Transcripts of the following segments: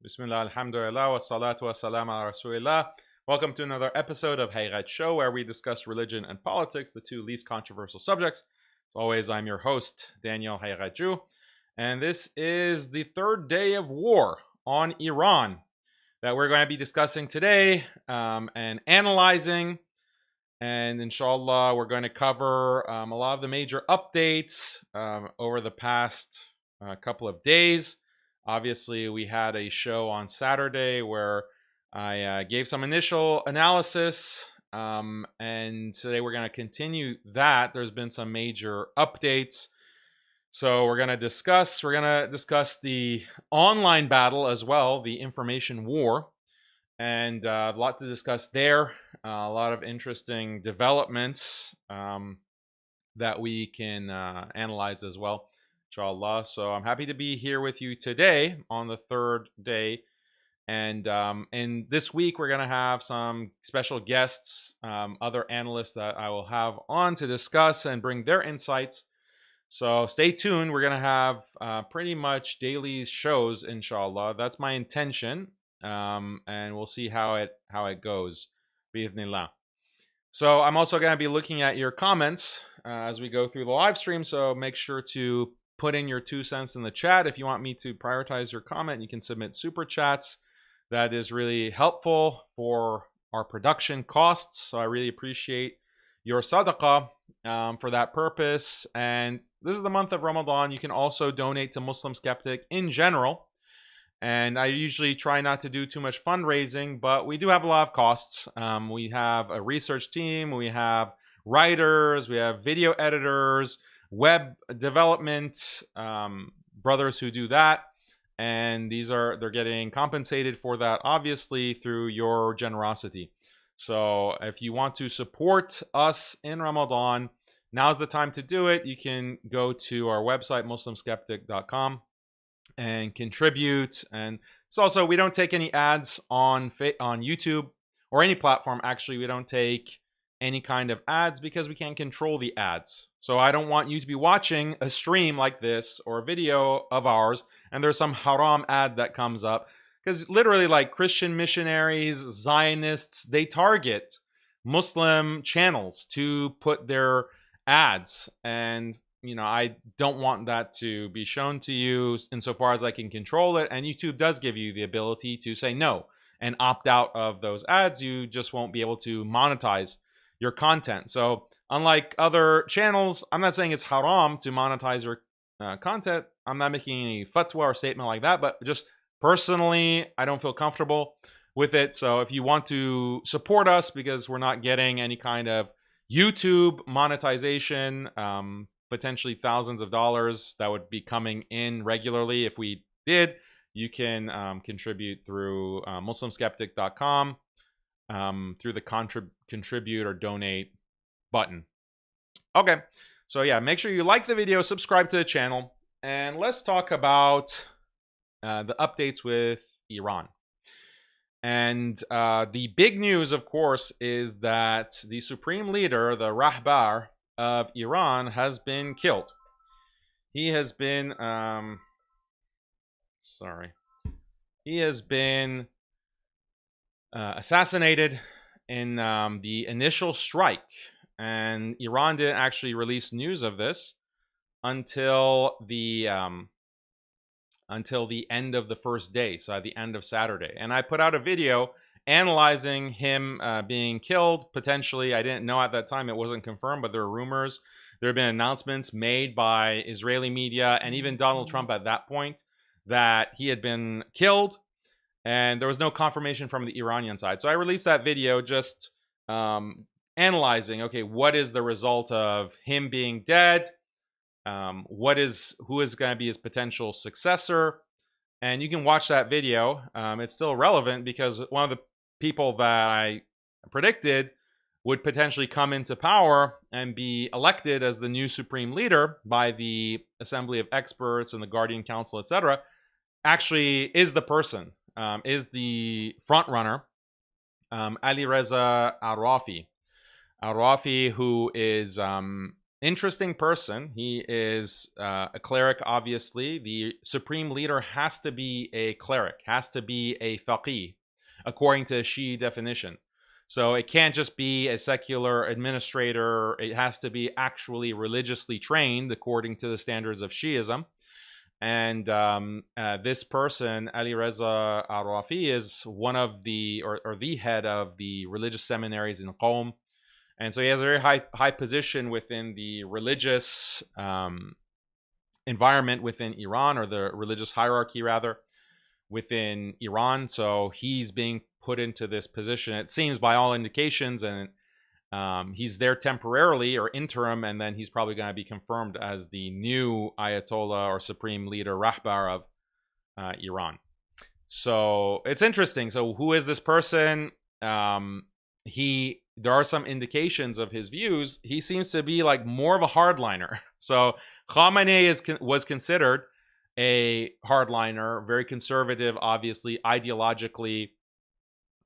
Bismillah, alhamdulillah, wa salatu wa salam ala rasulillah. Welcome to another episode of Haqiqatjou, where we discuss religion and politics, the two least controversial subjects. As always, I'm your host, Daniel Haqiqatjou, and this is the third day of war on Iran that we're going to be discussing today and analyzing. And inshallah, we're going to cover a lot of the major updates over the past couple of days. Obviously, we had a show on Saturday where I gave some initial analysis, and today we're going to continue that. There's been some major updates. So we're going to discuss the online battle as well, the information war, and a lot to discuss there. A lot of interesting developments that we can analyze as well, inshallah. So I'm happy to be here with you today on the third day. And this week, we're going to have some special guests, other analysts that I will have on to discuss and bring their insights. So stay tuned. We're going to have pretty much daily shows, inshallah. That's my intention. And we'll see how it goes. Bi'idhnillah. So I'm also going to be looking at your comments as we go through the live stream. So make sure to put in your 2 cents in the chat. If you want me to prioritize your comment, you can submit super chats. That is really helpful for our production costs. So I really appreciate your sadaqah for that purpose. And this is the month of Ramadan. You can also donate to MuslimSkeptic in general. And I usually try not to do too much fundraising, but we do have a lot of costs. We have a research team, we have writers, we have video editors, web development, brothers who do that. And they're getting compensated for that, obviously, through your generosity. So if you want to support us in Ramadan, now's the time to do it. You can go to our website, MuslimSkeptic.com. and contribute. And it's also, we don't take any ads on YouTube or any platform. Actually, we don't take any kind of ads because we can't control the ads. So I don't want you to be watching a stream like this or a video of ours and there's some haram ad that comes up, because literally, like, Christian missionaries, Zionists, they target Muslim channels to put their ads. And I don't want that to be shown to you insofar as I can control it. And YouTube does give you the ability to say no and opt out of those ads. You just won't be able to monetize your content. So unlike other channels, I'm not saying it's haram to monetize your content. I'm not making any fatwa or statement like that, but just personally, I don't feel comfortable with it. So if you want to support us, because we're not getting any kind of YouTube monetization, potentially thousands of dollars that would be coming in regularly if we did, you can contribute through MuslimSkeptic.com through the contribute or donate button. Okay, so yeah, make sure you like the video, subscribe to the channel, and let's talk about the updates with Iran. And the big news, of course, is that the supreme leader, the Rahbar of Iran, has been killed. He has been assassinated in the initial strike, and Iran didn't actually release news of this until the end of the first day, so at the end of Saturday. And I put out a video analyzing him being killed, potentially. I didn't know at that time, it wasn't confirmed, but there were rumors. There have been announcements made by Israeli media and even Donald Trump at that point that he had been killed, and there was no confirmation from the Iranian side. So I released that video just analyzing, okay, what is the result of him being dead? Who is going to be his potential successor? And you can watch that video. It's still relevant because one of the people that I predicted would potentially come into power and be elected as the new supreme leader by the Assembly of Experts and the Guardian Council, etc., actually is the person, is the front runner, Ali Reza Arafi, who is Interesting person. He is a cleric, obviously. The supreme leader has to be a cleric, has to be a faqih, according to Shi'i definition. So it can't just be a secular administrator. It has to be actually religiously trained according to the standards of Shi'ism. And this person, Ali Reza Arafi, is one of the, or the head of the religious seminaries in Qom. And so he has a very high position within the religious environment within Iran, or the religious hierarchy, rather, within Iran. So he's being put into this position, it seems, by all indications, and he's there temporarily or interim, and then he's probably going to be confirmed as the new Ayatollah or supreme leader, Rahbar of Iran. So it's interesting. So who is this person? There are some indications of his views. He seems to be like more of a hardliner. So Khamenei was considered a hardliner, very conservative, obviously, ideologically,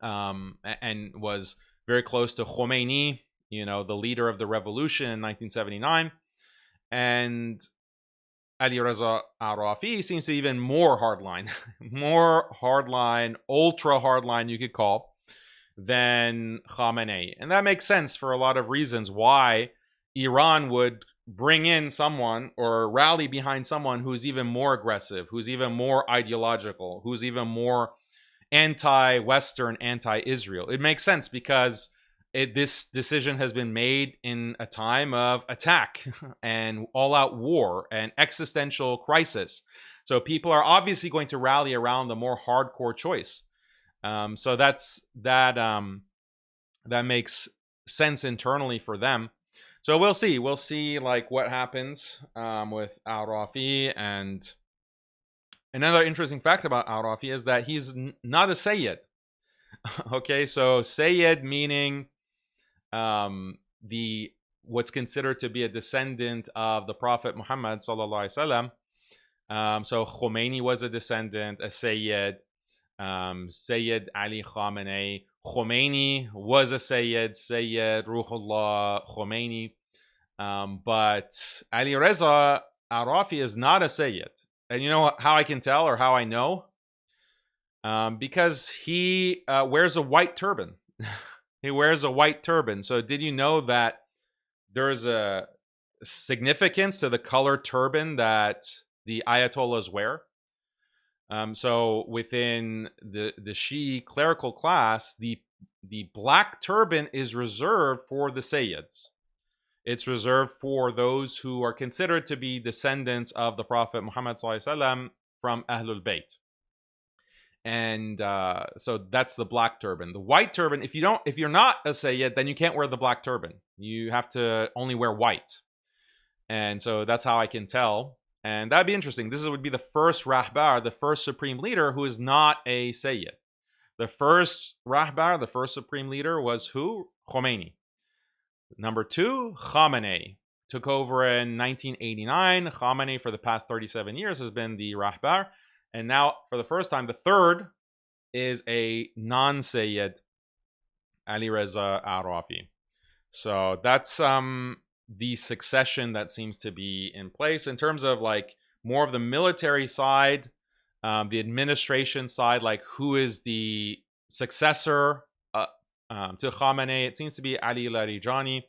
and was very close to Khomeini, the leader of the revolution in 1979. And Ali Reza Arafi seems to be even more hardline, ultra hardline, you could call, than Khamenei. And that makes sense for a lot of reasons why Iran would bring in someone or rally behind someone who's even more aggressive, who's even more ideological, who's even more anti-Western, anti-Israel. It makes sense because this decision has been made in a time of attack and all-out war and existential crisis. So people are obviously going to rally around the more hardcore choice. So that makes sense internally for them. So we'll see. We'll see like what happens with Al-Rafi. And another interesting fact about Al-Rafi is that he's not a Sayyid. Okay, so Sayyid meaning what's considered to be a descendant of the Prophet Muhammad sallallahu alaihi wasallam. So Khomeini was a descendant, a Sayyid. Sayyid Ali Khamenei. Khomeini was a Sayyid Ruhullah Khomeini. But Ali Reza Arafi is not a Sayyid. And you know how I can tell, or how I know? Because he wears a white turban. He wears a white turban. So did you know that there's a significance to the color turban that the Ayatollahs wear? So within the Shi'i clerical class, the black turban is reserved for the Sayyids. It's reserved for those who are considered to be descendants of the Prophet Muhammad ﷺ from Ahlul Bayt. And so that's the black turban. The white turban, if you're not a Sayyid, then you can't wear the black turban. You have to only wear white. And so that's how I can tell. And that'd be interesting. This would be the first Rahbar, the first supreme leader who is not a Sayyid. The first Rahbar, the first supreme leader, was who? Khomeini. Number 2, Khamenei. Took over in 1989. Khamenei, for the past 37 years, has been the Rahbar. And now, for the first time, the third is a non-Sayyid, Ali Reza Arafi. So that's the succession that seems to be in place. In terms of like more of the military side, the administration side, like who is the successor to Khamenei, it seems to be Ali Larijani,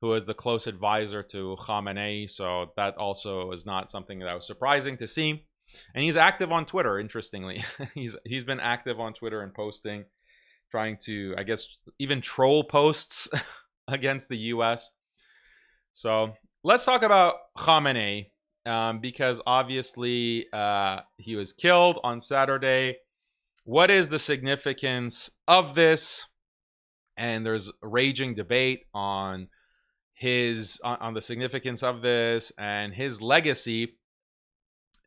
who is the close advisor to Khamenei. So that also is not something that was surprising to see. And he's active on Twitter, interestingly. He's been active on Twitter and posting, trying to, I guess, even troll posts against the US. So let's talk about Khamenei, because obviously he was killed on Saturday. What is the significance of this? And there's a raging debate on the significance of this and his legacy.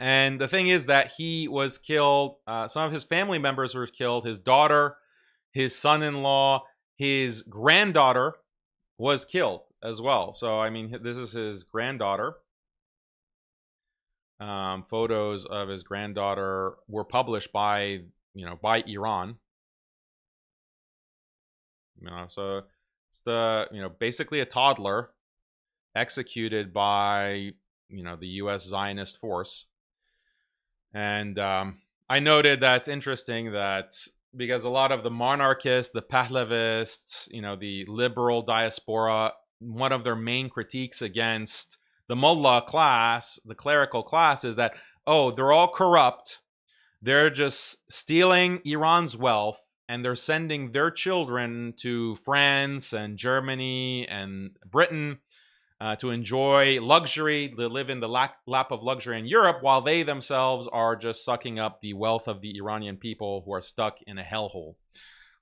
And the thing is that he was killed. Some of his family members were killed. His daughter, his son-in-law, his granddaughter was killed as well. So, I mean, this is his granddaughter. Photos of his granddaughter were published by Iran. So it's basically a toddler. executed by, the U.S. Zionist force. And I noted that's interesting that because a lot of the monarchists, the Pahlavists, the liberal diaspora, one of their main critiques against the mullah class, the clerical class, is that, oh, they're all corrupt. They're just stealing Iran's wealth, and they're sending their children to France and Germany and Britain to enjoy luxury, to live in the lap of luxury in Europe, while they themselves are just sucking up the wealth of the Iranian people who are stuck in a hellhole.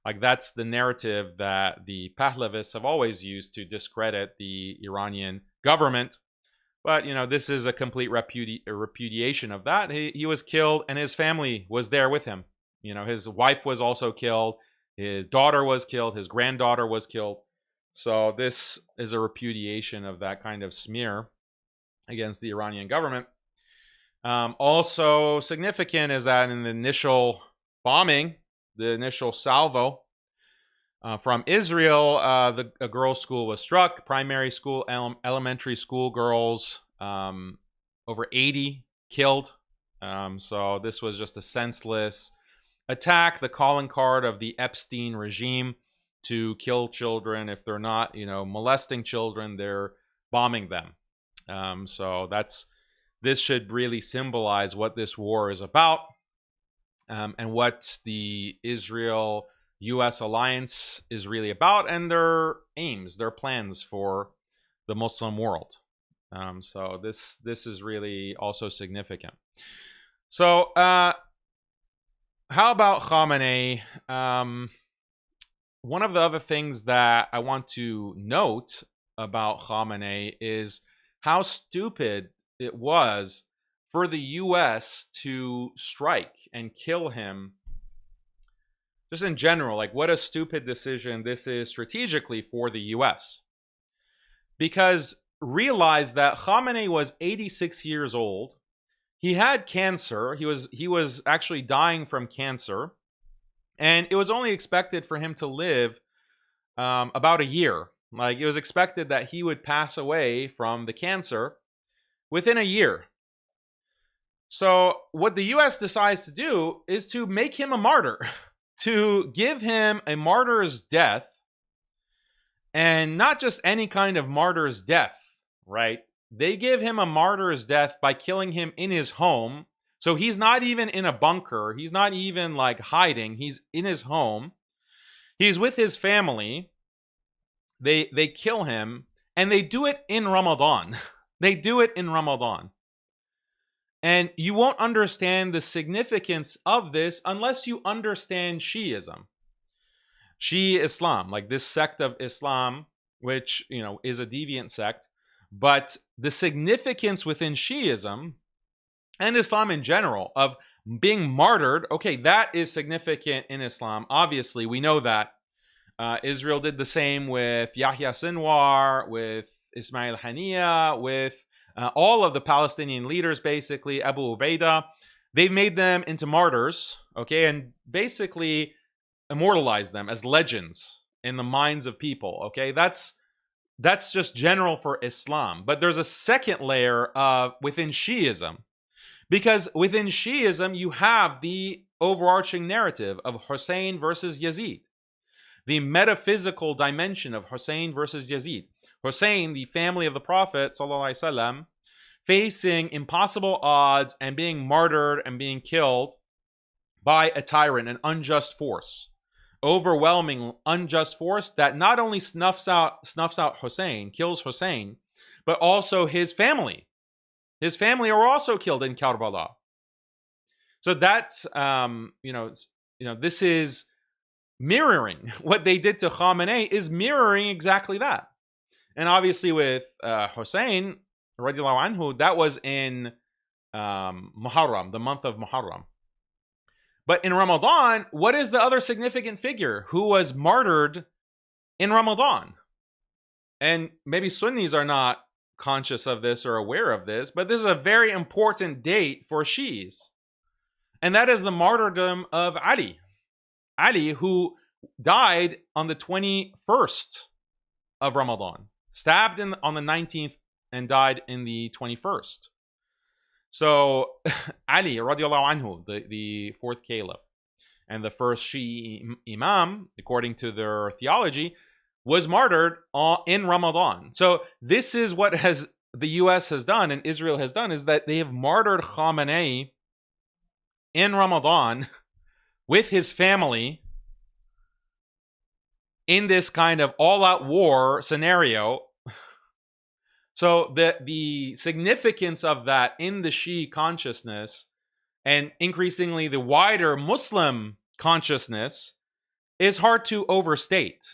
Like, that's the narrative that the Pahlavists have always used to discredit the Iranian government. But, this is a complete repudiation of that. He was killed, and his family was there with him. His wife was also killed. His daughter was killed. His granddaughter was killed. So this is a repudiation of that kind of smear against the Iranian government. Also significant is that in the initial bombing, the initial salvo from Israel, a girls' school was struck. Primary school, elementary school girls, over 80 killed. So this was just a senseless attack, the calling card of the Epstein regime to kill children. If they're not, molesting children, they're bombing them. So this should really symbolize what this war is about, and what the Israel-U.S. alliance is really about, and their aims, their plans for the Muslim world. So this is really also significant. So how about Khamenei? One of the other things that I want to note about Khamenei is how stupid it was for the U.S. to strike and kill him. Just in general, like, what a stupid decision this is strategically for the U.S. Because realize that Khamenei was 86 years old. He had cancer. He was actually dying from cancer. And it was only expected for him to live about a year. Like, it was expected that he would pass away from the cancer within a year. So what the U.S. decides to do is to make him a martyr, to give him a martyr's death, and not just any kind of martyr's death, right? They give him a martyr's death by killing him in his home. So he's not even in a bunker. He's not even like hiding. He's in his home. He's with his family. They kill him, and they do it in Ramadan. They do it in Ramadan. And you won't understand the significance of this unless you understand Shi'ism. Shia Islam, like this sect of Islam, which, is a deviant sect. But the significance within Shi'ism and Islam in general of being martyred, okay, that is significant in Islam. Obviously, we know that. Israel did the same with Yahya Sinwar, with Ismail Haniya, with all of the Palestinian leaders, basically, Abu Ubaidah. They've made them into martyrs, okay, and basically immortalized them as legends in the minds of people, okay? That's just general for Islam. But there's a second layer within Shi'ism. Because within Shi'ism, you have the overarching narrative of Hussein versus Yazid. The metaphysical dimension of Hussein versus Yazid. Hussein, the family of the Prophet, ﷺ, facing impossible odds and being martyred and being killed by a tyrant, an unjust force. Overwhelming unjust force that not only snuffs out Hussein, kills Hussein, but also his family. His family are also killed in Karbala. So that's, this is mirroring what they did to Khamenei, is mirroring exactly that. And obviously with Hussein, radiallahu anhu, that was in Muharram, the month of Muharram. But in Ramadan, what is the other significant figure who was martyred in Ramadan? And maybe Sunnis are not conscious of this or aware of this, but this is a very important date for Shi'is. And that is the martyrdom of Ali. Ali, who died on the 21st of Ramadan, stabbed on the 19th and died in the 21st. So Ali radiallahu anhu, the fourth caliph and the first Shi'i imam, according to their theology, was martyred in Ramadan. So this is what the US has done and Israel has done, is that they have martyred Khamenei in Ramadan with his family in this kind of all-out war scenario. So the significance of that in the Shi'i consciousness and increasingly the wider Muslim consciousness is hard to overstate.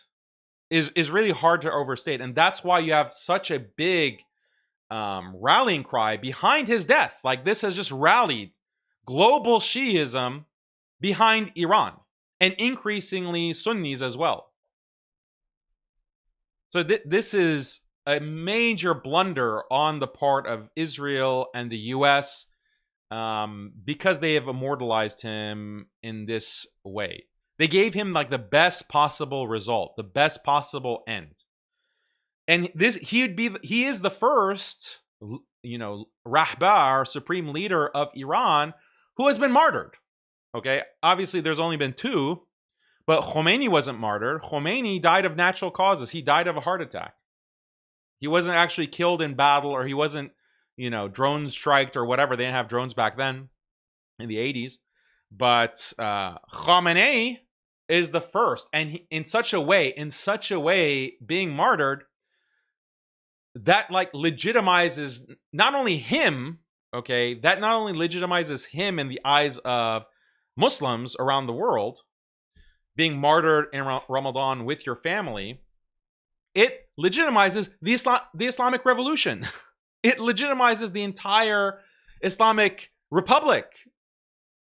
Is really hard to overstate. And that's why you have such a big rallying cry behind his death. Like, this has just rallied global Shi'ism behind Iran and increasingly Sunnis as well. So this is a major blunder on the part of Israel and the US because they have immortalized him in this way. They gave him like the best possible result, the best possible end. And he is the first, Rahbar, supreme leader of Iran, who has been martyred. Okay, obviously there's only been two, but Khomeini wasn't martyred. Khomeini died of natural causes. He died of a heart attack. He wasn't actually killed in battle, or he wasn't, drone striked or whatever. They didn't have drones back then in the 80s. But Khamenei is the first, and in such a way, being martyred, that legitimizes not only him, okay, that not only legitimizes him in the eyes of Muslims around the world, being martyred in Ramadan with your family, it legitimizes the Islamic Revolution. It legitimizes the entire Islamic Republic.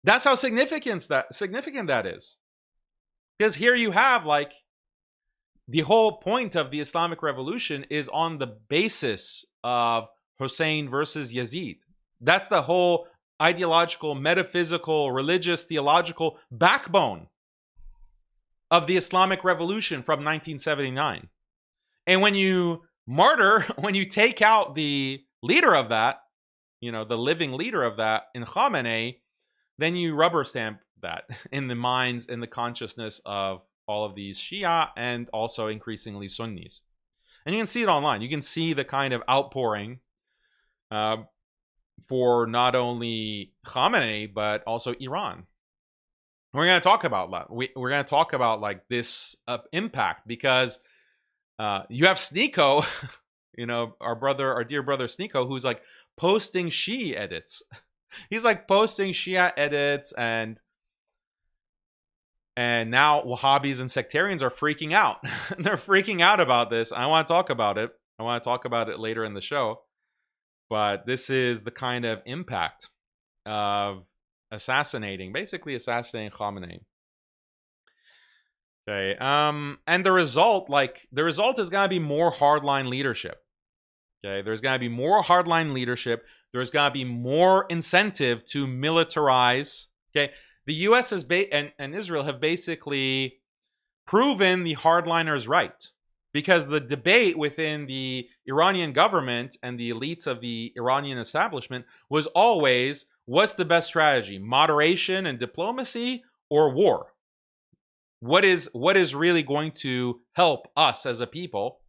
That's how significant that is. Because here you have the whole point of the Islamic Revolution is on the basis of Hussein versus Yazid. That's the whole ideological, metaphysical, religious, theological backbone of the Islamic Revolution from 1979. And when you take out the leader of that, the living leader of that in Khamenei, then you rubber stamp that in the minds, in the consciousness of all of these Shia and also increasingly Sunnis. And you can see it online. You can see the kind of outpouring for not only Khamenei, but also Iran. We're going to talk about that. We're going to talk about this impact, because you have Sneeko, our dear brother Sneeko, who's posting Shia edits. He's posting Shia edits, and now Wahhabis and sectarians are freaking out. They're freaking out about this. I want to talk about it. I want to talk about it later in the show. But this is the kind of impact of basically assassinating Khamenei. Okay, and the result is going to be more hardline leadership. Okay, there's going to be more hardline leadership. There's going to be more incentive to militarize. Okay, the U.S. and Israel have basically proven the hardliners right, because the debate within the Iranian government and the elites of the Iranian establishment was always, what's the best strategy? Moderation and diplomacy, or war? What is really going to help us as a people?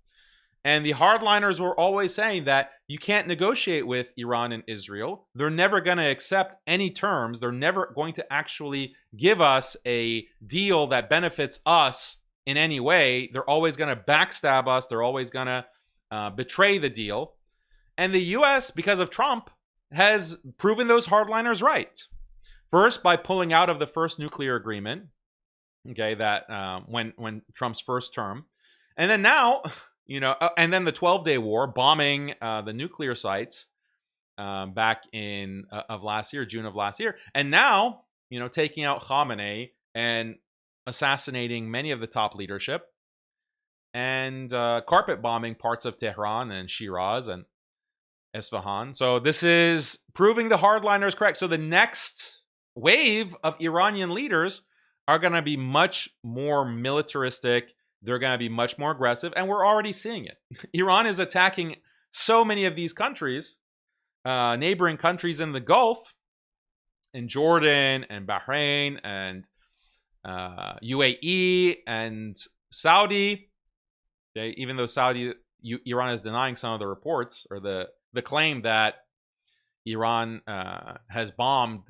And the hardliners were always saying that you can't negotiate with Iran and Israel. They're never going to accept any terms. They're never going to actually give us a deal that benefits us in any way. They're always going to backstab us. They're always going to betray the deal. And the U.S., because of Trump, has proven those hardliners right. First, by pulling out of the first nuclear agreement, okay, that when Trump's first term, and then now, and then the 12-day war, bombing the nuclear sites back in of last year, June of last year, and now, taking out Khamenei and assassinating many of the top leadership, and carpet bombing parts of Tehran and Shiraz and Isfahan. So this is proving the hardliners correct. So the next wave of Iranian leaders are going to be much more militaristic. They're going to be much more aggressive, and we're already seeing it. Iran is attacking so many of these countries, neighboring countries in the Gulf, in Jordan and Bahrain and UAE and Saudi, even though Iran is denying some of the reports or the claim that Iran has bombed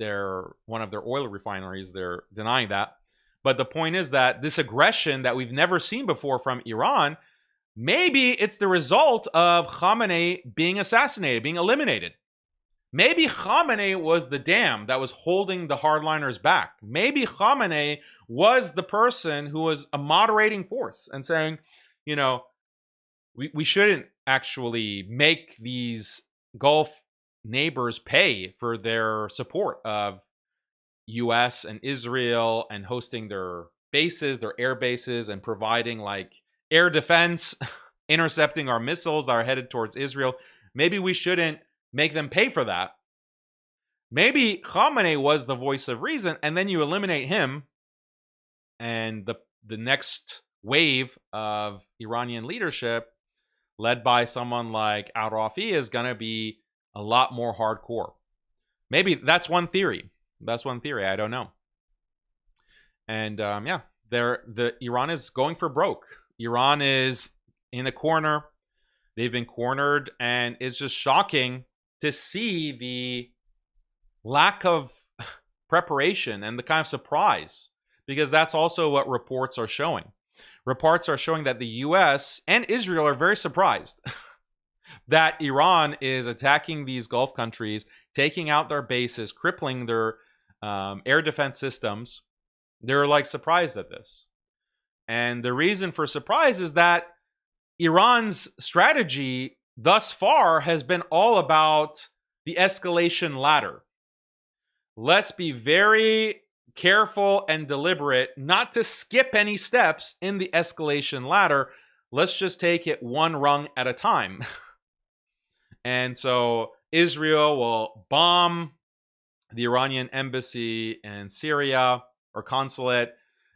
one of their oil refineries. They're denying that. But the point is that this aggression that we've never seen before from Iran, maybe it's the result of Khamenei being assassinated, being eliminated. Maybe Khamenei was the dam that was holding the hardliners back. Maybe Khamenei was the person who was a moderating force and saying, you know, we shouldn't actually make these Gulf neighbors pay for their support of US and Israel and hosting their bases, their air bases, and providing like air defense, intercepting our missiles that are headed towards Israel. Maybe we shouldn't make them pay for that. Maybe Khamenei was the voice of reason, and then you eliminate him, and the next wave of Iranian leadership, led by someone like al-Rafi, is going to be a lot more hardcore. Maybe that's one theory. That's one theory. I don't know. And yeah, Iran is going for broke. Iran is in a corner. They've been cornered, and it's just shocking to see the lack of preparation and the kind of surprise, because that's also what reports are showing. Reports are showing that the US and Israel are very surprised that Iran is attacking these Gulf countries, taking out their bases, crippling their air defense systems. They're like surprised at this. And the reason for surprise is that Iran's strategy thus far has been all about the escalation ladder. Let's be very careful and deliberate not to skip any steps in the escalation ladder. Let's just take it one rung at a time. And so Israel will bomb the Iranian embassy in Syria or consulate.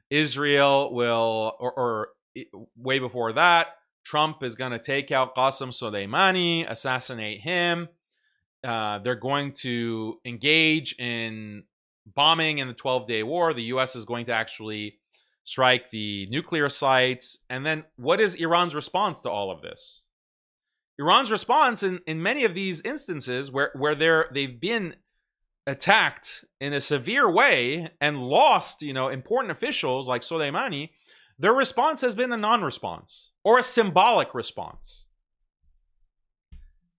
Israel will, or way before that, Trump is going to take out Qasem Soleimani, assassinate him. They're going to engage in bombing in the 12-day war. The U.S. is going to actually strike the nuclear sites. And then what is Iran's response to all of this? Iran's response in many of these instances where they've been attacked in a severe way and lost, important officials like Soleimani, their response has been a non-response or a symbolic response.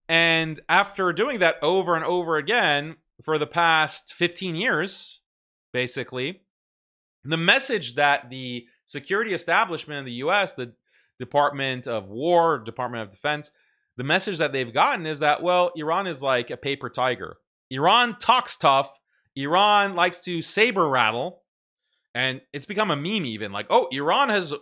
And after doing that over and over again for the past 15 years, basically, the message that the security establishment in the US, the Department of War, Department of Defense, the message that they've gotten is that, well, Iran is like a paper tiger. Iran talks tough. Iran likes to saber rattle. And it's become a meme even, like, oh, Iran has,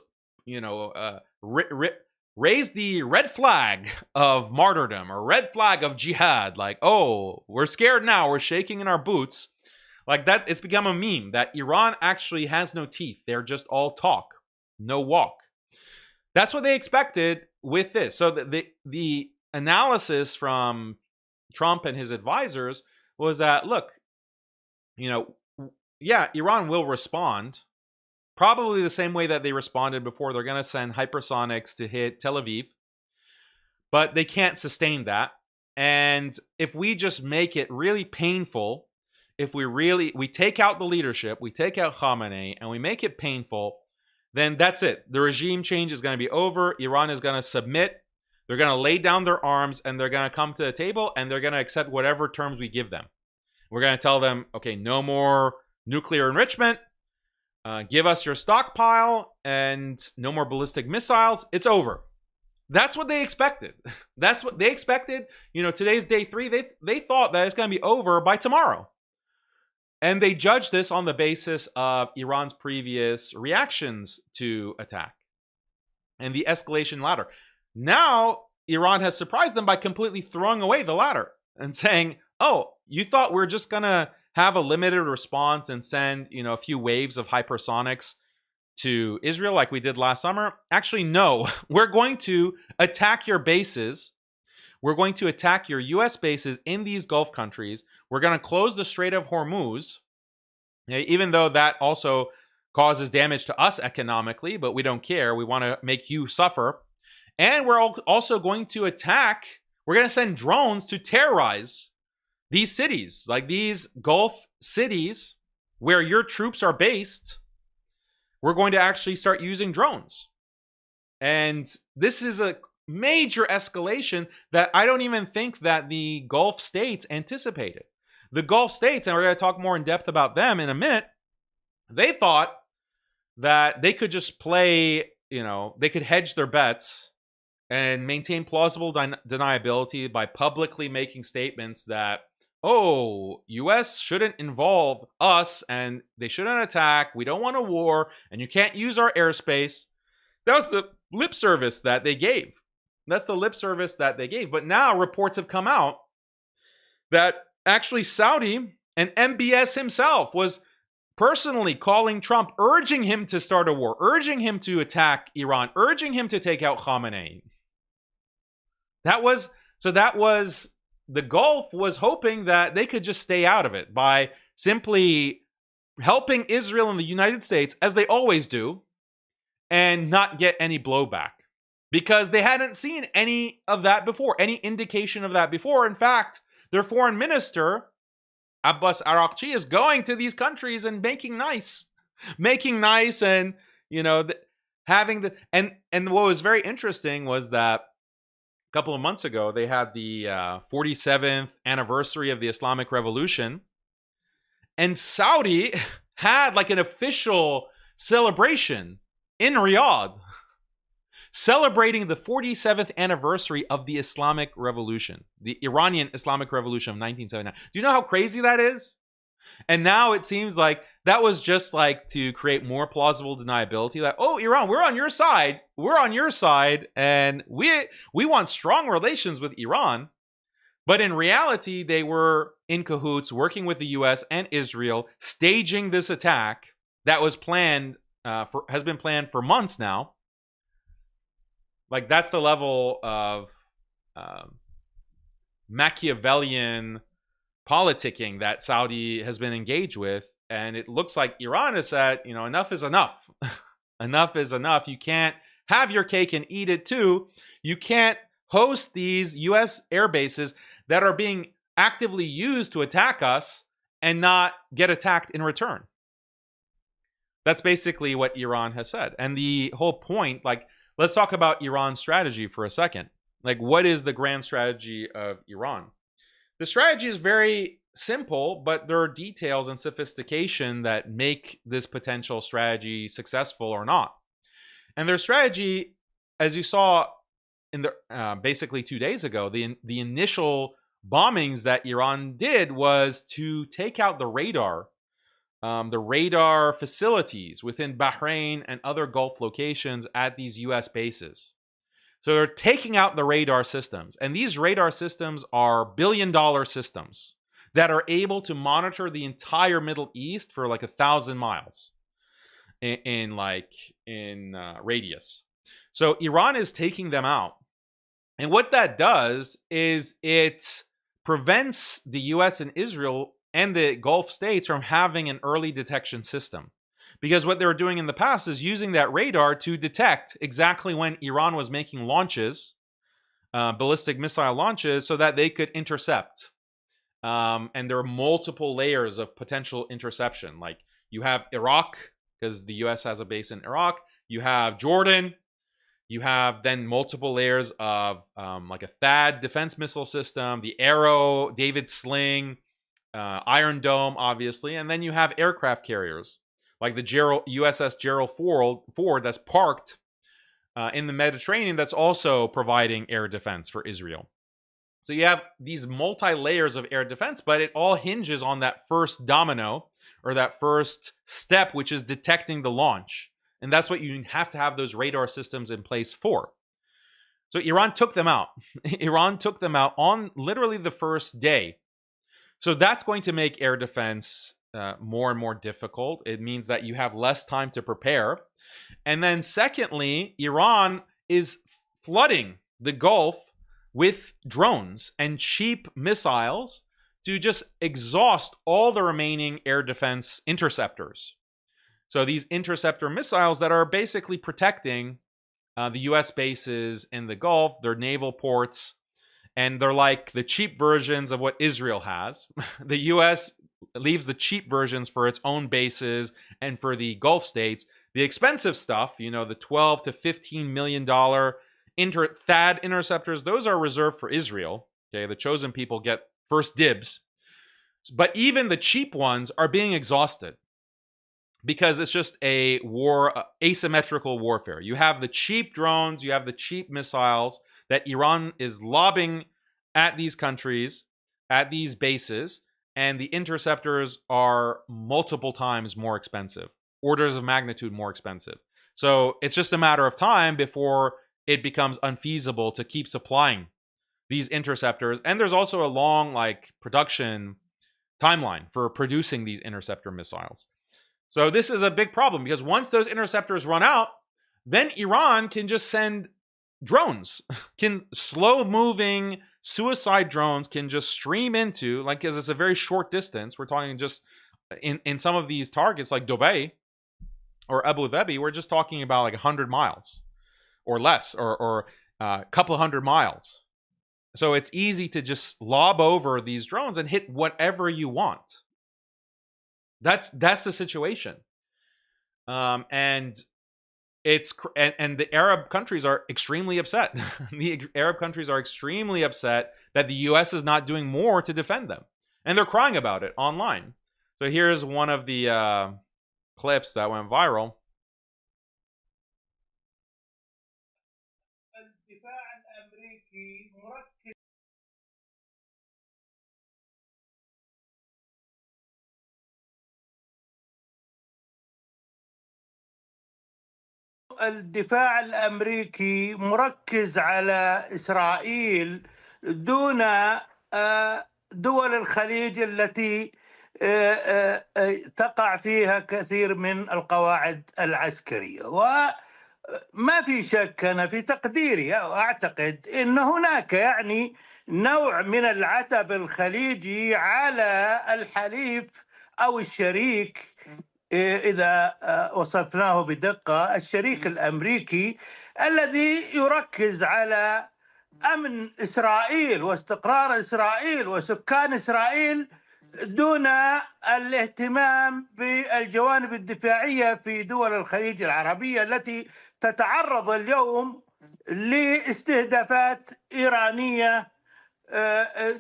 raised the red flag of martyrdom or red flag of jihad. Like, oh, we're scared now. We're shaking in our boots. Like that, it's become a meme that Iran actually has no teeth. They're just all talk, no walk. That's what they expected with this. So the analysis from Trump and his advisors was that, look, yeah, Iran will respond probably the same way that they responded before. They're going to send hypersonics to hit Tel Aviv, but they can't sustain that. And if we just make it really painful, if we take out the leadership, we take out Khamenei, and we make it painful, then that's it. The regime change is going to be over. Iran is going to submit. They're going to lay down their arms, and they're going to come to the table, and they're going to accept whatever terms we give them. We're going to tell them, okay, no more nuclear enrichment. Give us your stockpile, and no more ballistic missiles. It's over. That's what they expected. That's what they expected. Today's day 3. They thought that it's going to be over by tomorrow. And they judged this on the basis of Iran's previous reactions to attack and the escalation ladder. Now, Iran has surprised them by completely throwing away the ladder and saying, oh, you thought we're just going to have a limited response and send, a few waves of hypersonics to Israel like we did last summer? Actually, no. We're going to attack your bases. We're going to attack your US bases in these Gulf countries. We're going to close the Strait of Hormuz, even though that also causes damage to us economically, but we don't care. We want to make you suffer. And we're also going to attack, we're going to send drones to terrorize these cities, like these Gulf cities where your troops are based. We're going to actually start using drones. And this is a major escalation that I don't even think that the Gulf states anticipated. The Gulf states, and we're going to talk more in depth about them in a minute, they thought that they could just play, they could hedge their bets and maintain plausible deniability by publicly making statements that, oh, US shouldn't involve us and they shouldn't attack. We don't want a war and you can't use our airspace. That was the lip service that they gave. That's the lip service that they gave. But now reports have come out that actually Saudi and MBS himself was personally calling Trump, urging him to start a war, urging him to attack Iran, urging him to take out Khamenei. That was the Gulf was hoping that they could just stay out of it by simply helping Israel and the United States, as they always do, and not get any blowback. Because they hadn't seen any of that before, any indication of that before. In fact, their foreign minister, Abbas Araghchi, is going to these countries and making nice and, having the, and what was very interesting was that a couple of months ago, they had the 47th anniversary of the Islamic Revolution. And Saudi had like an official celebration in Riyadh, celebrating the 47th anniversary of the Islamic Revolution, the Iranian Islamic Revolution of 1979. Do you know how crazy that is? And now it seems like that was just like to create more plausible deniability. Like, oh, Iran, we're on your side. We're on your side. And we want strong relations with Iran. But in reality, they were in cahoots, working with the US and Israel, staging this attack that was planned, has been planned for months now. Like, that's the level of Machiavellian politicking that Saudi has been engaged with. And it looks like Iran has said, enough is enough. Enough is enough. You can't have your cake and eat it too. You can't host these US air bases that are being actively used to attack us and not get attacked in return. That's basically what Iran has said. And the whole point, let's talk about Iran's strategy for a second. What is the grand strategy of Iran? The strategy is very simple, but there are details and sophistication that make this potential strategy successful or not. And their strategy, as you saw in the basically 2 days ago, the initial bombings that Iran did was to take out the radar facilities within Bahrain and other Gulf locations at these US bases. So they're taking out the radar systems. And these radar systems are billion-dollar systems that are able to monitor the entire Middle East for 1,000 miles in radius. So Iran is taking them out. And what that does is it prevents the US and Israel and the Gulf states from having an early detection system. Because what they were doing in the past is using that radar to detect exactly when Iran was making launches, ballistic missile launches, so that they could intercept. And there are multiple layers of potential interception. You have Iraq, because the US has a base in Iraq. You have Jordan. You have then multiple layers of a THAAD defense missile system, the Arrow, David Sling, Iron Dome, obviously. And then you have aircraft carriers, like the USS Gerald Ford that's parked in the Mediterranean, that's also providing air defense for Israel. So you have these multi-layers of air defense, but it all hinges on that first domino, or that first step, which is detecting the launch. And that's what you have to have those radar systems in place for. So Iran took them out. Iran took them out on literally the first day. So that's going to make air defense more and more difficult. It means that you have less time to prepare. And then secondly, Iran is flooding the Gulf with drones and cheap missiles to just exhaust all the remaining air defense interceptors. So these interceptor missiles that are basically protecting the US bases in the Gulf, their naval ports, and they're like the cheap versions of what Israel has. The US leaves the cheap versions for its own bases and for the Gulf states. The expensive stuff, you know, the $12 to $15 million THAAD interceptors, those are reserved for Israel. Okay, the chosen people get first dibs. But even the cheap ones are being exhausted because it's just a war, asymmetrical warfare. You have the cheap drones, you have the cheap missiles that Iran is lobbing at these countries, at these bases, and the interceptors are multiple times more expensive, orders of magnitude more expensive. So it's just a matter of time before it becomes unfeasible to keep supplying these interceptors. And there's also a long production timeline for producing these interceptor missiles. So this is a big problem because once those interceptors run out, then Iran can just send drones, can slow-moving suicide drones can just stream into, because it's a very short distance. We're talking just in some of these targets like Dubai or Abu Dhabi, we're just talking about 100 miles or less, or a couple hundred miles. So it's easy to just lob over these drones and hit whatever you want. That's the situation, and the Arab countries are extremely upset. The Arab countries are extremely upset that the U.S. is not doing more to defend them, and they're crying about it online. So here's one of the clips that went viral. الدفاع الأمريكي مركز على إسرائيل دون دول الخليج التي تقع فيها كثير من القواعد العسكرية. وما في شك أنا في تقديري وأعتقد أن هناك نوع من العتب الخليجي على الحليف أو الشريك، إذا وصفناه بدقة، الشريك الأمريكي الذي يركز على أمن إسرائيل واستقرار إسرائيل وسكان إسرائيل دون الاهتمام بالجوانب الدفاعية في دول الخليج العربية التي تتعرض اليوم لاستهدافات إيرانية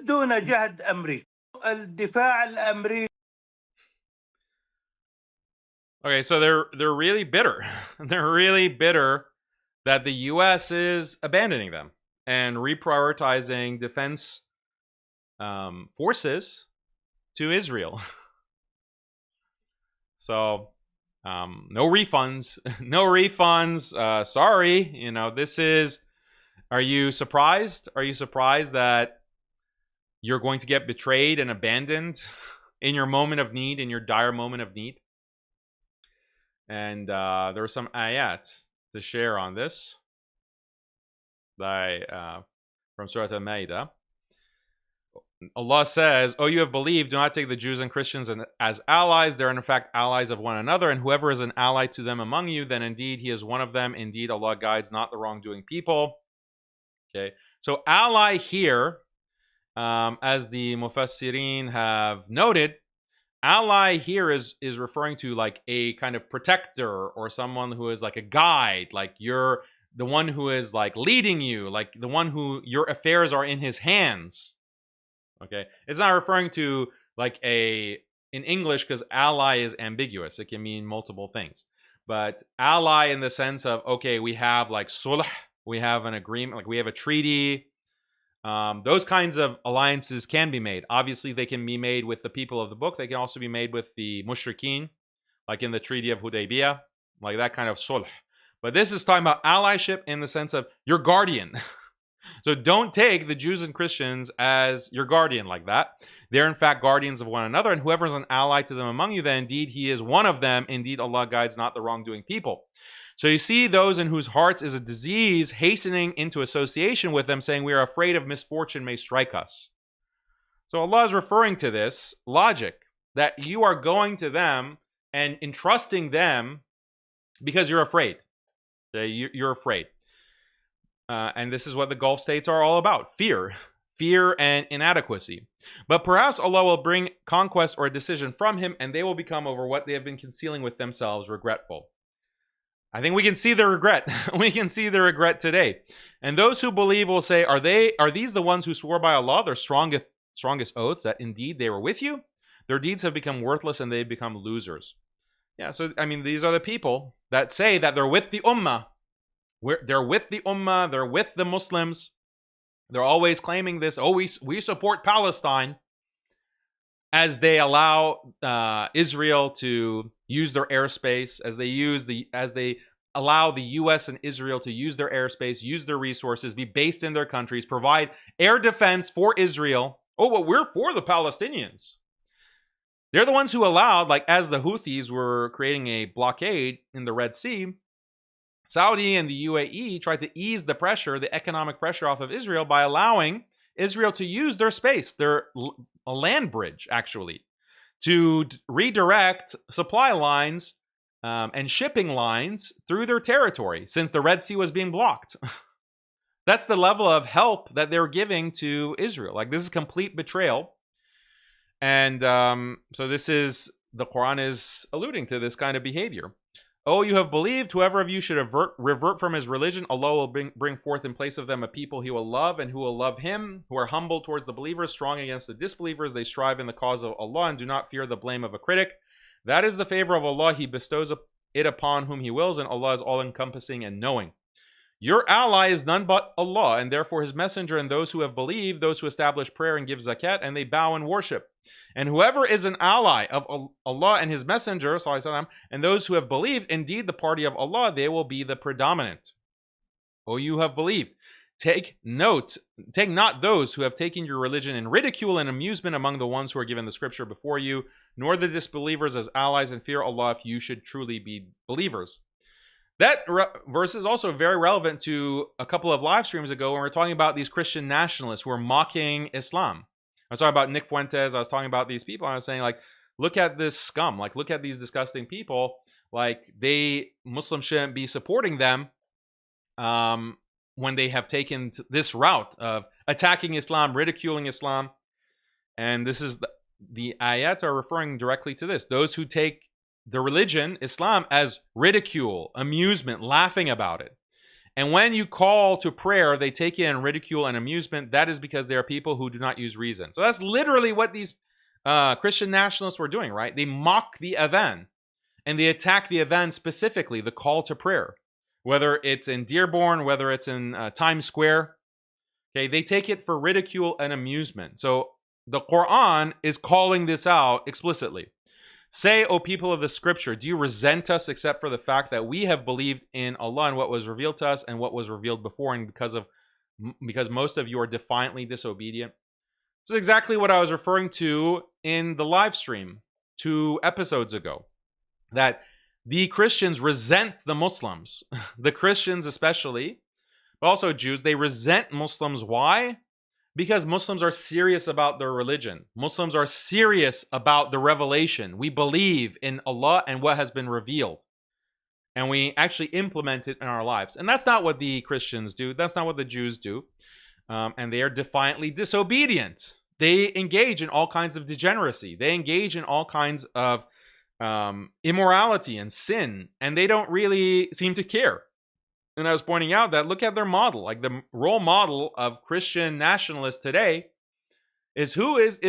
دون جهد أمريكي. الدفاع الأمريكي. Okay, so they're really bitter. They're really bitter that the U.S. is abandoning them and reprioritizing defense forces to Israel. So no refunds, no refunds. Sorry, this is. Are you surprised? Are you surprised that you're going to get betrayed and abandoned in your moment of need, in your dire moment of need? And there were some ayat to share on this from Surah Al-Ma'idah. Allah says, "O you have believed, do not take the Jews and Christians as allies. They are in fact allies of one another. And whoever is an ally to them among you, then indeed he is one of them. Indeed, Allah guides not the wrongdoing people." Okay, so ally here, as the Mufassirin have noted, ally here is referring to a kind of protector or someone who is like a guide, you're the one who is leading you, the one who your affairs are in his hands. Okay, it's not referring to in English, because ally is ambiguous. It can mean multiple things, but ally in the sense of, okay, we have sulh, we have an agreement, we have a treaty. Those kinds of alliances can be made. Obviously, they can be made with the people of the book. They can also be made with the mushrikeen, like in the Treaty of Hudaybiyah, that kind of sulh. But this is talking about allyship in the sense of your guardian. So don't take the Jews and Christians as your guardian like that. They're in fact guardians of one another, and whoever is an ally to them among you, then indeed he is one of them. Indeed, Allah guides not the wrongdoing people. So you see those in whose hearts is a disease hastening into association with them, saying, we are afraid of misfortune may strike us. So Allah is referring to this logic, that you are going to them and entrusting them because you're afraid. You're afraid. And this is what the Gulf states are all about. Fear and inadequacy. But perhaps Allah will bring conquest or a decision from him, and they will become over what they have been concealing with themselves regretful. I think we can see the regret. We can see the regret today. And those who believe will say, are these the ones who swore by Allah their strongest oaths that indeed they were with you? Their deeds have become worthless and they've become losers. Yeah, so I mean, these are the people that say that they're with the Ummah. They're with the Ummah, they're with the Muslims. They're always claiming this, oh, we support Palestine, as they allow Israel to use their airspace, as they allow the U.S. and Israel to use their airspace, use their resources, be based in their countries, provide air defense for Israel. Oh, well, we're for the Palestinians. They're the ones who allowed, like as the Houthis were creating a blockade in the Red Sea, Saudi and the UAE tried to ease the pressure, the economic pressure off of Israel by allowing Israel to use their space, a land bridge, actually, to redirect supply lines and shipping lines through their territory since the Red Sea was being blocked. That's the level of help that they're giving to Israel. Like, this is complete betrayal. And so the Quran is alluding to this kind of behavior. Oh, you have believed, whoever of you should revert from his religion, Allah will bring forth in place of them a people he will love and who will love him, who are humble towards the believers, strong against the disbelievers. They strive in the cause of Allah and do not fear the blame of a critic. That is the favor of Allah. He bestows it upon whom he wills, and Allah is all-encompassing and knowing. Your ally is none but Allah, and therefore his messenger, and those who have believed, those who establish prayer and give zakat, and they bow and worship. And whoever is an ally of Allah and his messenger, and those who have believed, indeed the party of Allah, they will be the predominant. O you have believed, take not those who have taken your religion in ridicule and amusement among the ones who are given the scripture before you, nor the disbelievers as allies, and fear Allah if you should truly be believers. That verse is also very relevant to a couple of live streams ago when we were talking about these Christian nationalists who are mocking Islam. I was talking about Nick Fuentes. I was talking about these people. I was saying, like, look at this scum. Like, look at these disgusting people. Like, Muslims shouldn't be supporting them when they have taken this route of attacking Islam, ridiculing Islam. And this is the ayat are referring directly to this. Those who take the religion, Islam, as ridicule, amusement, laughing about it. And when you call to prayer, they take it in ridicule and amusement. That is because they are people who do not use reason. So that's literally what these Christian nationalists were doing, right? They mock the adhan, and they attack the adhan specifically, the call to prayer. Whether it's in Dearborn, whether it's in Times Square. Okay, they take it for ridicule and amusement. So the Quran is calling this out explicitly. Say, O people of the scripture, do you resent us except for the fact that we have believed in Allah and what was revealed to us and what was revealed before, and because most of you are defiantly disobedient? This is exactly what I was referring to in the live stream 2 episodes ago. That the Christians resent the Muslims. The Christians especially, but also Jews, they resent Muslims. Why? Because Muslims are serious about their religion. Muslims are serious about the revelation. We believe in Allah and what has been revealed. And we actually implement it in our lives. And that's not what the Christians do. That's not what the Jews do. And they are defiantly disobedient. They engage in all kinds of degeneracy. They engage in all kinds of immorality and sin. And they don't really seem to care. And I was pointing out that look at their model. Like, the role model of Christian nationalists today is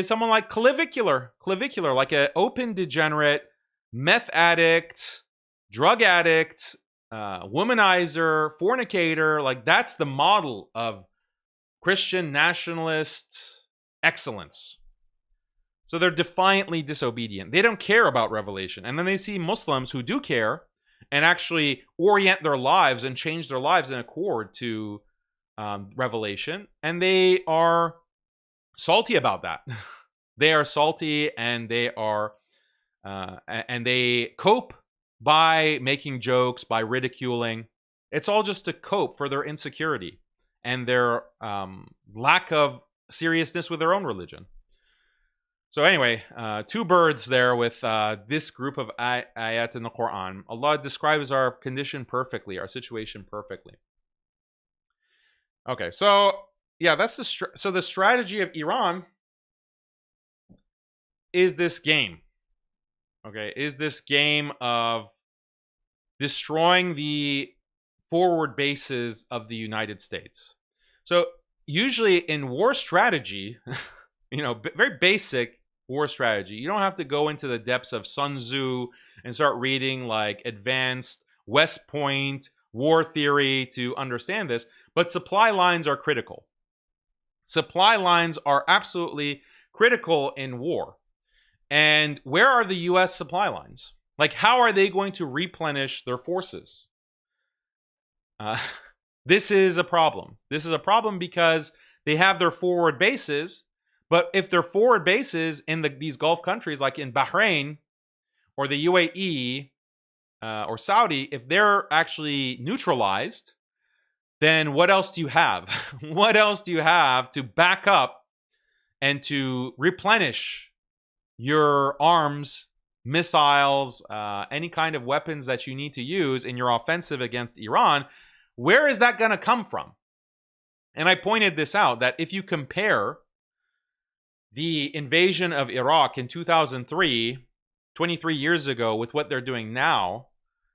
someone like Clavicular, like an open degenerate, meth addict, drug addict, womanizer, fornicator. Like, that's the model of Christian nationalist excellence. So they're defiantly disobedient. They don't care about revelation. And then they see Muslims who do care and actually orient their lives and change their lives in accord to revelation. And they are salty about that. They are salty, and they are and they cope by making jokes, by ridiculing. It's all just to cope for their insecurity and their lack of seriousness with their own religion. So anyway, two birds there with this group of ayat in the Quran. Allah describes our condition perfectly, our situation perfectly. Okay, so yeah, that's the strategy of Iran is this game. Okay, is this game of destroying the forward bases of the United States. So usually in war strategy, very basic war strategy, you don't have to go into the depths of Sun Tzu and start reading like advanced West Point war theory to understand this, but supply lines are critical. Supply lines are absolutely critical in war. And where are the US supply lines? Like, how are they going to replenish their forces? This is a problem. This is a problem because they have their forward bases, but if their forward bases in these Gulf countries, like in Bahrain or the UAE or Saudi, if they're actually neutralized, then what else do you have? What else do you have to back up and to replenish your arms, missiles, any kind of weapons that you need to use in your offensive against Iran? Where is that going to come from? And I pointed this out, that if you compare the invasion of Iraq in 2003, 23 years ago, with what they're doing now,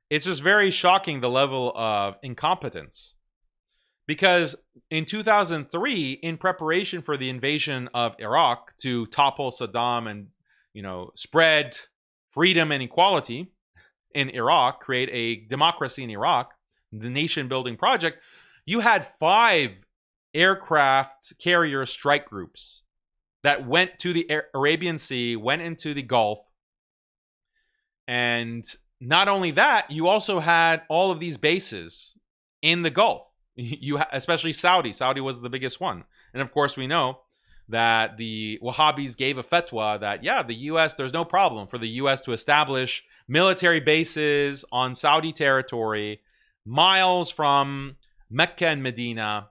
it's just very shocking, the level of incompetence. Because in 2003, in preparation for the invasion of Iraq to topple Saddam and, spread freedom and equality in Iraq, create a democracy in Iraq, the nation building project, you had 5 aircraft carrier strike groups that went to the Arabian Sea, went into the Gulf. And not only that, you also had all of these bases in the Gulf. Especially Saudi. Saudi was the biggest one. And of course, we know that the Wahhabis gave a fatwa that, the US, there's no problem for the US to establish military bases on Saudi territory, miles from Mecca and Medina,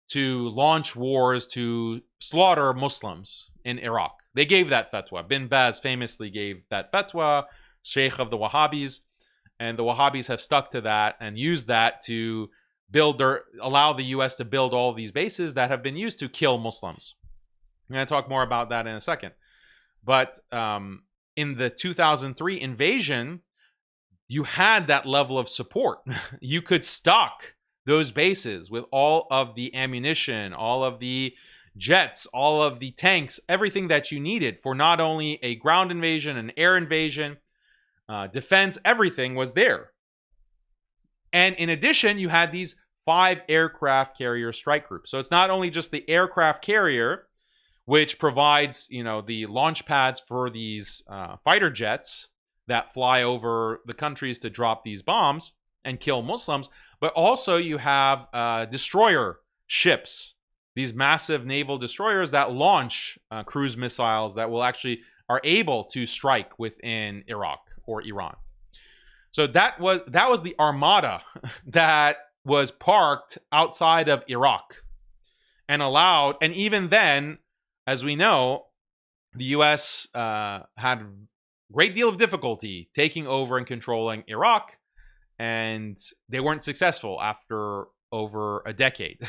to launch wars to slaughter Muslims in Iraq. They gave that fatwa. Bin Baz famously gave that fatwa, Sheikh of the Wahhabis, and the Wahhabis have stuck to that and used that to allow the US to build all these bases that have been used to kill Muslims. I'm going to talk more about that in a second. But in the 2003 invasion, you had that level of support. You could stock those bases with all of the ammunition, all of the jets, all of the tanks, everything that you needed for not only a ground invasion, an air invasion, defense, everything was there. And in addition, you had these 5 aircraft carrier strike groups. So it's not only just the aircraft carrier, which provides, the launch pads for these fighter jets that fly over the countries to drop these bombs and kill Muslims, but also you have destroyer ships, these massive naval destroyers that launch cruise missiles that are able to strike within Iraq or Iran. So that was the armada that was parked outside of Iraq and allowed, and even then, as we know, the US had a great deal of difficulty taking over and controlling Iraq, and they weren't successful after over a decade.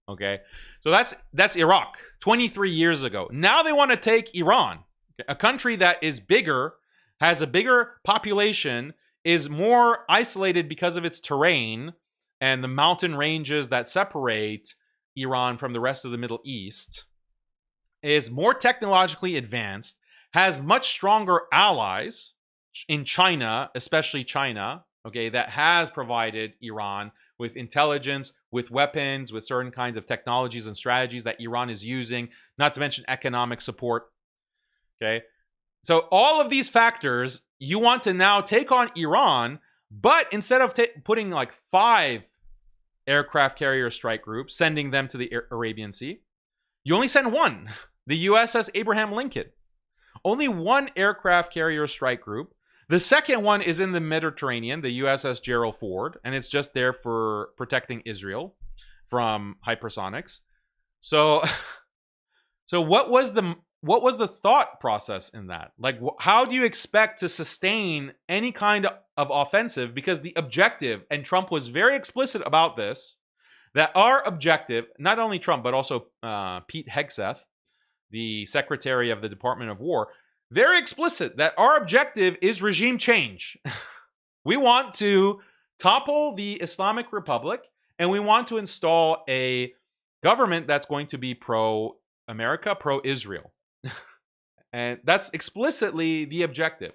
Okay, so that's Iraq 23 years ago. Now they want to take Iran, a country that is bigger, has a bigger population, is more isolated because of its terrain and the mountain ranges that separate Iran from the rest of the Middle East, is more technologically advanced, has much stronger allies in China, especially China, okay, that has provided Iran with intelligence, with weapons, with certain kinds of technologies and strategies that Iran is using, not to mention economic support, okay? So all of these factors, you want to now take on Iran, but instead of putting like 5 aircraft carrier strike groups, sending them to the Arabian Sea, you only send 1. The USS Abraham Lincoln. Only 1 aircraft carrier strike group The second one is in the Mediterranean, the USS Gerald Ford, and it's just there for protecting Israel from hypersonics. So what was the thought process in that? Like, how do you expect to sustain any kind of offensive? Because the objective, and Trump was very explicit about this, that our objective, not only Trump, but also Pete Hegseth, the Secretary of the Department of War, very explicit that our objective is regime change. We want to topple the Islamic Republic, and we want to install a government that's going to be pro-America, pro-Israel. And that's explicitly the objective.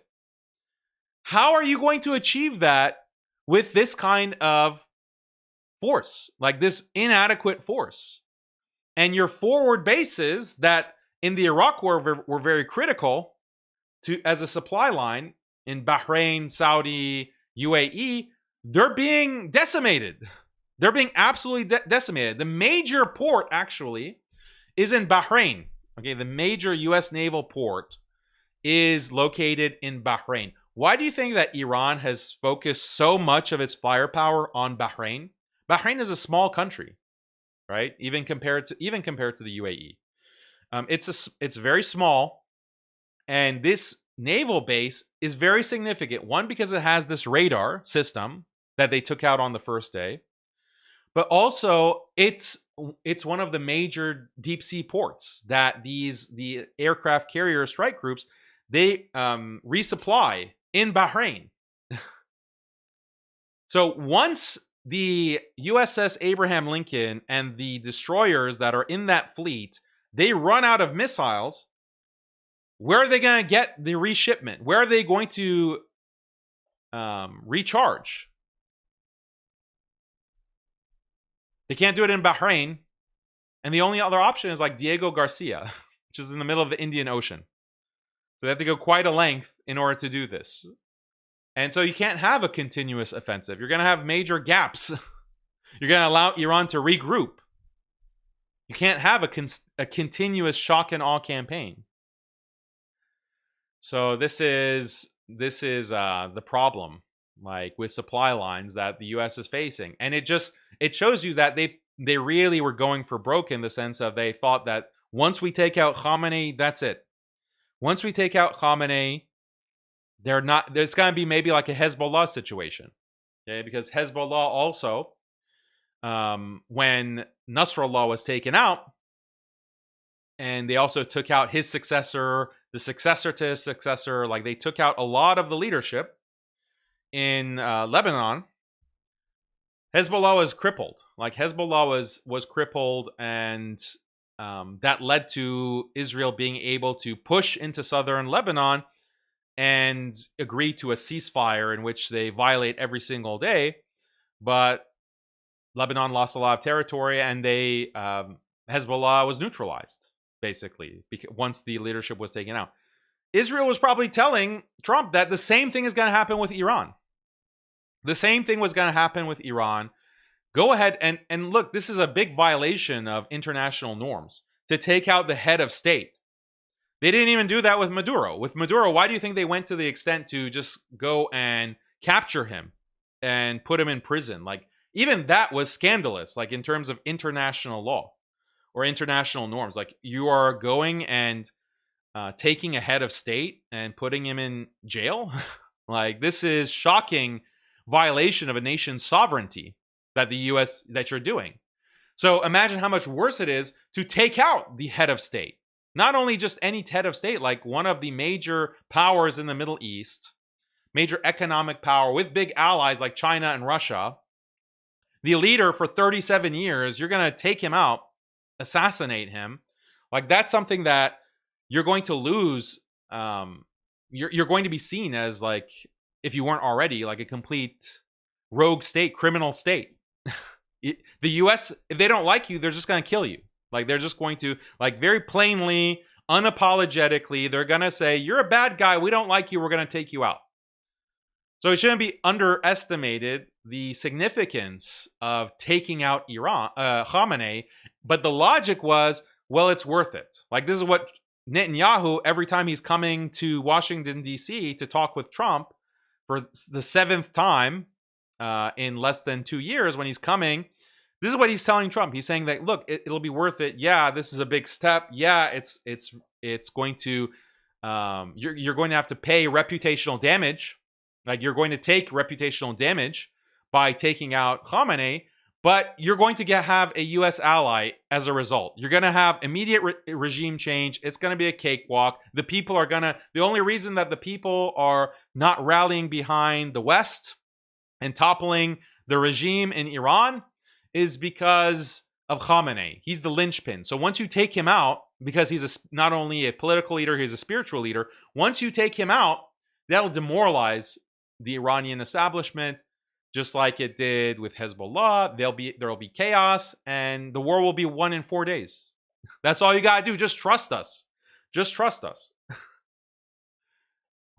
How are you going to achieve that with this kind of force, like this inadequate force? And your forward bases that in the Iraq War were very critical to as a supply line in Bahrain, Saudi, UAE, they're being decimated. They're being absolutely decimated. The major port actually is in Bahrain. Okay, the major US naval port is located in Bahrain. Why do you think that Iran has focused so much of its firepower on Bahrain? Bahrain is a small country, right? Even compared to the UAE. It's very small, and this naval base is very significant. One, because it has this radar system that they took out on the first day, but also it's one of the major deep sea ports that the aircraft carrier strike groups they resupply in Bahrain. So once the USS Abraham Lincoln and the destroyers that are in that fleet, they run out of missiles, where are they going to get the reshipment? Where are they going to recharge? They can't do it in Bahrain. And the only other option is like Diego Garcia, which is in the middle of the Indian Ocean. So they have to go quite a length in order to do this. And so you can't have a continuous offensive. You're going to have major gaps. You're going to allow Iran to regroup. You can't have a continuous shock and awe campaign. So this is the problem, like with supply lines that the U.S. is facing, and it shows you that they really were going for broke in the sense of they thought that once we take out Khamenei, that's it. Once we take out Khamenei, there's going to be maybe like a Hezbollah situation, okay? Because Hezbollah also, when Nasrallah was taken out, and they also took out his successor, the successor to his successor, like they took out a lot of the leadership in Lebanon. Hezbollah was crippled. Like Hezbollah was crippled, and that led to Israel being able to push into southern Lebanon and agree to a ceasefire in which they violate every single day. But Lebanon lost a lot of territory, and Hezbollah was neutralized, basically, once the leadership was taken out. Israel was probably telling Trump that the same thing is going to happen with Iran. The same thing was going to happen with Iran. Go ahead and look, this is a big violation of international norms to take out the head of state. They didn't even do that with Maduro. With Maduro, why do you think they went to the extent to just go and capture him and put him in prison? Like, even that was scandalous, like in terms of international law or international norms. Like, you are going and taking a head of state and putting him in jail. Like, this is shocking violation of a nation's sovereignty that you're doing. So imagine how much worse it is to take out the head of state. Not only just any head of state, like one of the major powers in the Middle East, major economic power with big allies like China and Russia, the leader for 37 years, you're going to take him out, assassinate him. Like, that's something that you're going to lose. You're going to be seen as, like, if you weren't already, like a complete rogue state, criminal state. The US, if they don't like you, they're just going to kill you. Like, they're just going to, like, very plainly, unapologetically, they're going to say, you're a bad guy, we don't like you, we're going to take you out. So it shouldn't be underestimated the significance of taking out Khamenei, but the logic was, well, it's worth it. Like, this is what Netanyahu, every time he's coming to Washington, D.C. to talk with Trump, for the 7th time in less than 2 years when he's coming. This is what he's telling Trump. He's saying that, look, it'll be worth it. Yeah, this is a big step. Yeah, it's going to you're going to have to pay reputational damage. Like, you're going to take reputational damage by taking out Khamenei, but you're going to have a U.S. ally as a result. You're going to have immediate regime change. It's going to be a cakewalk. The people are going to... The only reason that the people are not rallying behind the West and toppling the regime in Iran is because of Khamenei. He's the linchpin. So once you take him out, because he's not only a political leader, he's a spiritual leader. Once you take him out, that'll demoralize the Iranian establishment, just like it did with Hezbollah. There'll be chaos, and the war will be won in 4 days. That's all you gotta do. Just trust us. Just trust us.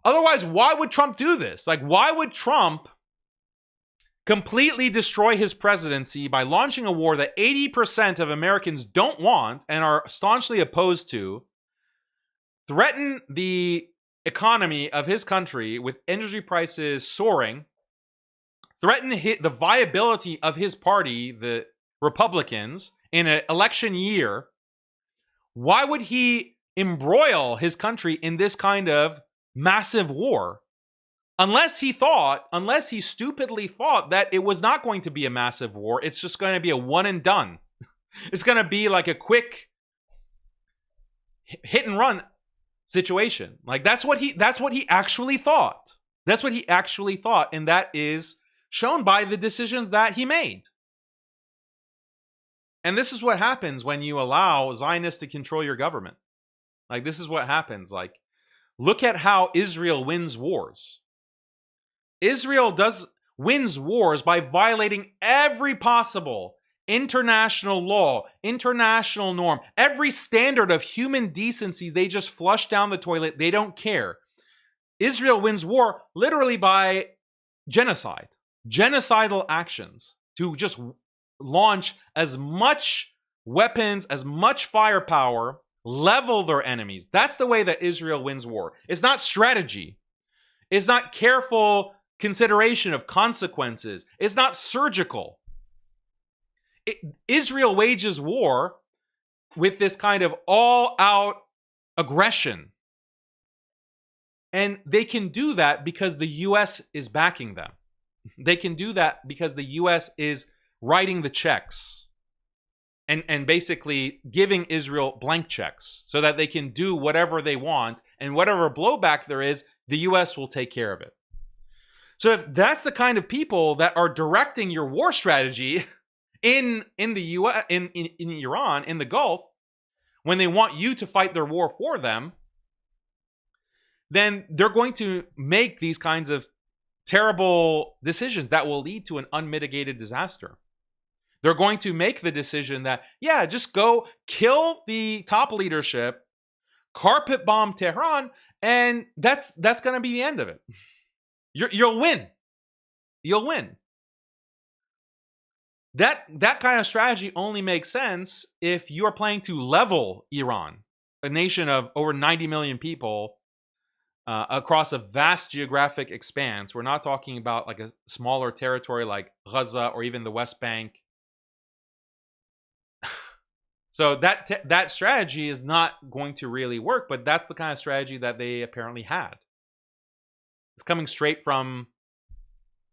Otherwise, why would Trump do this? Like, why would Trump completely destroy his presidency by launching a war that 80% of Americans don't want and are staunchly opposed to, threaten the economy of his country with energy prices soaring, threaten the viability of his party, the Republicans, in an election year? Why would he embroil his country in this kind of massive war? Unless he stupidly thought that it was not going to be a massive war. It's just going to be a one and done. It's going to be like a quick hit and run situation. Like, that's what he actually thought. That's what he actually thought, and that is shown by the decisions that he made. And this is what happens when you allow Zionists to control your government. Like, this is what happens. Like, look at how Israel wins wars. Israel wins wars by violating every possible international law, international norm, every standard of human decency. They just flush down the toilet. They don't care. Israel wins war literally by genocide, genocidal actions, to just launch as much weapons, as much firepower, level their enemies. That's the way that Israel wins war. It's not strategy. It's not careful consideration of consequences. It's not surgical. Israel wages war with this kind of all-out aggression. And they can do that because the U.S. is backing them. They can do that because the U.S. is writing the checks and basically giving Israel blank checks so that they can do whatever they want, and whatever blowback there is, the U.S. will take care of it. So if that's the kind of people that are directing your war strategy in the U.S., in Iran, in the Gulf, when they want you to fight their war for them, then they're going to make these kinds of terrible decisions that will lead to an unmitigated disaster. They're going to make the decision that, yeah, just go kill the top leadership, carpet bomb Tehran, and that's going to be the end of it. You'll win. You'll win. That kind of strategy only makes sense if you are planning to level Iran, a nation of over 90 million people, across a vast geographic expanse. We're not talking about like a smaller territory like Gaza or even the West Bank. So that strategy is not going to really work, but that's the kind of strategy that they apparently had. It's coming straight from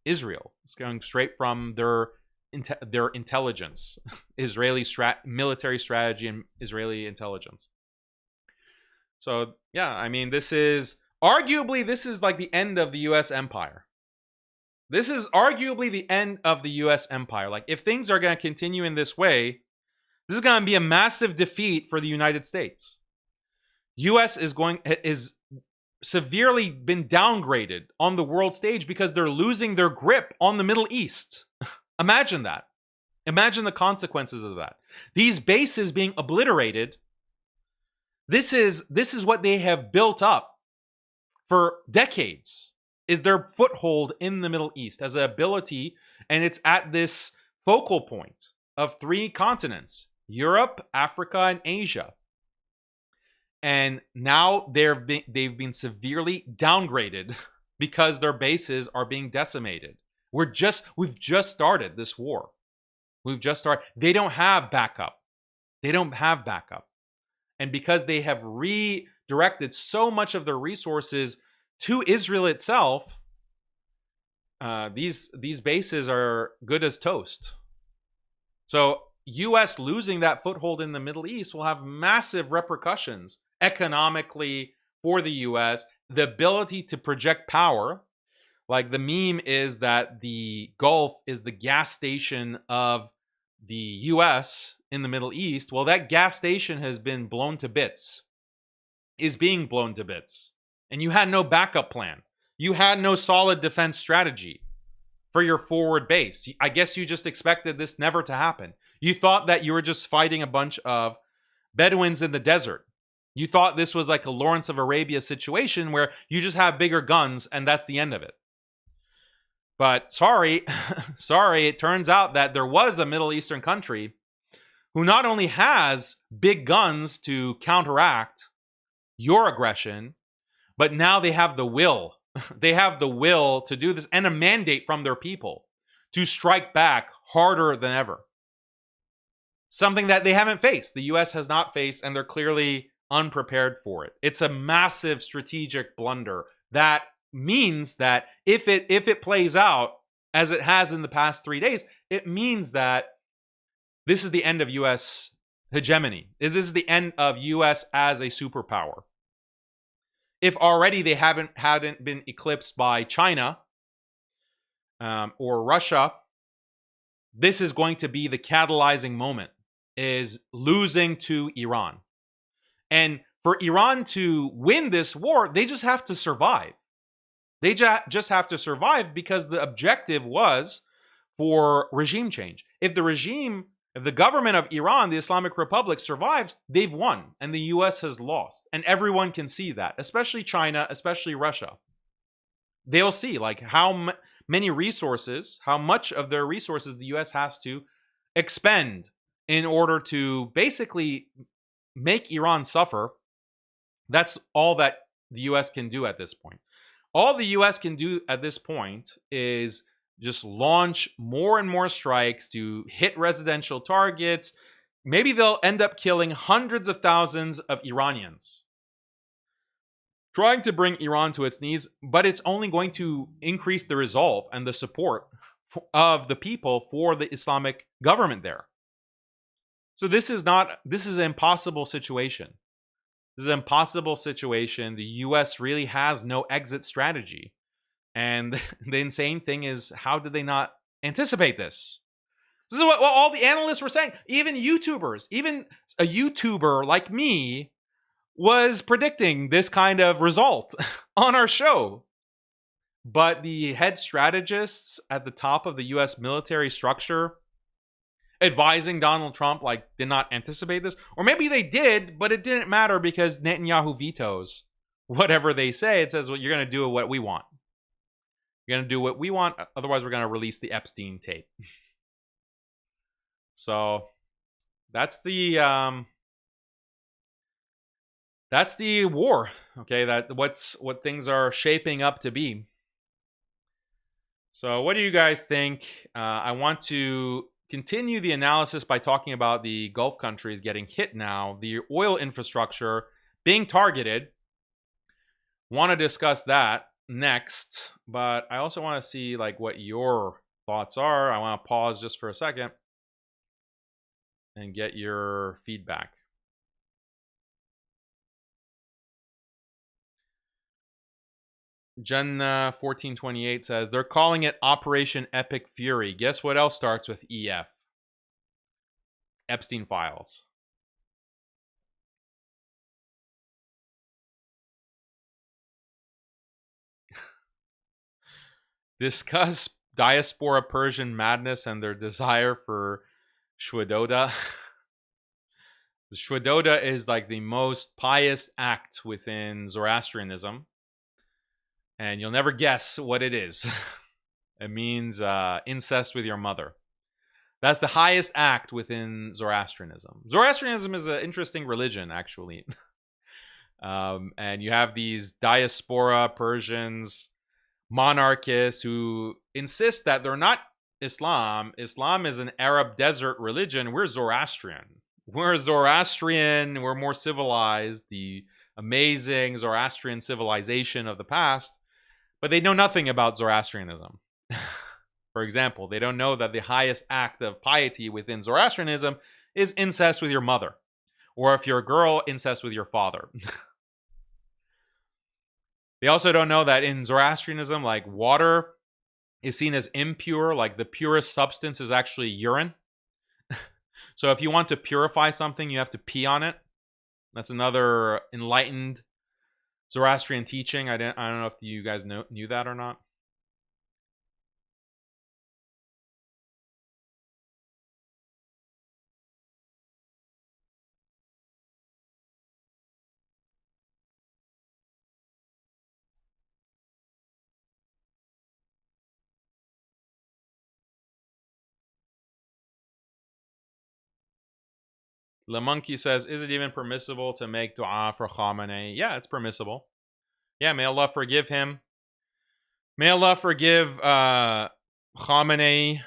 Israel. It's coming straight from their intelligence, Israeli military strategy and Israeli intelligence. So yeah, I mean, this is like the end of the U.S. empire. This is arguably the end of the U.S. empire. Like, if things are going to continue in this way, this is going to be a massive defeat for the United States. U.S. is severely been downgraded on the world stage because they're losing their grip on the Middle East. Imagine that. Imagine the consequences of that. These bases being obliterated. This is what they have built up for decades, is their foothold in the Middle East as an ability, and it's at this focal point of 3 continents: Europe, Africa, and Asia. And now they've been severely downgraded because their bases are being decimated. We've just started this war. We've just started. They don't have backup. They don't have backup. And because they have redirected so much of their resources to Israel itself, these bases are good as toast. So U.S. losing that foothold in the Middle East will have massive repercussions economically for the U.S. The ability to project power, like the meme is that the Gulf is the gas station of the U.S. in the Middle East. Well, that gas station has been blown to bits, is being blown to bits. And you had no backup plan. You had no solid defense strategy for your forward base. I guess you just expected this never to happen. You thought that you were just fighting a bunch of Bedouins in the desert. You thought this was like a Lawrence of Arabia situation where you just have bigger guns and that's the end of it. But sorry, it turns out that there was a Middle Eastern country who not only has big guns to counteract your aggression, but now they have the will. They have the will to do this and a mandate from their people to strike back harder than ever. Something that they haven't faced. The U.S. has not faced, and they're clearly unprepared for it. It's a massive strategic blunder that means that if it plays out as it has in the past 3 days, it means that this is the end of U.S. hegemony. This is the end of U.S. as a superpower. If already they hadn't been eclipsed by China or Russia, this is going to be the catalyzing moment, is losing to Iran. And for Iran to win this war, they just have to survive. They just have to survive because the objective was for regime change. If the government of Iran, the Islamic Republic, survives, they've won and the US has lost. And everyone can see that, especially China, especially Russia. They'll see like how many resources, how much of their resources the US has to expend in order to basically make Iran suffer. That's all that the US can do at this point. All the US can do at this point is just launch more and more strikes to hit residential targets. Maybe they'll end up killing hundreds of thousands of Iranians, trying to bring Iran to its knees, but it's only going to increase the resolve and the support of the people for the Islamic government there. So this is an impossible situation. This is an impossible situation. The US really has no exit strategy. And the insane thing is, how did they not anticipate this? This is what all the analysts were saying. Even YouTubers, even a YouTuber like me was predicting this kind of result on our show. But the head strategists at the top of the US military structure advising Donald Trump did not anticipate this. Or maybe they did, but it didn't matter because Netanyahu vetoes whatever they say. It says, well, you're going to do what we want. You're going to do what we want. Otherwise, we're going to release the Epstein tape. So that's the war. Okay, what things are shaping up to be. So what do you guys think? I want to continue the analysis by talking about the Gulf countries getting hit now, the oil infrastructure being targeted. Want to discuss that next, but I also want to see what your thoughts are. I want to pause just for a second and get your feedback. Jenna 1428 says they're calling it Operation Epic Fury. Guess what else starts with EF? Epstein files. Discuss diaspora Persian madness and their desire for Shwedoda. The Shwedoda is the most pious act within Zoroastrianism. And you'll never guess what it is. It means incest with your mother. That's the highest act within Zoroastrianism. Zoroastrianism is an interesting religion, actually. And you have these diaspora Persians monarchists who insist that they're not Islam. Islam is an Arab desert religion. We're Zoroastrian. We're Zoroastrian. We're more civilized. The amazing Zoroastrian civilization of the past. But they know nothing about Zoroastrianism. For example, they don't know that the highest act of piety within Zoroastrianism is incest with your mother. Or if you're a girl, incest with your father. They also don't know that in Zoroastrianism, like water is seen as impure, like the purest substance is actually urine. So if you want to purify something, you have to pee on it. That's another enlightened Zoroastrian teaching. I don't know if you guys knew that or not. The Monkey says, is it even permissible to make dua for Khamenei? Yeah, it's permissible. Yeah, may Allah forgive him. May Allah forgive Khamenei.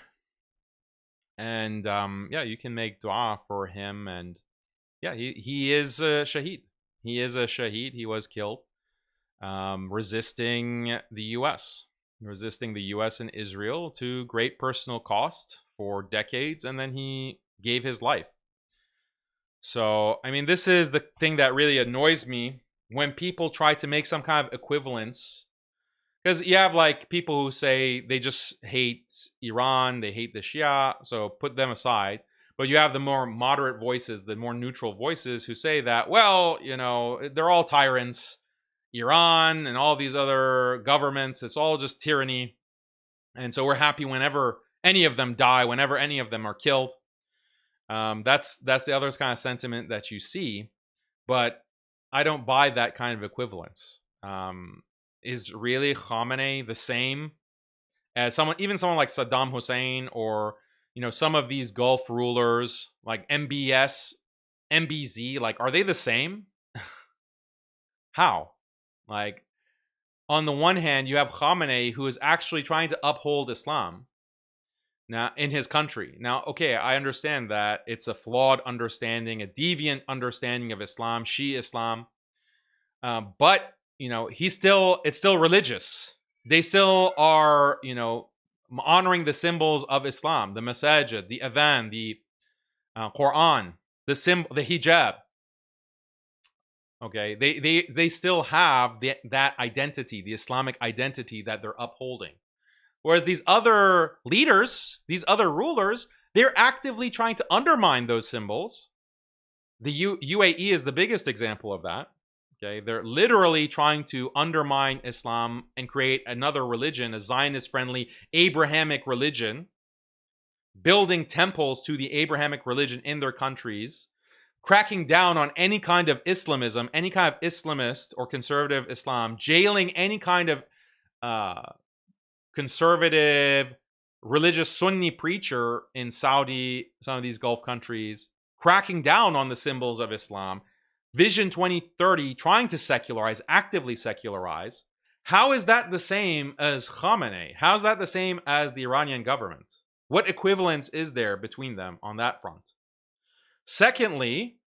And yeah, you can make dua for him. And yeah, he is a shaheed. He is a shaheed. He was killed resisting the U.S. Resisting the U.S. and Israel to great personal cost for decades. And then he gave his life. So, I mean, this is the thing that really annoys me when people try to make some kind of equivalence. Because you have like people who say they just hate Iran, they hate the Shia, so put them aside. But you have the more moderate voices, the more neutral voices who say that, well, you know, they're all tyrants. Iran and all these other governments, it's all just tyranny. And so we're happy whenever any of them die, whenever any of them are killed. That's the other kind of sentiment that you see, but I don't buy that kind of equivalence. Is really Khamenei the same as even someone like Saddam Hussein, or you know, some of these Gulf rulers like MBS, MBZ? Like, are they the same? How? Like, on the one hand, you have Khamenei who is actually trying to uphold Islam. Now, in his country. Now, okay, I understand that it's a flawed understanding, a deviant understanding of Islam, Shia Islam. But, you know, it's still religious. They still are, you know, honoring the symbols of Islam, the masajid, the adhan, the Quran, the hijab. Okay, they still have that identity, the Islamic identity that they're upholding. Whereas these other leaders, these other rulers, they're actively trying to undermine those symbols. The UAE is the biggest example of that. Okay, they're literally trying to undermine Islam and create another religion, a Zionist-friendly Abrahamic religion, building temples to the Abrahamic religion in their countries, cracking down on any kind of Islamism, any kind of Islamist or conservative Islam, jailing any kind of conservative, religious Sunni preacher in Saudi, some of these Gulf countries, cracking down on the symbols of Islam. Vision 2030, trying to secularize, actively secularize. How is that the same as Khamenei? How is that the same as the Iranian government? What equivalence is there between them on that front? Secondly,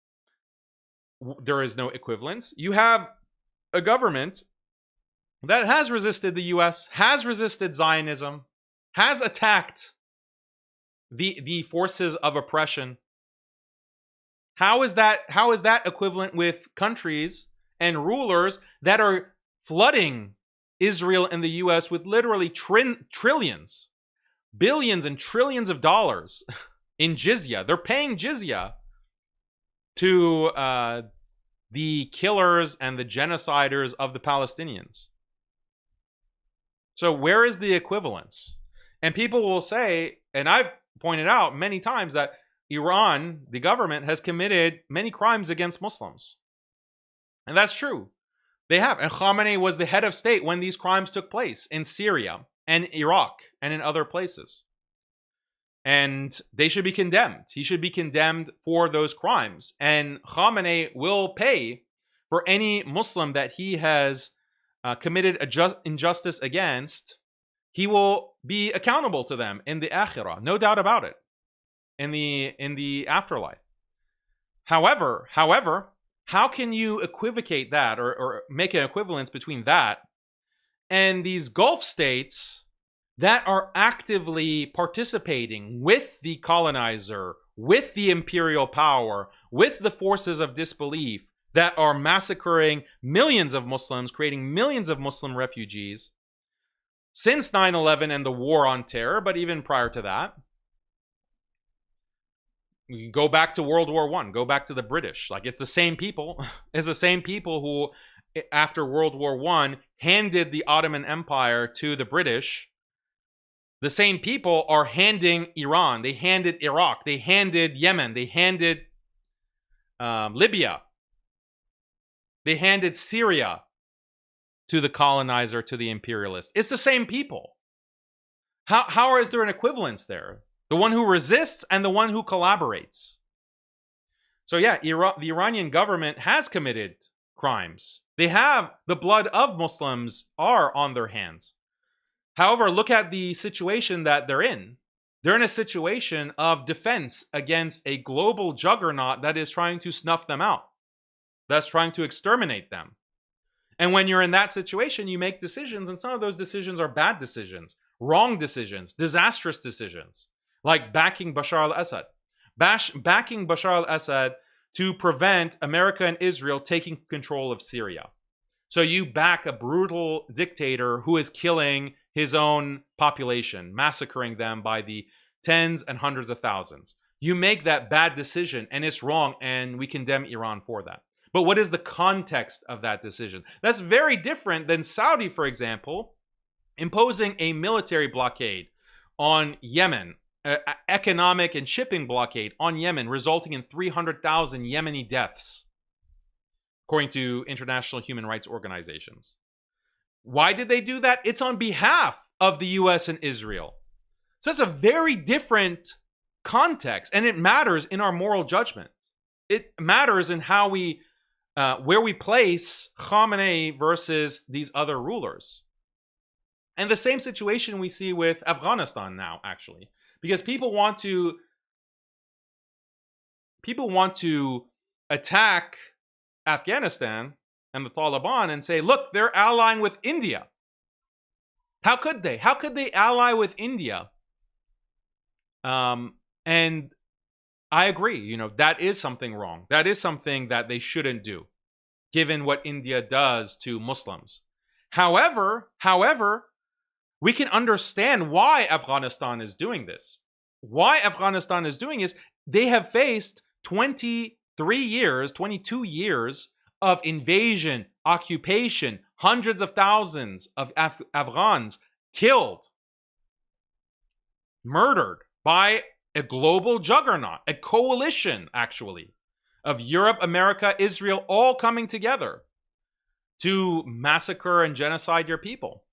there is no equivalence. You have a government that has resisted the US, has resisted Zionism, has attacked the forces of oppression. How is that equivalent with countries and rulers that are flooding Israel and the US with literally trillions, billions and trillions of dollars in jizya? They're paying jizya to the killers and the genociders of the Palestinians. So where is the equivalence? And people will say, and I've pointed out many times, that Iran, the government, has committed many crimes against Muslims. And that's true. They have. And Khamenei was the head of state when these crimes took place in Syria and Iraq and in other places. And they should be condemned. He should be condemned for those crimes. And Khamenei will pay for any Muslim that he has committed injustice against, he will be accountable to them in the akhirah, no doubt about it, in the afterlife. However, how can you equivocate that or make an equivalence between that and these Gulf states that are actively participating with the colonizer, with the imperial power, with the forces of disbelief that are massacring millions of Muslims, creating millions of Muslim refugees since 9/11 and the war on terror, but even prior to that? You go back to World War I, go back to the British. Like, it's the same people. It's the same people who, after World War I, handed the Ottoman Empire to the British. The same people are handing Iran. They handed Iraq. They handed Yemen. They handed Libya. They handed Syria to the colonizer, to the imperialist. It's the same people. How is there an equivalence there? The one who resists and the one who collaborates. So yeah, the Iranian government has committed crimes. They have, the blood of Muslims are on their hands. However, look at the situation that they're in. They're in a situation of defense against a global juggernaut that is trying to snuff them out, that's trying to exterminate them. And when you're in that situation, you make decisions, and some of those decisions are bad decisions, wrong decisions, disastrous decisions, like backing Bashar al-Assad. Backing Bashar al-Assad to prevent America and Israel taking control of Syria. So you back a brutal dictator who is killing his own population, massacring them by the tens and hundreds of thousands. You make that bad decision, and it's wrong, and we condemn Iran for that. But what is the context of that decision? That's very different than Saudi, for example, imposing a military blockade on Yemen, economic and shipping blockade on Yemen, resulting in 300,000 Yemeni deaths, according to international human rights organizations. Why did they do that? It's on behalf of the US and Israel. So that's a very different context, and it matters in our moral judgment. It matters in how we, where we place Khamenei versus these other rulers. And the same situation we see with Afghanistan now, actually. Because people want to attack Afghanistan and the Taliban and say, look, they're allying with India. How could they? How could they ally with India? And I agree, that is something wrong. That is something that they shouldn't do, given what India does to Muslims. However, we can understand why Afghanistan is doing this. Why Afghanistan is doing is they have faced 22 years of invasion, occupation, hundreds of thousands of Afghans killed, murdered by a global juggernaut, a coalition, actually, of Europe, America, Israel, all coming together to massacre and genocide your people.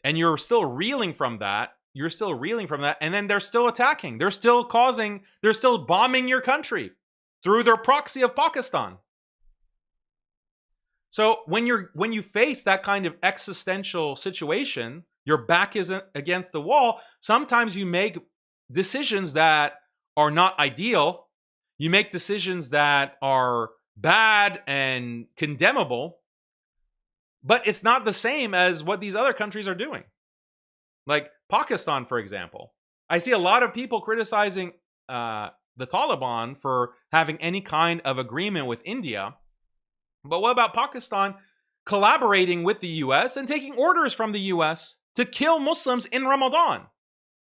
And you're still reeling from that. And then they're still attacking. They're still bombing your country through their proxy of Pakistan. So when you face that kind of existential situation, your back is against the wall, sometimes you make decisions that are not ideal. You make decisions that are bad and condemnable, but it's not the same as what these other countries are doing. Like Pakistan, for example. I see a lot of people criticizing the Taliban for having any kind of agreement with India. But what about Pakistan collaborating with the US and taking orders from the US to kill Muslims in Ramadan?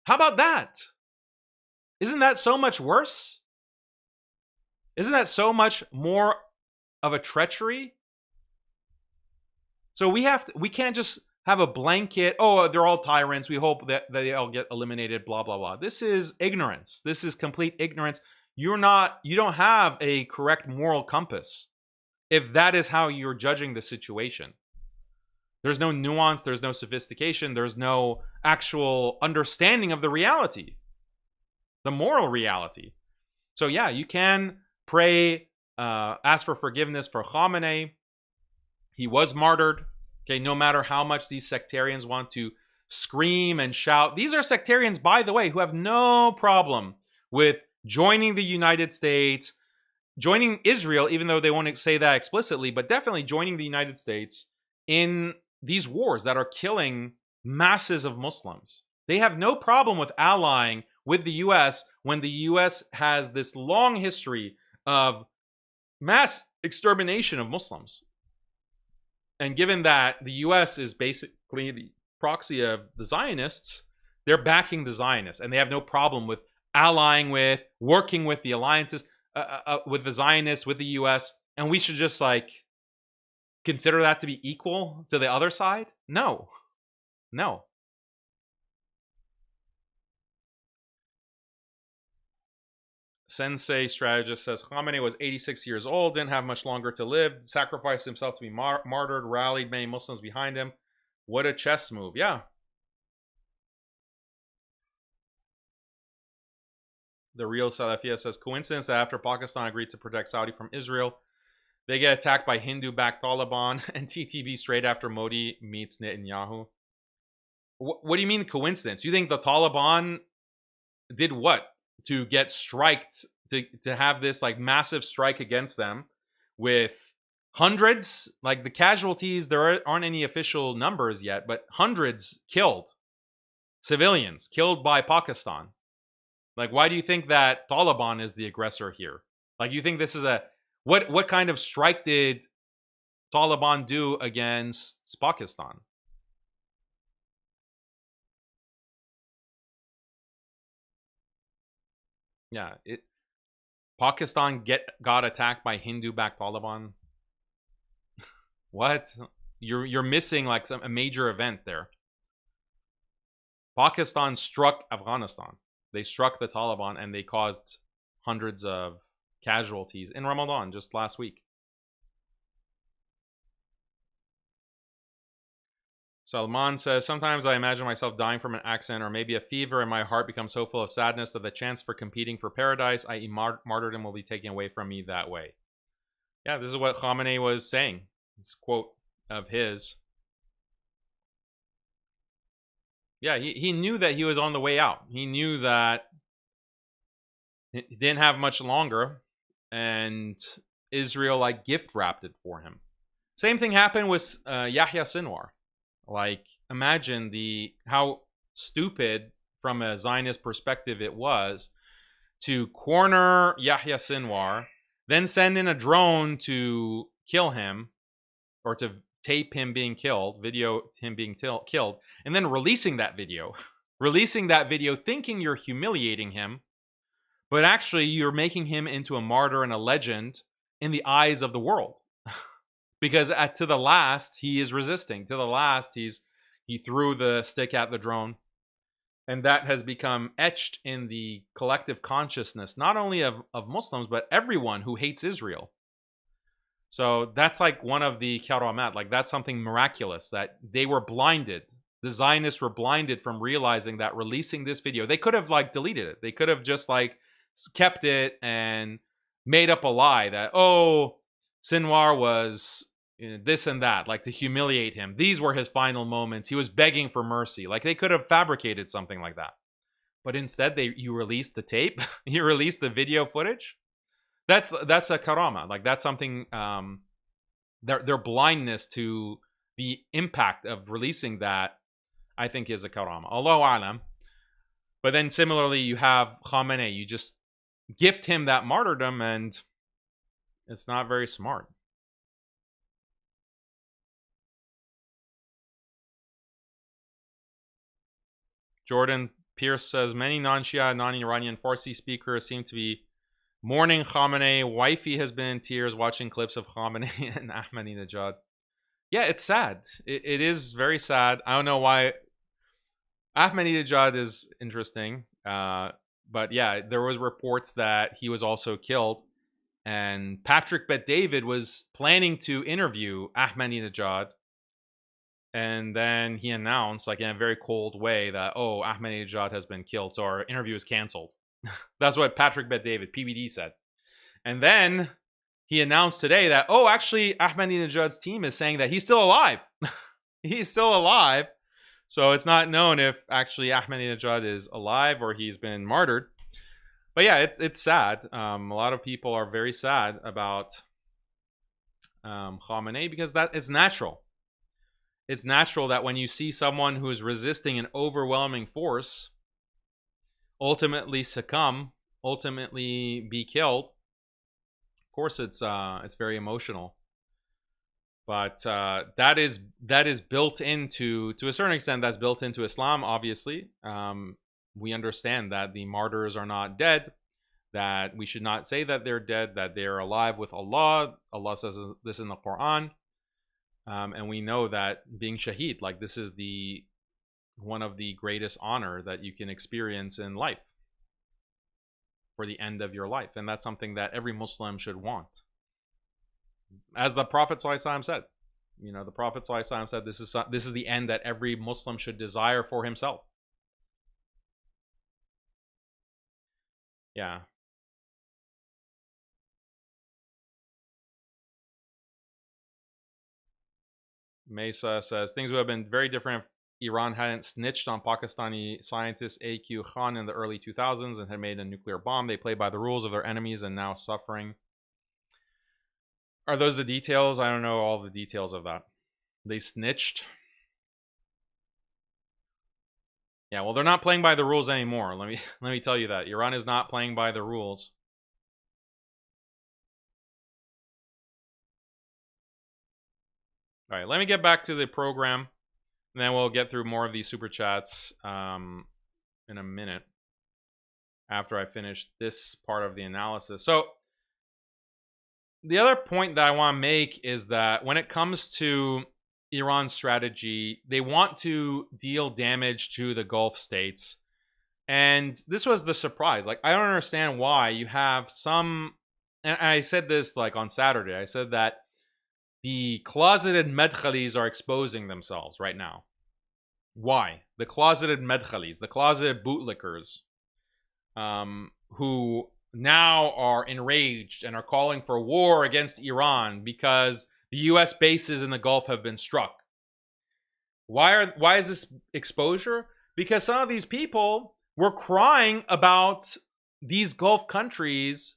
How about that? Isn't that so much worse? Isn't that so much more of a treachery? So we can't just have a blanket, oh, they're all tyrants, we hope that they all get eliminated, blah, blah, blah. This is ignorance. This is complete ignorance. You don't have a correct moral compass if that is how you're judging the situation. There's no nuance, there's no sophistication, there's no actual understanding of the reality, the moral reality. So yeah, you can pray, ask for forgiveness for Khamenei. He was martyred. Okay, no matter how much these sectarians want to scream and shout. These are sectarians, by the way, who have no problem with joining the United States, joining Israel, even though they won't say that explicitly, but definitely joining the United States in these wars that are killing masses of Muslims. They have no problem with allying with the US when the US has this long history of mass extermination of Muslims. And given that the US is basically the proxy of the Zionists, they're backing the Zionists, and they have no problem with allying with, working with the alliances with the Zionists, with the US, and we should just like consider that to be equal to the other side? No. No. Sensei Strategist says Khamenei was 86 years old, didn't have much longer to live, sacrificed himself to be martyred, rallied many Muslims behind him. What a chess move. Yeah. The real Salafia says, coincidence that after Pakistan agreed to protect Saudi from Israel, they get attacked by Hindu-backed Taliban and TTB straight after Modi meets Netanyahu. What do you mean coincidence? You think the Taliban did what? To get striked, to have this like massive strike against them with hundreds, like the casualties, there aren't any official numbers yet, but hundreds killed, civilians killed by Pakistan. Like, why do you think that Taliban is the aggressor here? Like, you think this is a what kind of strike did Taliban do against Pakistan? Yeah, Pakistan got attacked by Hindu-backed Taliban. What? You're missing like a major event there. Pakistan struck Afghanistan. They struck the Taliban and they caused hundreds of casualties in Ramadan just last week. Salman says, sometimes I imagine myself dying from an accident or maybe a fever and my heart becomes so full of sadness that the chance for competing for paradise, i.e. martyrdom, will be taken away from me that way. Yeah, this is what Khamenei was saying. This quote of his. Yeah, he knew that he was on the way out. He knew that he didn't have much longer, and Israel like gift wrapped it for him. Same thing happened with Yahya Sinwar. Like, imagine how stupid from a Zionist perspective it was to corner Yahya Sinwar, then send in a drone to kill him, or to tape him being killed, video him being killed, and then releasing that video. Releasing that video thinking you're humiliating him, but actually you're making him into a martyr and a legend in the eyes of the world. Because to the last, he is resisting. To the last, he threw the stick at the drone. And that has become etched in the collective consciousness, not only of Muslims, but everyone who hates Israel. So that's like one of the karamat, like that's something miraculous, that they were blinded. The Zionists were blinded from realizing that releasing this video, they could have like deleted it. They could have just like kept it and made up a lie that, oh, Sinwar was this and that, like to humiliate him. These were his final moments. He was begging for mercy. Like they could have fabricated something like that. But instead, you released the tape. You released the video footage. That's a karama. Like that's something. Their blindness to the impact of releasing that, I think, is a karama. Allahu alam. But then similarly, you have Khamenei. You just gift him that martyrdom, and it's not very smart. Jordan Pierce says, many non-Shia, non-Iranian Farsi speakers seem to be mourning Khamenei. Wifey has been in tears watching clips of Khamenei and Ahmadinejad. Yeah, it's sad. It is very sad. I don't know why. Ahmadinejad is interesting. But yeah, there was reports that he was also killed. And Patrick Bet-David was planning to interview Ahmadinejad. And then he announced, like in a very cold way, that, oh, Ahmadinejad has been killed, so our interview is canceled. That's what Patrick Bet-David, PBD, said. And then he announced today that, oh, actually, Ahmadinejad's team is saying that he's still alive. He's still alive. So it's not known if actually Ahmadinejad is alive or he's been martyred. But yeah, it's sad. A lot of people are very sad about Khamenei because that it's natural. It's natural that when you see someone who is resisting an overwhelming force ultimately succumb, ultimately be killed, of course it's very emotional. But that is built into, to a certain extent, that's built into Islam, obviously. We understand that the martyrs are not dead, that we should not say that they're dead, that they're alive with Allah. Allah says this in the Quran. And we know that being shaheed, like this is one of the greatest honor that you can experience in life, for the end of your life. And that's something that every Muslim should want. As the Prophet ﷺ said, the Prophet ﷺ said this is the end that every Muslim should desire for himself. Yeah. Mesa says things would have been very different if Iran hadn't snitched on Pakistani scientist A.Q. Khan in the early 2000s and had made a nuclear bomb. They play by the rules of their enemies and now suffering. Are those the details? I don't know all the details of that. They snitched. Yeah, well, they're not playing by the rules anymore. Let me tell you that. Iran is not playing by the rules. All right, let me get back to the program, and then we'll get through more of these super chats in a minute after I finish this part of the analysis. So the other point that I want to make is that when it comes to Iran's strategy, they want to deal damage to the Gulf states. And this was the surprise. Like, I don't understand why you have some, and I said this like on Saturday, I said that the closeted Medkhalis are exposing themselves right now. Why? The closeted Medkhalis, the closeted bootlickers, who now are enraged and are calling for war against Iran because the U.S. bases in the Gulf have been struck. Why is this exposure? Because some of these people were crying about these Gulf countries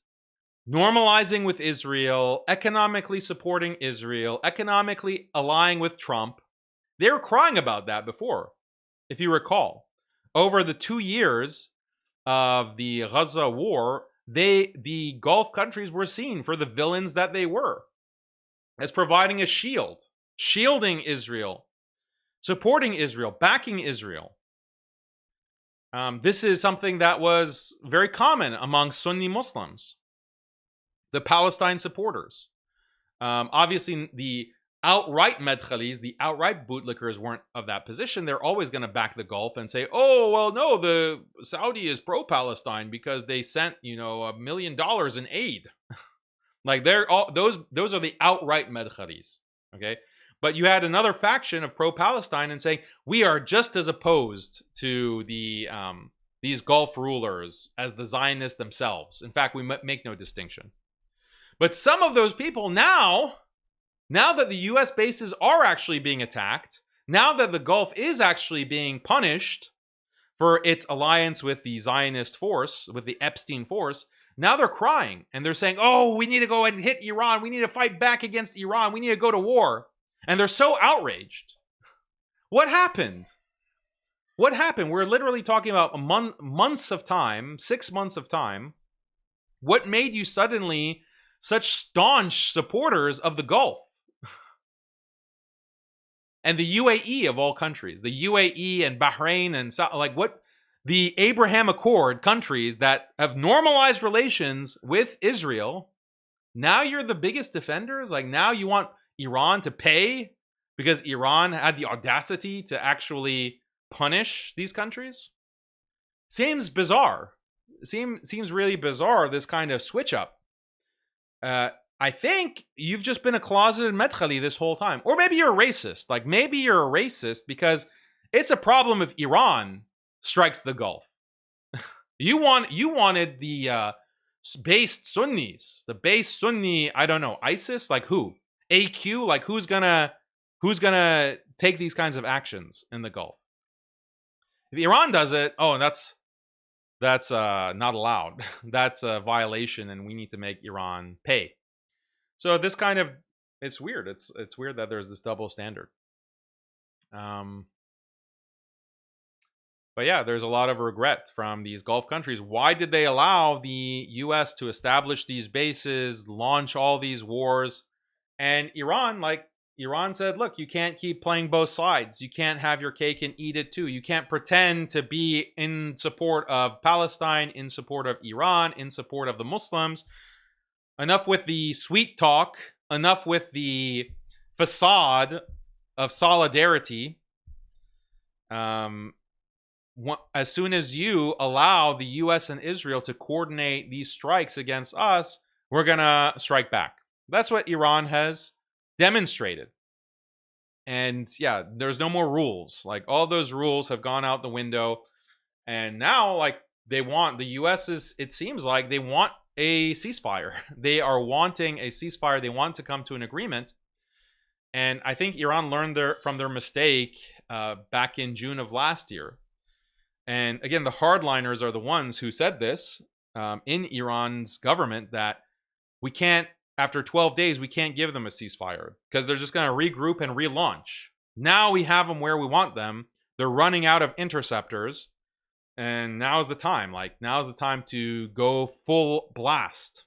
normalizing with Israel, economically supporting Israel, economically allying with Trump. They were crying about that before, if you recall. Over the 2 years of the Gaza war, the Gulf countries were seen for the villains that they were, as providing a shield, shielding Israel, supporting Israel, backing Israel. This is something that was very common among Sunni Muslims, the Palestine supporters. Obviously, the outright Medkhalis, the outright bootlickers weren't of that position. They're always going to back the Gulf and say, oh, well, no, the Saudi is pro-Palestine because they sent, $1 million in aid. Like, they're all those are the outright Medkhalis, okay? But you had another faction of pro-Palestine and saying, we are just as opposed to these Gulf rulers as the Zionists themselves. In fact, we make no distinction. But some of those people now that the U.S. bases are actually being attacked, now that the Gulf is actually being punished for its alliance with the Zionist force, with the Epstein force, now they're crying and they're saying, oh, we need to go and hit Iran. We need to fight back against Iran. We need to go to war. And they're so outraged. What happened? What happened? We're literally talking about months of time, 6 months of time. What made you suddenly such staunch supporters of the Gulf? And the UAE of all countries, the UAE and Bahrain and the Abraham Accord countries that have normalized relations with Israel. Now you're the biggest defenders. Like, now you want Iran to pay because Iran had the audacity to actually punish these countries. Seems bizarre. Seems really bizarre, this kind of switch up. I think you've just been a closeted Medkhali this whole time. Or maybe you're a racist. Like, maybe you're a racist because it's a problem if Iran strikes the Gulf. You wanted the based Sunnis, the based Sunni, I don't know, ISIS? Like who? AQ? Like who's gonna Who's going to take these kinds of actions in the Gulf? If Iran does it, oh, that's not allowed. That's a violation, and we need to make Iran pay. So this kind of, it's weird. It's weird that there's this double standard. But yeah, there's a lot of regret from these Gulf countries. Why did they allow the U.S. to establish these bases, launch all these wars? And Iran said, look, you can't keep playing both sides. You can't have your cake and eat it too. You can't pretend to be in support of Palestine, in support of Iran, in support of the Muslims. Enough with the sweet talk. Enough with the facade of solidarity. As soon as you allow the U.S. and Israel to coordinate these strikes against us, we're going to strike back. That's what Iran has demonstrated. And yeah, there's no more rules. Like, all those rules have gone out the window. And now, like, the U.S. it seems like they want a ceasefire. They are wanting a ceasefire. They want to come to an agreement. And I think Iran learned from their mistake back in June of last year. And again, the hardliners are the ones who said this in Iran's government, that we can't, after 12 days, we can't give them a ceasefire because they're just going to regroup and relaunch. Now we have them where we want them. They're running out of interceptors. And now's the time. Now's the time to go full blast.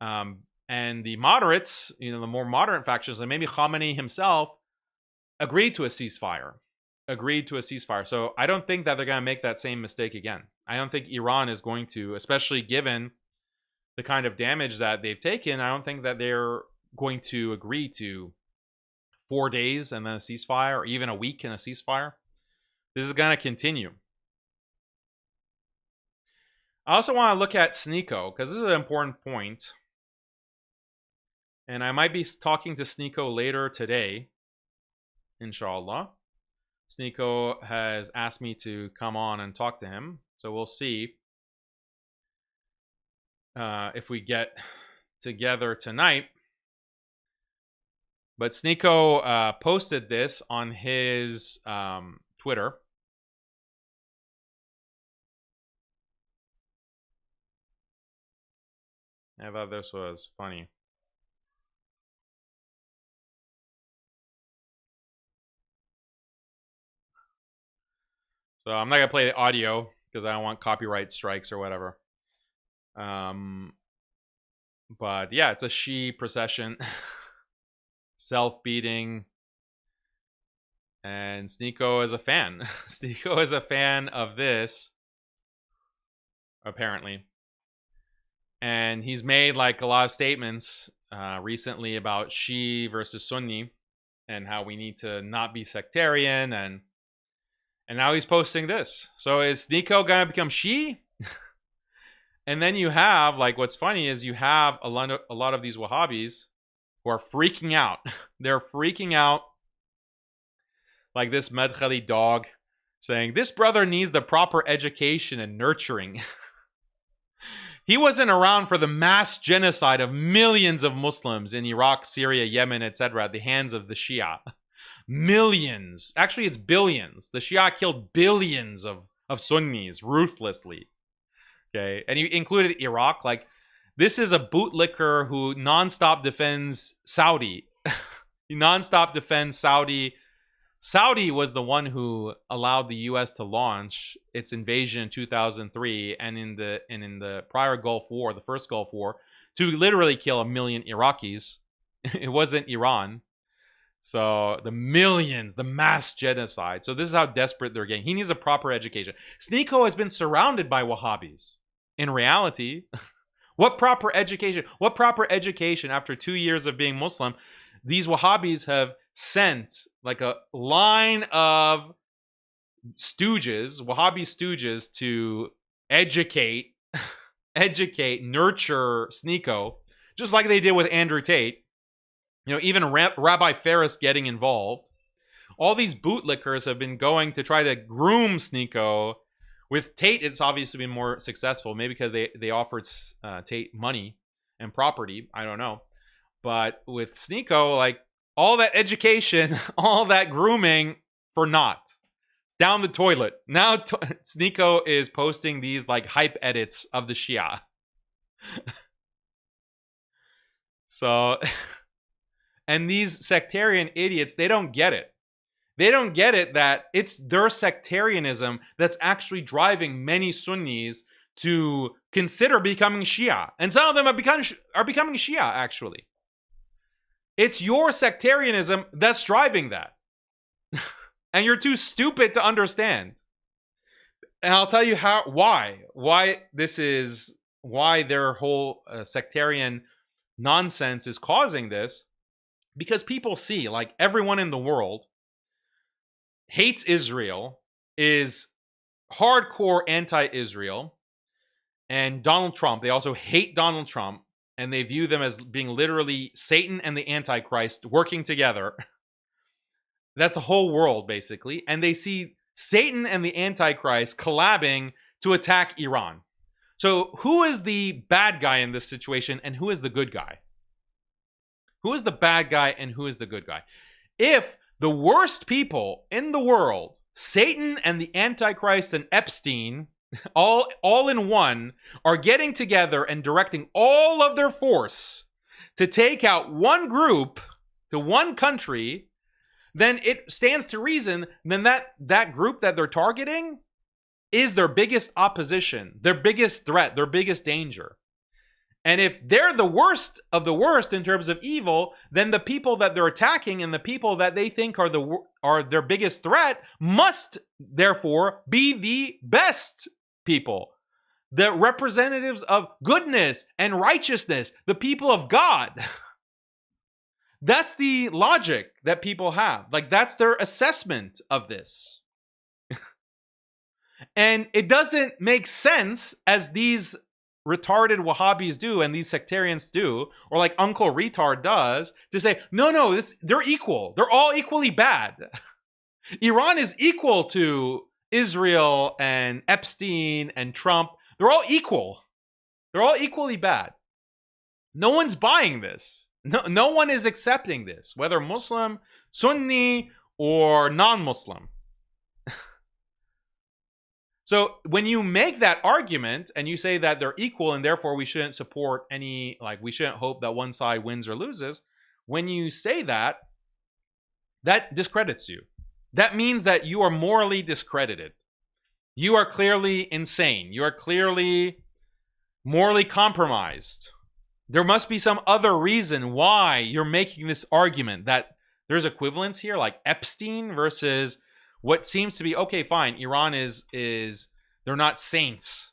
And the moderates, the more moderate factions, and maybe Khamenei himself, agreed to a ceasefire. So I don't think that they're going to make that same mistake again. I don't think Iran is going to, especially given the kind of damage that they've taken, I don't think that they're going to agree to 4 days and then a ceasefire, or even a week and a ceasefire. This is going to continue. I also want to look at Sneeko, because this is an important point. And I might be talking to Sneeko later today, inshallah. Sneeko has asked me to come on and talk to him. So we'll see if we get together tonight. But Sneeko posted this on his Twitter. I thought this was funny. So I'm not going to play the audio because I don't want copyright strikes or whatever. But yeah, it's a Shi procession. Self-beating. And Sneeko is a fan. Sneeko is a fan of this, apparently. And he's made like a lot of statements recently about Shi versus Sunni and how we need to not be sectarian, and now he's posting this. So is Sneeko gonna become Shi? And then you have, like, what's funny is you have a lot of these Wahhabis who are freaking out. They're freaking out, like this Madkhali dog saying, this brother needs the proper education and nurturing. He wasn't around for the mass genocide of millions of Muslims in Iraq, Syria, Yemen, etc. at the hands of the Shia. Millions. Actually, it's billions. The Shia killed billions of Sunnis ruthlessly. Okay, and he included Iraq. Like, this is a bootlicker who nonstop defends Saudi. He nonstop defends Saudi. Saudi was the one who allowed the U.S. to launch its invasion in 2003, and in the prior Gulf War, the first Gulf War, to literally kill 1 million Iraqis. It wasn't Iran. So the millions, the mass genocide. So this is how desperate they're getting. He needs a proper education. Sneeko has been surrounded by Wahhabis. In reality, what proper education? What proper education after 2 years of being Muslim? These Wahhabis have sent like a line of stooges, Wahhabi stooges, to educate, nurture Sneeko, just like they did with Andrew Tate. Even Rabbi Ferris getting involved. All these bootlickers have been going to try to groom Sneeko. With Tate, it's obviously been more successful, maybe because they offered Tate money and property. I don't know. But with Sneeko, like, all that education, all that grooming for naught. Down the toilet. Now Sneeko is posting these like hype edits of the Shia. So, and these sectarian idiots, they don't get it. They don't get it that it's their sectarianism that's actually driving many Sunnis to consider becoming Shia. And some of them are becoming Shia, actually. It's your sectarianism that's driving that. And you're too stupid to understand. And I'll tell you why their whole sectarian nonsense is causing this. Because people see, like, everyone in the world hates Israel, is hardcore anti-Israel, and Donald Trump. They also hate Donald Trump, and they view them as being literally Satan and the Antichrist working together. That's the whole world, basically. And they see Satan and the Antichrist collabing to attack Iran. So who is the bad guy in this situation, and who is the good guy? Who is the bad guy, and who is the good guy? If the worst people in the world, Satan and the Antichrist and Epstein, all in one, are getting together and directing all of their force to take out one group to one country, then it stands to reason then that group that they're targeting is their biggest opposition, their biggest threat, their biggest danger. And if they're the worst of the worst in terms of evil, then the people that they're attacking and the people that they think are their biggest threat must therefore be the best people, the representatives of goodness and righteousness, the people of God. That's the logic that people have. Like, that's their assessment of this. And it doesn't make sense, as these retarded Wahhabis do and these sectarians do, or like Uncle Retard does, to say, no, they're equal. They're all equally bad. Iran is equal to Israel and Epstein and Trump. They're all equal. They're all equally bad. No one's buying this. No one is accepting this, whether Muslim, Sunni, or non-Muslim. So when you make that argument and you say that they're equal and therefore we shouldn't support any, like, we shouldn't hope that one side wins or loses, when you say that, that discredits you. That means that you are morally discredited. You are clearly insane. You are clearly morally compromised. There must be some other reason why you're making this argument that there's equivalence here, like Epstein versus what seems to be, okay, fine, Iran is they're not saints,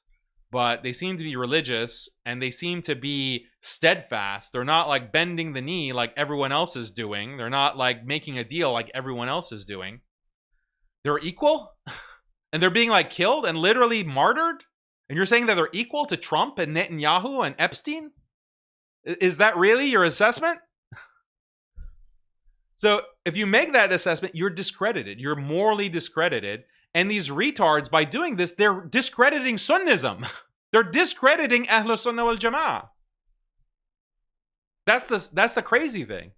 but they seem to be religious and they seem to be steadfast. They're not like bending the knee like everyone else is doing. They're not like making a deal like everyone else is doing. They're equal? And they're being like killed and literally martyred? And you're saying that they're equal to Trump and Netanyahu and Epstein? Is that really your assessment? So if you make that assessment, you're discredited. You're morally discredited. And these retards, by doing this, they're discrediting Sunnism. They're discrediting Ahlus Sunnah wal Jama'ah. That's the crazy thing.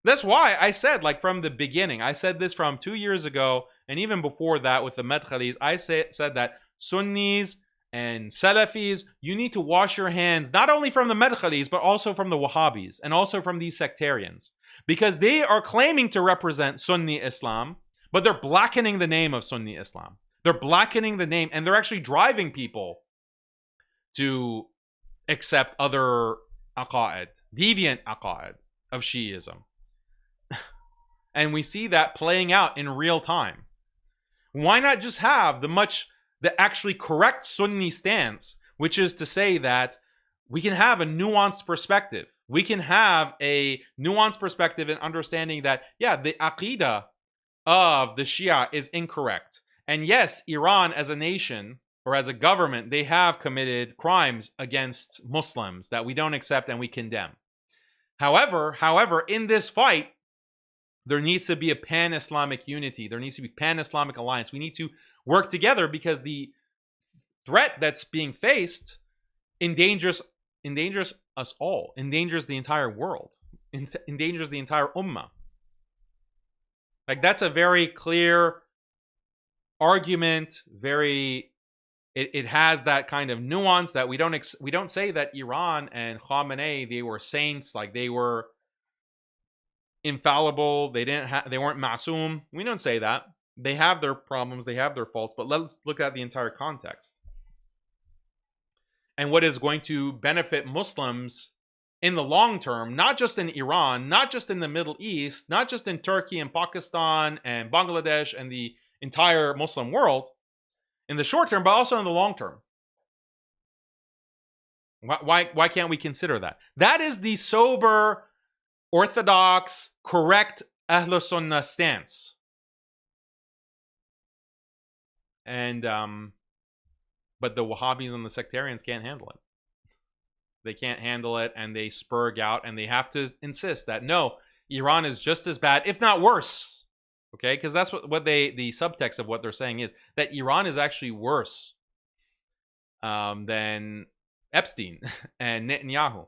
That's why I said, like, from the beginning, I said this from 2 years ago, and even before that with the Madkhalis, I said that Sunnis and Salafis, you need to wash your hands, not only from the Madkhalis, but also from the Wahhabis, and also from these sectarians. Because they are claiming to represent Sunni Islam, but they're blackening the name of Sunni Islam. They're blackening the name, and they're actually driving people to accept other aqa'id, deviant aqa'id of Shi'ism. And we see that playing out in real time. Why not just have the actually correct Sunni stance, which is to say that we can have a nuanced perspective. We can have a nuanced perspective in understanding that, yeah, the aqidah of the Shia is incorrect. And yes, Iran as a nation or as a government, they have committed crimes against Muslims that we don't accept and we condemn. However, in this fight, there needs to be a pan-Islamic unity. There needs to be pan-Islamic alliance. We need to work together because the threat that's being faced endangers us all, endangers the entire world. endangers the entire ummah. Like, that's a very clear argument. It has that kind of nuance that we don't say that Iran and Khamenei, they were saints, like they were infallible, they weren't ma'soom. We don't say that. They have their problems, they have their faults, but let's look at the entire context and what is going to benefit Muslims in the long term, not just in Iran, not just in the Middle East, not just in Turkey and Pakistan and Bangladesh and the entire Muslim world in the short term, but also in the long term. Why can't we consider that? That is the sober, orthodox, correct Ahlus Sunnah stance. And but the Wahhabis and the sectarians can't handle it. They can't handle it, and they spurg out, and they have to insist that no, Iran is just as bad, if not worse. Okay, because that's what the subtext of what they're saying is that Iran is actually worse than Epstein and Netanyahu.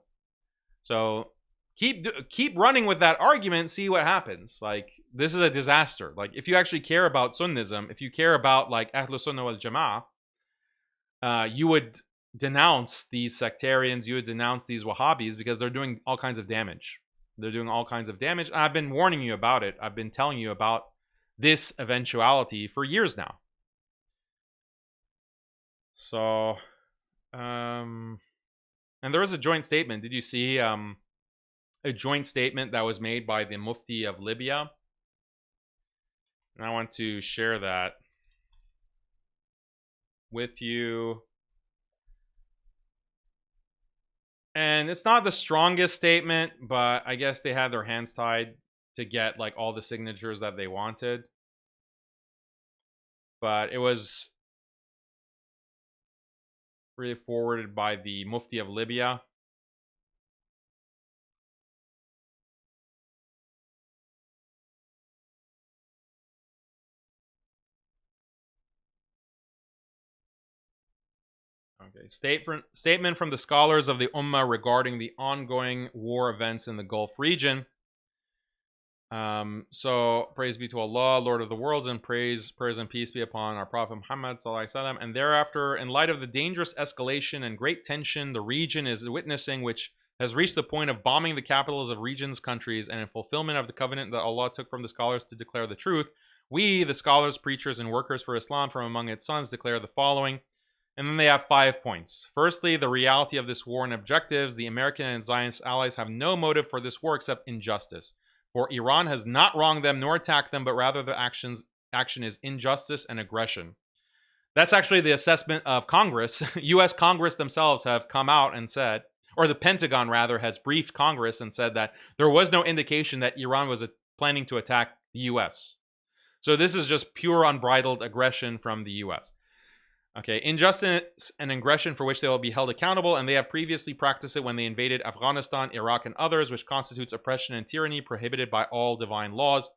So keep running with that argument, see what happens. Like, this is a disaster. Like, if you actually care about Sunnism, if you care about like Ahlus Sunnah wal Jama'ah, you would denounce these sectarians, you would denounce these Wahhabis, because they're doing all kinds of damage. They're doing all kinds of damage. I've been warning you about it. I've been telling you about this eventuality for years now. So, and there was a joint statement. Did you see a joint statement that was made by the Mufti of Libya? And I want to share that with you. And it's not the strongest statement, but I guess they had their hands tied to get like all the signatures that they wanted. But it was really forwarded by the Mufti of Libya. Okay, statement from the scholars of the Ummah regarding the ongoing war events in the Gulf region. So praise be to Allah, Lord of the worlds, and prayers and peace be upon our Prophet Muhammad sallallahu alaihi wasallam. And thereafter, in light of the dangerous escalation and great tension the region is witnessing, which has reached the point of bombing the capitals of regions, countries, and in fulfillment of the covenant that Allah took from the scholars to declare the truth, we, the scholars, preachers, and workers for Islam from among its sons, declare the following. And then they have 5 points. Firstly, the reality of this war and objectives. The American and Zionist allies have no motive for this war except injustice. For Iran has not wronged them nor attacked them, but rather the action is injustice and aggression. That's actually the assessment of Congress. U.S. Congress themselves have come out and said, or the Pentagon rather has briefed Congress and said that there was no indication that Iran was planning to attack the U.S. So this is just pure unbridled aggression from the U.S. Okay, injustice and aggression for which they will be held accountable, and they have previously practiced it when they invaded Afghanistan, Iraq, and others, which constitutes oppression and tyranny prohibited by all divine laws.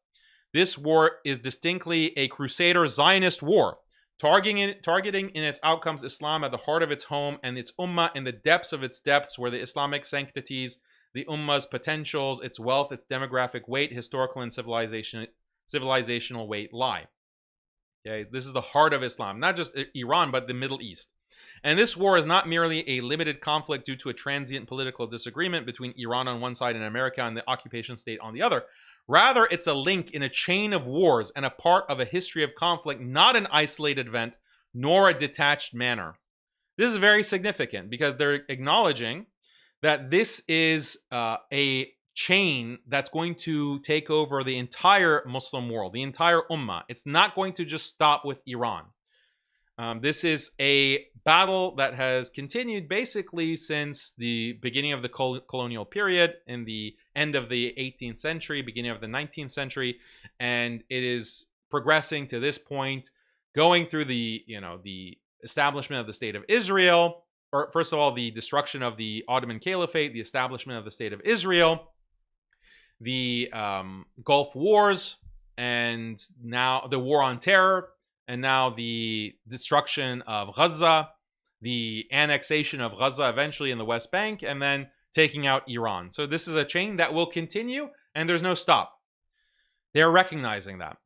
This war is distinctly a Crusader Zionist war, targeting in its outcomes Islam at the heart of its home and its Ummah in the depths of its depths, where the Islamic sanctities, the Ummah's potentials, its wealth, its demographic weight, historical and civilizational weight lie. Okay, this is the heart of Islam, not just Iran, but the Middle East. And this war is not merely a limited conflict due to a transient political disagreement between Iran on one side and America and the occupation state on the other. Rather, it's a link in a chain of wars and a part of a history of conflict, not an isolated event, nor a detached manner. This is very significant because they're acknowledging that this is a chain that's going to take over the entire Muslim world, the entire Ummah. It's not going to just stop with Iran. This is a battle that has continued basically since the beginning of the colonial period, in the end of the 18th century, beginning of the 19th century, and it is progressing to this point, going through the establishment of the State of Israel, or first of all, the destruction of the Ottoman Caliphate, the establishment of the State of Israel, the Gulf Wars, and now the War on Terror, and now the destruction of Gaza, the annexation of Gaza eventually in the West Bank, and then taking out Iran. So this is a chain that will continue, and there's no stop. They're recognizing that.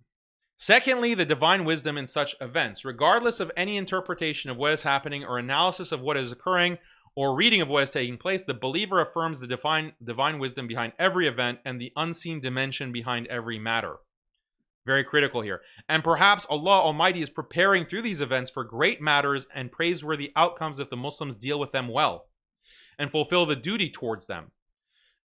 Secondly, the divine wisdom in such events. Regardless of any interpretation of what is happening or analysis of what is occurring or reading of what is taking place, the believer affirms the divine wisdom behind every event and the unseen dimension behind every matter. Very critical here. And perhaps Allah Almighty is preparing through these events for great matters and praiseworthy outcomes if the Muslims deal with them well and fulfill the duty towards them.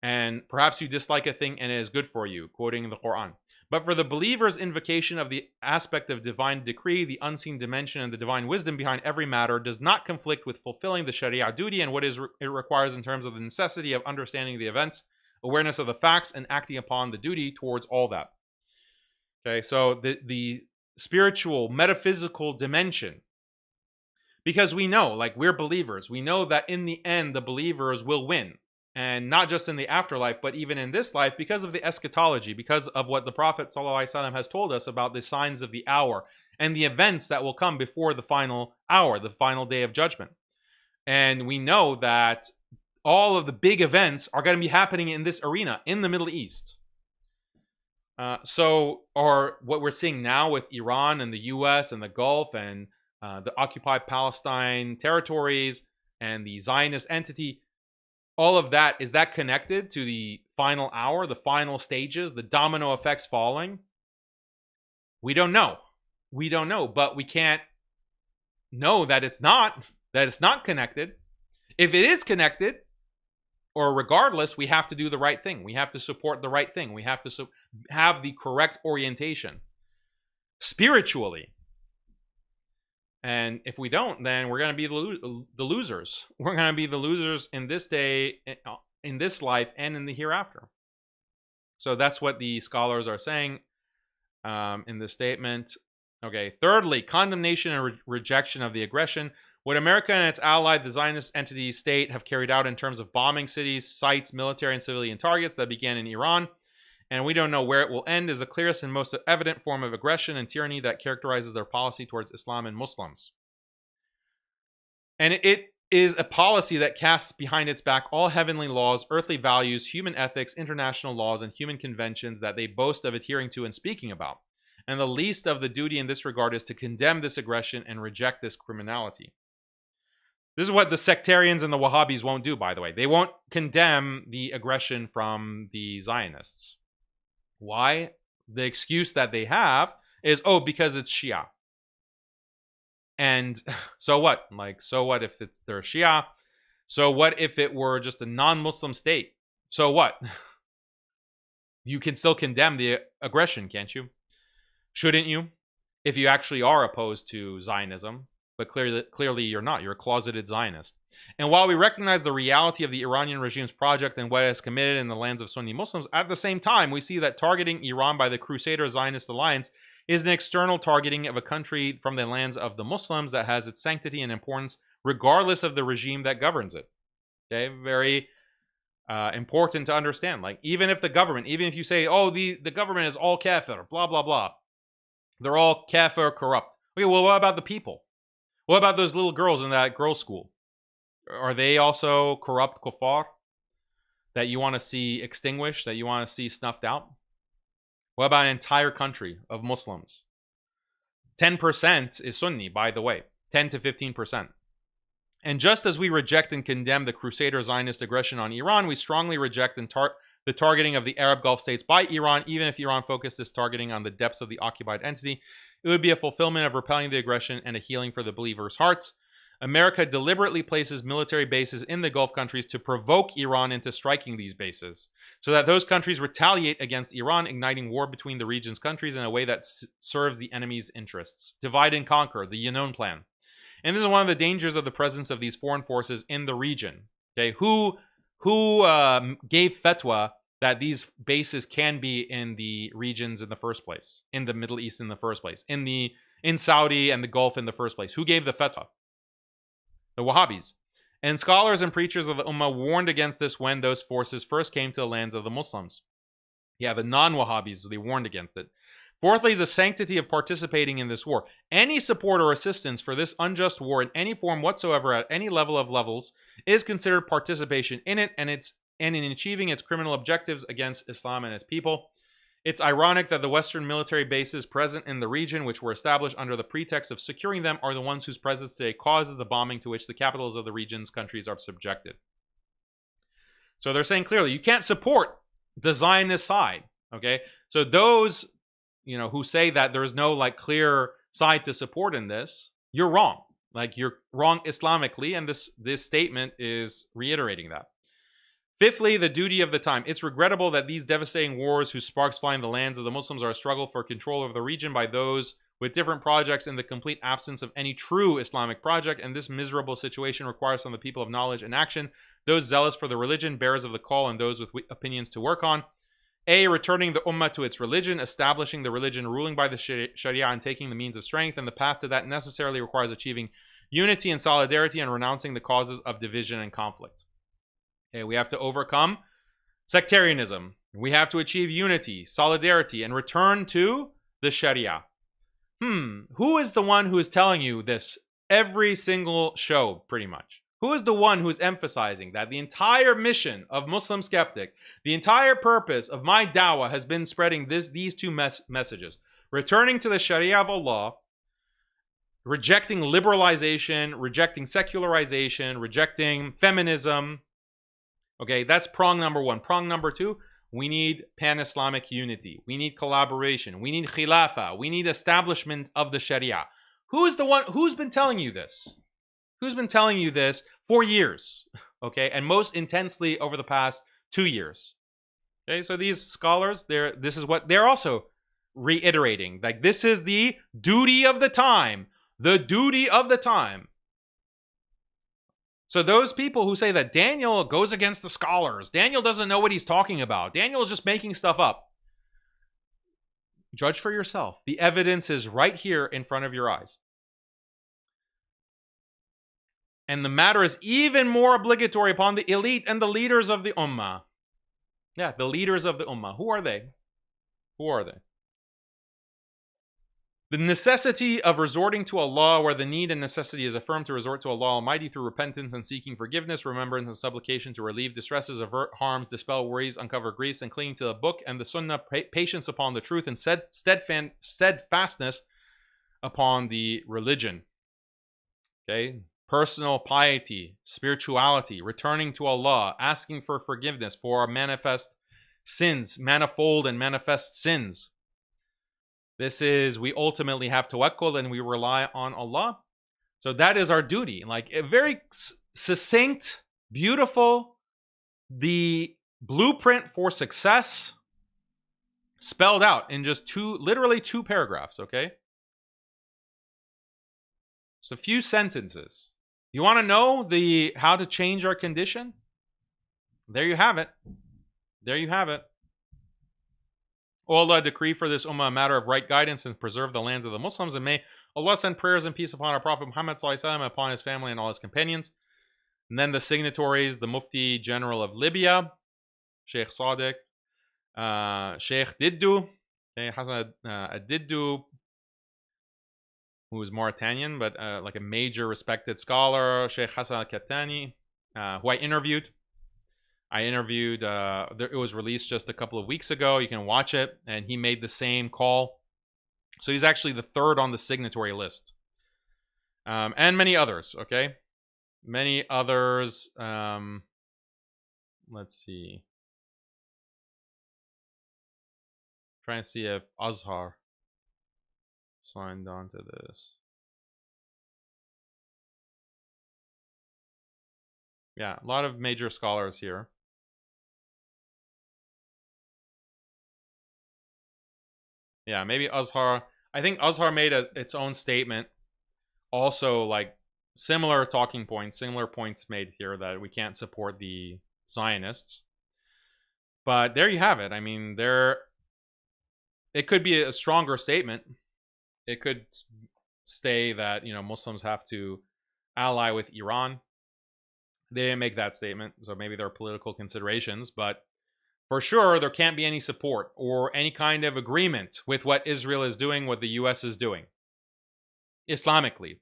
And perhaps you dislike a thing and it is good for you, quoting the Quran. But for the believer's invocation of the aspect of divine decree, the unseen dimension, and the divine wisdom behind every matter does not conflict with fulfilling the Sharia duty and what it requires in terms of the necessity of understanding the events, awareness of the facts, and acting upon the duty towards all that. Okay, so the spiritual, metaphysical dimension, because we know, like, we're believers, we know that in the end, the believers will win. And not just in the afterlife, but even in this life, because of the eschatology, because of what the Prophet ﷺ has told us about the signs of the hour and the events that will come before the final hour, the final day of judgment. And we know that all of the big events are going to be happening in this arena, in the Middle East. Or what we're seeing now with Iran and the US and the Gulf and the occupied Palestine territories and the Zionist entity, all of that, is that connected to the final hour, the final stages, the domino effects falling? We don't know. We don't know, but we can't know that it's not connected. If it is connected, or regardless, we have to do the right thing. We have to support the right thing. We have to have the correct orientation spiritually. And if we don't, then we're going to be the losers. We're going to be the losers in this day, in this life, and in the hereafter. So that's what the scholars are saying in this statement. Okay, thirdly, condemnation and rejection of the aggression. What America and its ally, the Zionist entity state, have carried out in terms of bombing cities, sites, military, and civilian targets that began in Iran, and we don't know where it will end, is the clearest and most evident form of aggression and tyranny that characterizes their policy towards Islam and Muslims. And it is a policy that casts behind its back all heavenly laws, earthly values, human ethics, international laws, and human conventions that they boast of adhering to and speaking about. And the least of the duty in this regard is to condemn this aggression and reject this criminality. This is what the sectarians and the Wahhabis won't do, by the way. They won't condemn the aggression from the Zionists. Why? The excuse that they have is, oh, because it's Shia. And so what? Like, so what if they're Shia? So what if it were just a non-Muslim state? So what? You can still condemn the aggression, can't you? Shouldn't you? If you actually are opposed to Zionism. But clearly you're not. You're a closeted Zionist. And while we recognize the reality of the Iranian regime's project and what it has committed in the lands of Sunni Muslims, at the same time, we see that targeting Iran by the Crusader Zionist alliance is an external targeting of a country from the lands of the Muslims that has its sanctity and importance, regardless of the regime that governs it. Okay, very important to understand. Like, even if the government, even if you say, oh, the government is all kafir, blah, blah, blah. They're all kafir, corrupt. Okay, well, what about the people? What about those little girls in that girls' school? Are they also corrupt kuffar that you want to see extinguished, that you want to see snuffed out? What about an entire country of Muslims? 10% is Sunni, by the way. 10 to 15%. And just as we reject and condemn the Crusader Zionist aggression on Iran, we strongly reject the targeting of the Arab Gulf states by Iran, even if Iran focused its targeting on the depths of the occupied entity. It would be a fulfillment of repelling the aggression and a healing for the believers' hearts. America deliberately places military bases in the Gulf countries to provoke Iran into striking these bases, so that those countries retaliate against Iran, igniting war between the region's countries in a way that serves the enemy's interests. Divide and conquer, the Yanon plan. And this is one of the dangers of the presence of these foreign forces in the region. Okay, who gave fatwa that these bases can be in the regions in the first place, in the Middle East in the first place, in Saudi and the Gulf in the first place? Who gave the fatwa? The Wahhabis. And scholars and preachers of the Ummah warned against this when those forces first came to the lands of the Muslims. Yeah, the non-Wahhabis, they warned against it. Fourthly, the sanctity of participating in this war. Any support or assistance for this unjust war in any form whatsoever at any level of levels is considered participation in it and in achieving its criminal objectives against Islam and its people. It's ironic that the Western military bases present in the region, which were established under the pretext of securing them, are the ones whose presence today causes the bombing to which the capitals of the region's countries are subjected. So they're saying clearly, you can't support the Zionist side, okay? So those, who say that there is no clear side to support in this, you're wrong. You're wrong Islamically, and this statement is reiterating that. Fifthly, the duty of the time. It's regrettable that these devastating wars whose sparks fly in the lands of the Muslims are a struggle for control of the region by those with different projects in the complete absence of any true Islamic project, and this miserable situation requires from the people of knowledge and action, those zealous for the religion, bearers of the call, and those with opinions to work on. A, returning the ummah to its religion, establishing the religion, ruling by the sharia, and taking the means of strength, and the path to that necessarily requires achieving unity and solidarity and renouncing the causes of division and conflict. Okay, we have to overcome sectarianism. We have to achieve unity, solidarity, and return to the sharia. Who is the one who is telling you this every single show, pretty much? Who is the one who is emphasizing that the entire mission of Muslim Skeptic, the entire purpose of my dawah has been spreading these two messages? Returning to the sharia of Allah, rejecting liberalization, rejecting secularization, rejecting feminism. Okay, that's prong number one. Prong number two, we need pan-Islamic unity. We need collaboration. We need khilafah. We need establishment of the sharia. Who's the one who's been telling you this? Who's been telling you this for years? Okay, and most intensely over the past 2 years. Okay, so these scholars, this is what they're also reiterating. This is the duty of the time. The duty of the time. So those people who say that Daniel goes against the scholars, Daniel doesn't know what he's talking about, Daniel is just making stuff up. Judge for yourself. The evidence is right here in front of your eyes. And the matter is even more obligatory upon the elite and the leaders of the ummah. Yeah, the leaders of the ummah. Who are they? Who are they? The necessity of resorting to Allah, where the need and necessity is affirmed to resort to Allah Almighty through repentance and seeking forgiveness, remembrance and supplication to relieve distresses, avert harms, dispel worries, uncover griefs, and clinging to the book and the sunnah, patience upon the truth, and steadfastness upon the religion. Okay? Personal piety, spirituality, returning to Allah, asking for forgiveness for our manifest sins, manifold and manifest sins. This is, we ultimately have tawakkul and we rely on Allah. So that is our duty. A very succinct, beautiful, the blueprint for success spelled out in just literally two paragraphs, okay? Just a few sentences. You want to know how to change our condition? There you have it. There you have it. O Allah, decree for this ummah a matter of right guidance and preserve the lands of the Muslims, and may Allah send prayers and peace upon our Prophet Muhammad ﷺ, upon his family and all his companions. And then the signatories, the Mufti General of Libya, Sheikh Sadiq, Sheikh Diddu, Hassan Diddu, who is Mauritanian, but a major respected scholar, Sheikh Hassan Katani, who I interviewed. It was released just a couple of weeks ago. You can watch it, and he made the same call. So he's actually the third on the signatory list. And many others, okay? Many others. Let's see. Trying to see if Azhar signed on to this. Yeah, a lot of major scholars here. Yeah, maybe Azhar. I think Azhar made its own statement. Also, similar talking points, similar points made here that we can't support the Zionists. But there you have it. I mean, it could be a stronger statement. It could say that, Muslims have to ally with Iran. They didn't make that statement, so maybe there are political considerations, but for sure, there can't be any support or any kind of agreement with what Israel is doing, what the U.S. is doing, Islamically.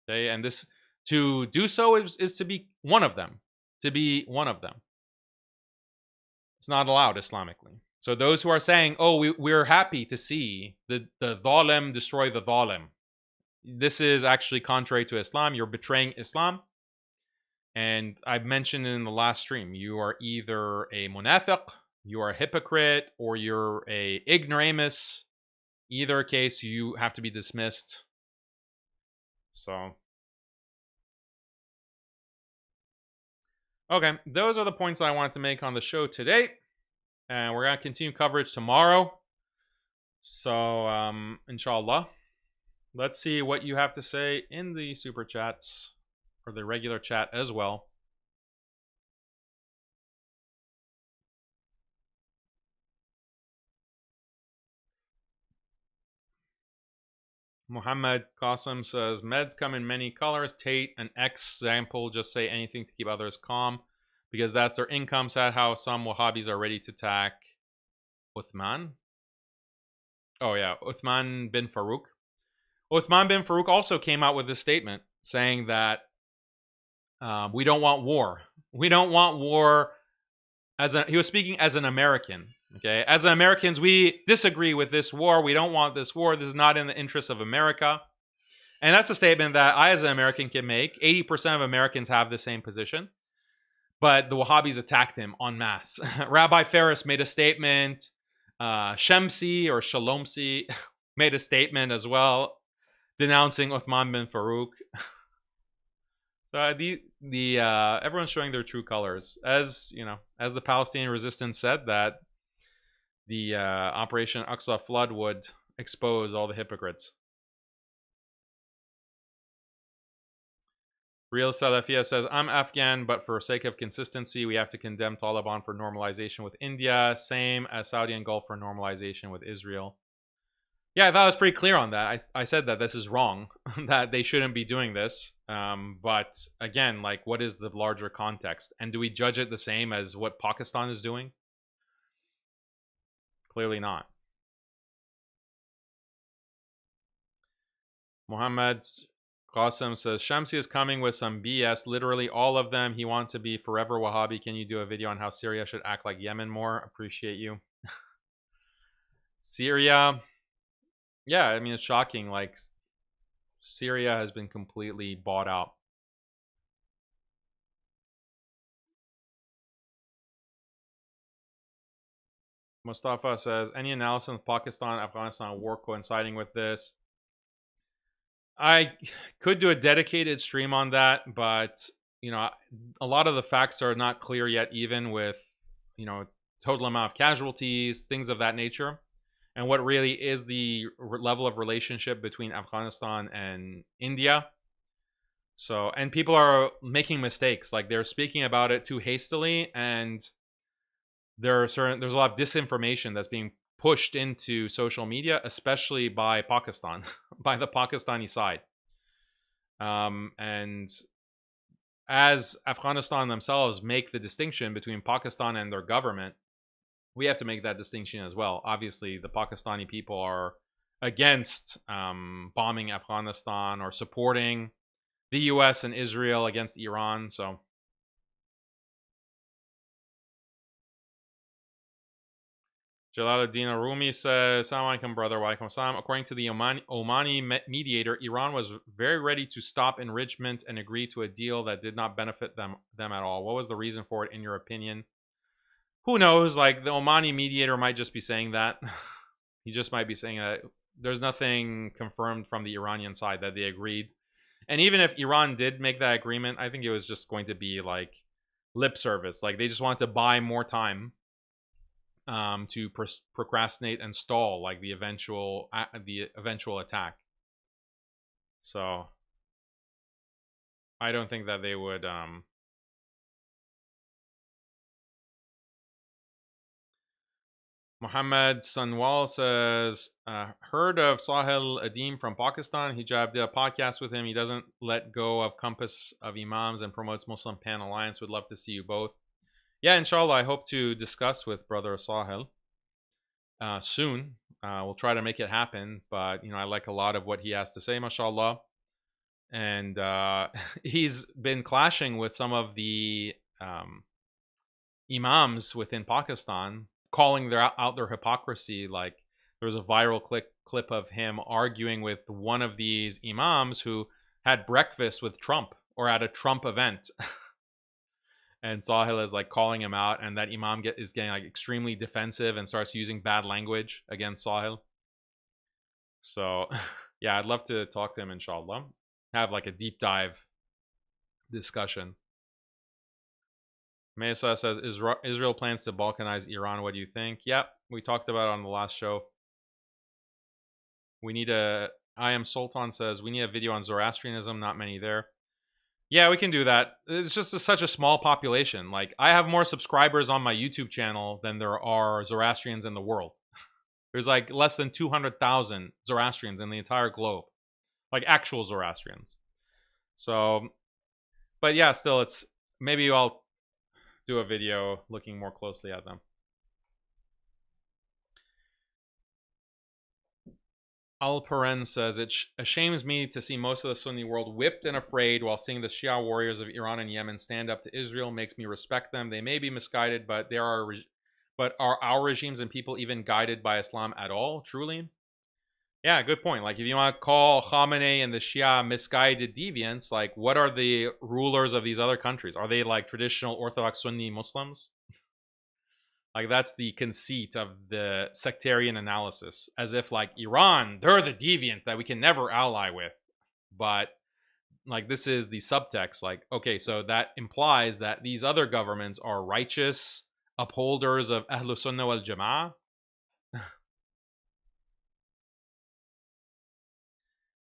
Okay, and this to do so is to be one of them. To be one of them. It's not allowed Islamically. So those who are saying, "Oh, we're happy to see the Dhalim destroy the Dhalim," this is actually contrary to Islam. You're betraying Islam. And I've mentioned in the last stream, you are either a munafiq, you are a hypocrite, or you're a ignoramus. Either case, you have to be dismissed. So, okay, those are the points that I wanted to make on the show today. And we're going to continue coverage tomorrow. So, inshallah. Let's see what you have to say in the super chats. Or the regular chat as well. Muhammad Qasim says, meds come in many colors. Tate, an example, just say anything to keep others calm. Because that's their income. Sad how some Wahhabis are ready to attack Uthman. Oh yeah, Uthman bin Farouk. Uthman bin Farouk also came out with this statement saying that we don't want war. We don't want war. He was speaking as an American. Okay, as Americans, we disagree with this war. We don't want this war. This is not in the interest of America. And that's a statement that I, as an American, can make. 80% of Americans have the same position. But the Wahhabis attacked him en masse. Rabbi Ferris made a statement. Shamsi or Shalomsi made a statement as well, denouncing Uthman bin Farouk. So everyone's showing their true colors, as you know, as the Palestinian resistance said that the Operation Aqsa flood would expose all the hypocrites. Real Salafia says, I'm Afghan, but for sake of consistency, we have to condemn Taliban for normalization with India, same as Saudi and Gulf for normalization with Israel. Yeah, I thought I was pretty clear on that. I said that this is wrong, that they shouldn't be doing this. But again, like, what is the larger context? And do we judge it the same as what Pakistan is doing? Clearly not. Muhammad Qasim says, Shamsi is coming with some BS. Literally all of them. He wants to be forever Wahhabi. Can you do a video on how Syria should act like Yemen more? Appreciate you. Syria... Yeah, I mean, it's shocking. Like, Syria has been completely bought out. Mustafa says, any analysis of Pakistan, Afghanistan war coinciding with this? I could do a dedicated stream on that, but, you know, a lot of the facts are not clear yet, even with, you know, total amount of casualties, things of that nature. And what really is the level of relationship between Afghanistan and India. So, and people are making mistakes. Like, they're speaking about it too hastily, and there's a lot of disinformation that's being pushed into social media, especially by Pakistan, by the Pakistani side. And as Afghanistan themselves make the distinction between Pakistan and their government, we have to make that distinction as well. Obviously, the Pakistani people are against bombing Afghanistan or supporting the US and Israel against Iran. So, Jalaluddin Arumi says, Assalamu alaikum, brother. Wa alaikum assalam. According to the Omani mediator, Iran was very ready to stop enrichment and agree to a deal that did not benefit them at all. What was the reason for it, in your opinion? Who knows? Like, the Omani mediator might just be saying that. He just might be saying that. There's nothing confirmed from the Iranian side that they agreed. And even if Iran did make that agreement, I think it was just going to be like lip service. Like, they just wanted to buy more time to procrastinate and stall like the eventual attack. So I don't think that they would Muhammad Sanwal says, heard of Sahil Adim from Pakistan. Hijab did a podcast with him. He doesn't let go of Compass of Imams and promotes Muslim Pan Alliance. Would love to see you both. yeah, inshallah, I hope to discuss with Brother Sahil soon. We'll try to make it happen, but I like a lot of what he has to say, mashallah. And he's been clashing with some of the imams within Pakistan, calling out their hypocrisy. Like, there was a viral clip of him arguing with one of these imams who had breakfast with Trump or at a Trump event. And Sahil is like calling him out, and that imam is getting like extremely defensive and starts using bad language against Sahil. So yeah, I'd love to talk to him, inshallah. Have like a deep dive discussion. Mesa says, Israel plans to balkanize Iran. What do you think? Yep, we talked about it on the last show. We need I Am Sultan says, we need a video on Zoroastrianism. Not many there. Yeah, we can do that. It's just such a small population. Like, I have more subscribers on my YouTube channel than there are Zoroastrians in the world. There's like less than 200,000 Zoroastrians in the entire globe. Like, actual Zoroastrians. So, but yeah, still, it's, maybe I'll do a video looking more closely at them. Al-Paren says, it shames me to see most of the Sunni world whipped and afraid while seeing the Shia warriors of Iran and Yemen stand up to Israel. Makes me respect them. They may be misguided, but are our regimes and people even guided by Islam at all, truly? Yeah, good point. Like, if you want to call Khamenei and the Shia misguided deviants, like, what are the rulers of these other countries? Are they like traditional Orthodox Sunni Muslims? Like, that's the conceit of the sectarian analysis. As if, like, Iran, they're the deviant that we can never ally with. But, like, this is the subtext. Like, okay, so that implies that these other governments are righteous upholders of Ahlus Sunnah wal Jama'ah.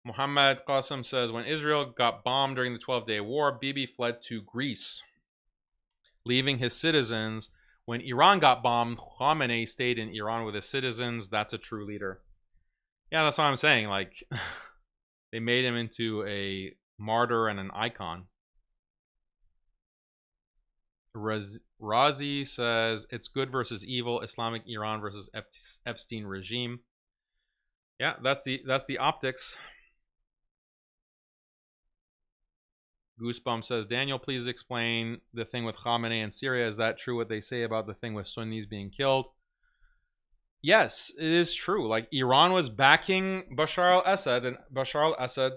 Muhammad Qasim says, when Israel got bombed during the 12-day war, Bibi fled to Greece, leaving his citizens. When Iran got bombed, Khamenei stayed in Iran with his citizens. That's a true leader. Yeah, that's what I'm saying. Like, they made him into a martyr and an icon. Razi says, it's good versus evil, Islamic Iran versus Epstein regime. Yeah, that's the optics. Goosebump says, Daniel, please explain the thing with Khamenei in Syria. Is that true what they say about the thing with Sunnis being killed? Yes, it is true. Like, Iran was backing Bashar al-Assad, and Bashar al-Assad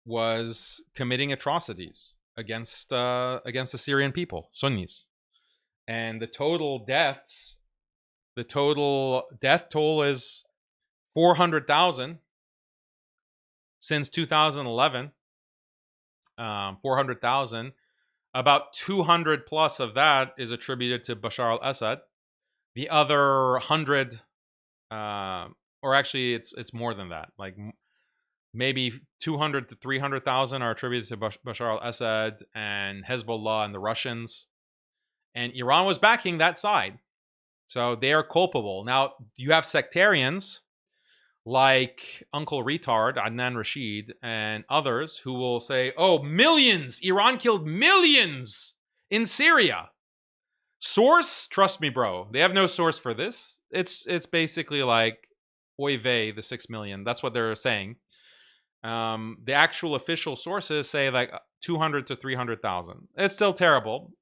was committing atrocities against the Syrian people, Sunnis. And the total death toll is 400,000 since 2011. 400,000. About 200 plus of that is attributed to Bashar al-Assad. The other 100, or actually it's more than that. Like, maybe 200 to 300,000 are attributed to Bashar al-Assad and Hezbollah and the Russians. And Iran was backing that side. So they are culpable. Now, you have sectarians like Uncle Retard, Adnan Rashid, and others who will say, oh, millions! Iran killed millions in Syria. Source? Trust me, bro. They have no source for this. It's basically like, oy vey, the 6 million. That's what they're saying. The actual official sources say like 200 to 300,000. It's still terrible.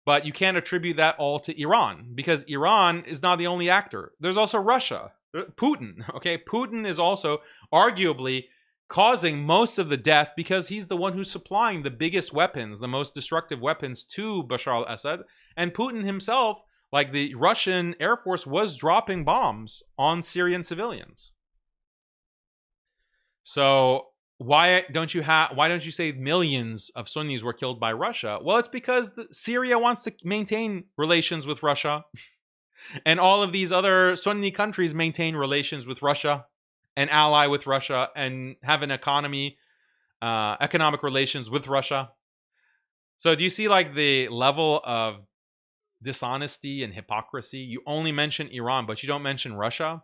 But you can't attribute that all to Iran, because Iran is not the only actor. There's also Russia. Putin, okay? Putin is also arguably causing most of the death because he's the one who's supplying the biggest weapons, the most destructive weapons to Bashar al-Assad. And Putin himself, like the Russian Air Force, was dropping bombs on Syrian civilians. So why don't you say millions of Sunnis were killed by Russia? Well, it's because Syria wants to maintain relations with Russia. And all of these other Sunni countries maintain relations with Russia and ally with Russia and have an economic relations with Russia. So do you see like the level of dishonesty and hypocrisy? You only mention Iran, but you don't mention Russia.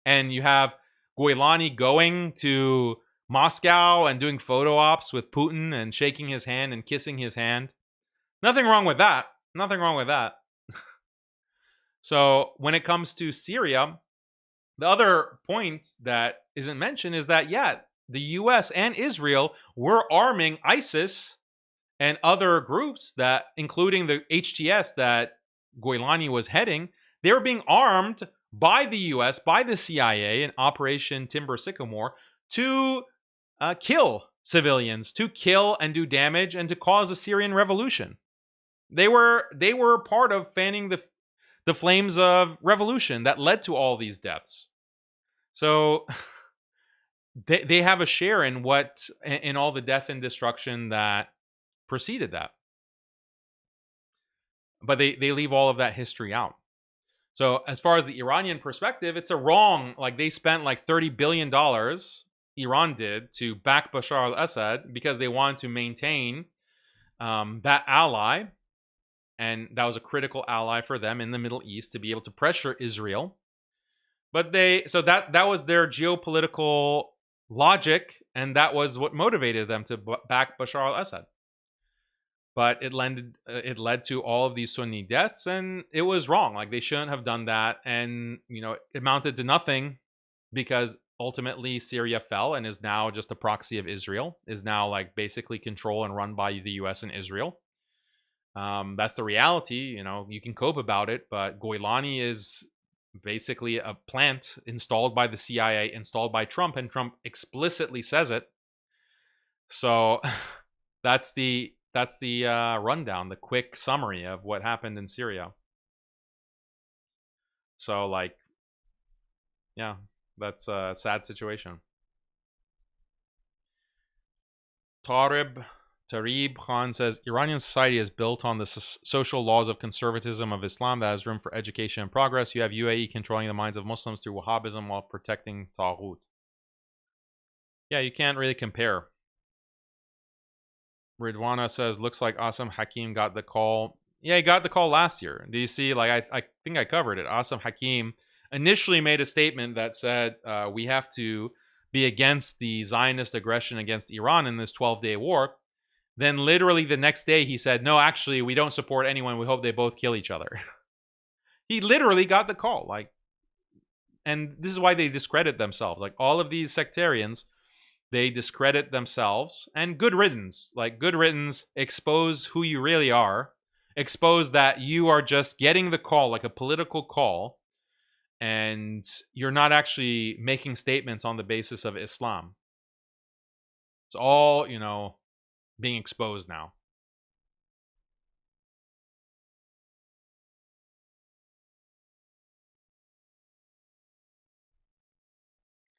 And you have Goilani going to Moscow and doing photo ops with Putin and shaking his hand and kissing his hand. Nothing wrong with that. Nothing wrong with that. So when it comes to Syria, the other point that isn't mentioned is that, yeah, the US and Israel were arming ISIS and other groups that, including the HTS that Goilani was heading, they were being armed by the US, by the CIA in Operation Timber Sycamore to kill civilians, to kill and do damage, and to cause a Syrian revolution. They were part of fanning the flames of revolution that led to all these deaths. So they have a share in all the death and destruction that preceded that. But they leave all of that history out. So as far as the Iranian perspective, it's a wrong, like they spent like $30 billion, Iran did, to back Bashar al-Assad because they wanted to maintain that ally. And that was a critical ally for them in the Middle East to be able to pressure Israel. But that was their geopolitical logic, and that was what motivated them to back Bashar al-Assad. But it led to all of these Sunni deaths, and it was wrong. Like, they shouldn't have done that, and it amounted to nothing because ultimately Syria fell and is now just a proxy of Israel, is now like basically controlled and run by the US and Israel. That's the reality. You can cope about it, but Goilani is basically a plant installed by the CIA, installed by Trump, and Trump explicitly says it. So that's the rundown, the quick summary of what happened in Syria. So, like, yeah, that's a sad situation. Tarib Khan says, Iranian society is built on the social laws of conservatism of Islam that has room for education and progress. You have UAE controlling the minds of Muslims through Wahhabism while protecting Taghut. Yeah, you can't really compare. Ridwana says, looks like Asim Hakim got the call. Yeah, he got the call last year. Do you see, like, I think I covered it. Asim Hakim initially made a statement that said, we have to be against the Zionist aggression against Iran in this 12-day war. Then literally the next day he said, no, actually, we don't support anyone. We hope they both kill each other. He literally got the call. Like, and this is why they discredit themselves. Like, all of these sectarians, they discredit themselves, and good riddance. Like, good riddance, expose who you really are. Expose that you are just getting the call, like a political call, and you're not actually making statements on the basis of Islam. It's all, being exposed now.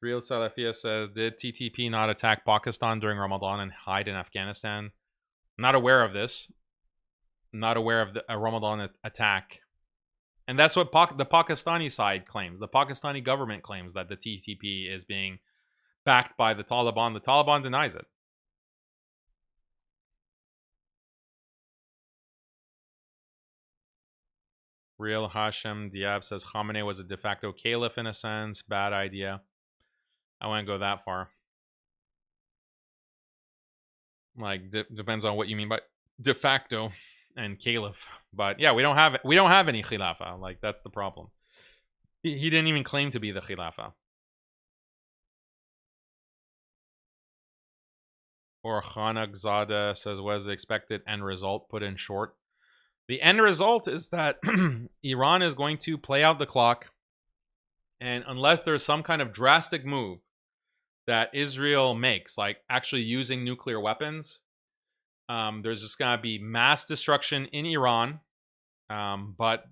Real Salafia says, did TTP not attack Pakistan during Ramadan and hide in Afghanistan? I'm not aware of this. I'm not aware of a Ramadan attack. And that's what the Pakistani side claims. The Pakistani government claims that the TTP is being backed by the Taliban. The Taliban denies it. Real Hashem Diab says Khamenei was a de facto caliph in a sense. Bad idea. I wouldn't go that far. Like, depends on what you mean by de facto and caliph. But yeah, we don't have any khilafah. Like, that's the problem. He didn't even claim to be the khilafah. Or Khanagzada says, what is the expected end result? Put in short. The end result is that Iran is going to play out the clock, and unless there's some kind of drastic move that Israel makes, like actually using nuclear weapons, there's just going to be mass destruction in Iran, but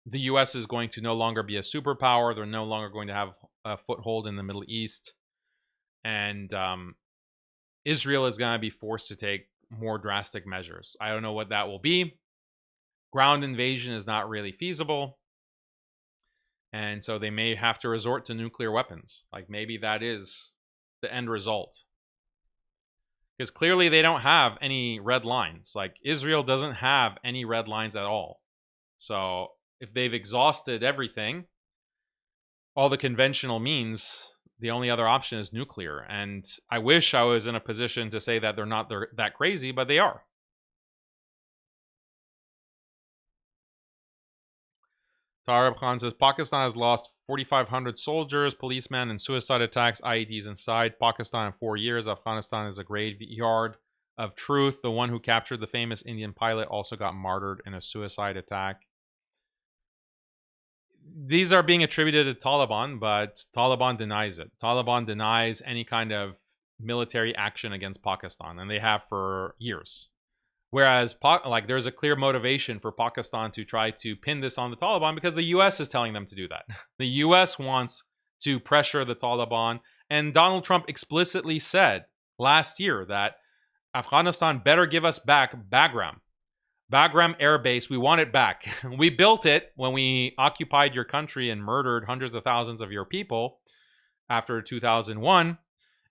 the US is going to no longer be a superpower. They're no longer going to have a foothold in the Middle East, and Israel is going to be forced to take more drastic measures. I don't know what that will be. Ground invasion is not really feasible. And so they may have to resort to nuclear weapons. Like, maybe that is the end result. Because clearly they don't have any red lines. Like, Israel doesn't have any red lines at all. So if they've exhausted everything, all the conventional means, the only other option is nuclear. And I wish I was in a position to say that they're that crazy, but they are. Tarab Khan says Pakistan has lost 4,500 soldiers, policemen, and suicide attacks, IEDs inside Pakistan in 4 years. Afghanistan is a graveyard of truth. The one who captured the famous Indian pilot also got martyred in a suicide attack. These are being attributed to Taliban, but Taliban denies it. Taliban denies any kind of military action against Pakistan, and they have for years. Whereas, there's a clear motivation for Pakistan to try to pin this on the Taliban because the U.S. is telling them to do that. The U.S. wants to pressure the Taliban, and Donald Trump explicitly said last year that Afghanistan better give us back Bagram. Bagram Air Base, we want it back. We built it when we occupied your country and murdered hundreds of thousands of your people after 2001,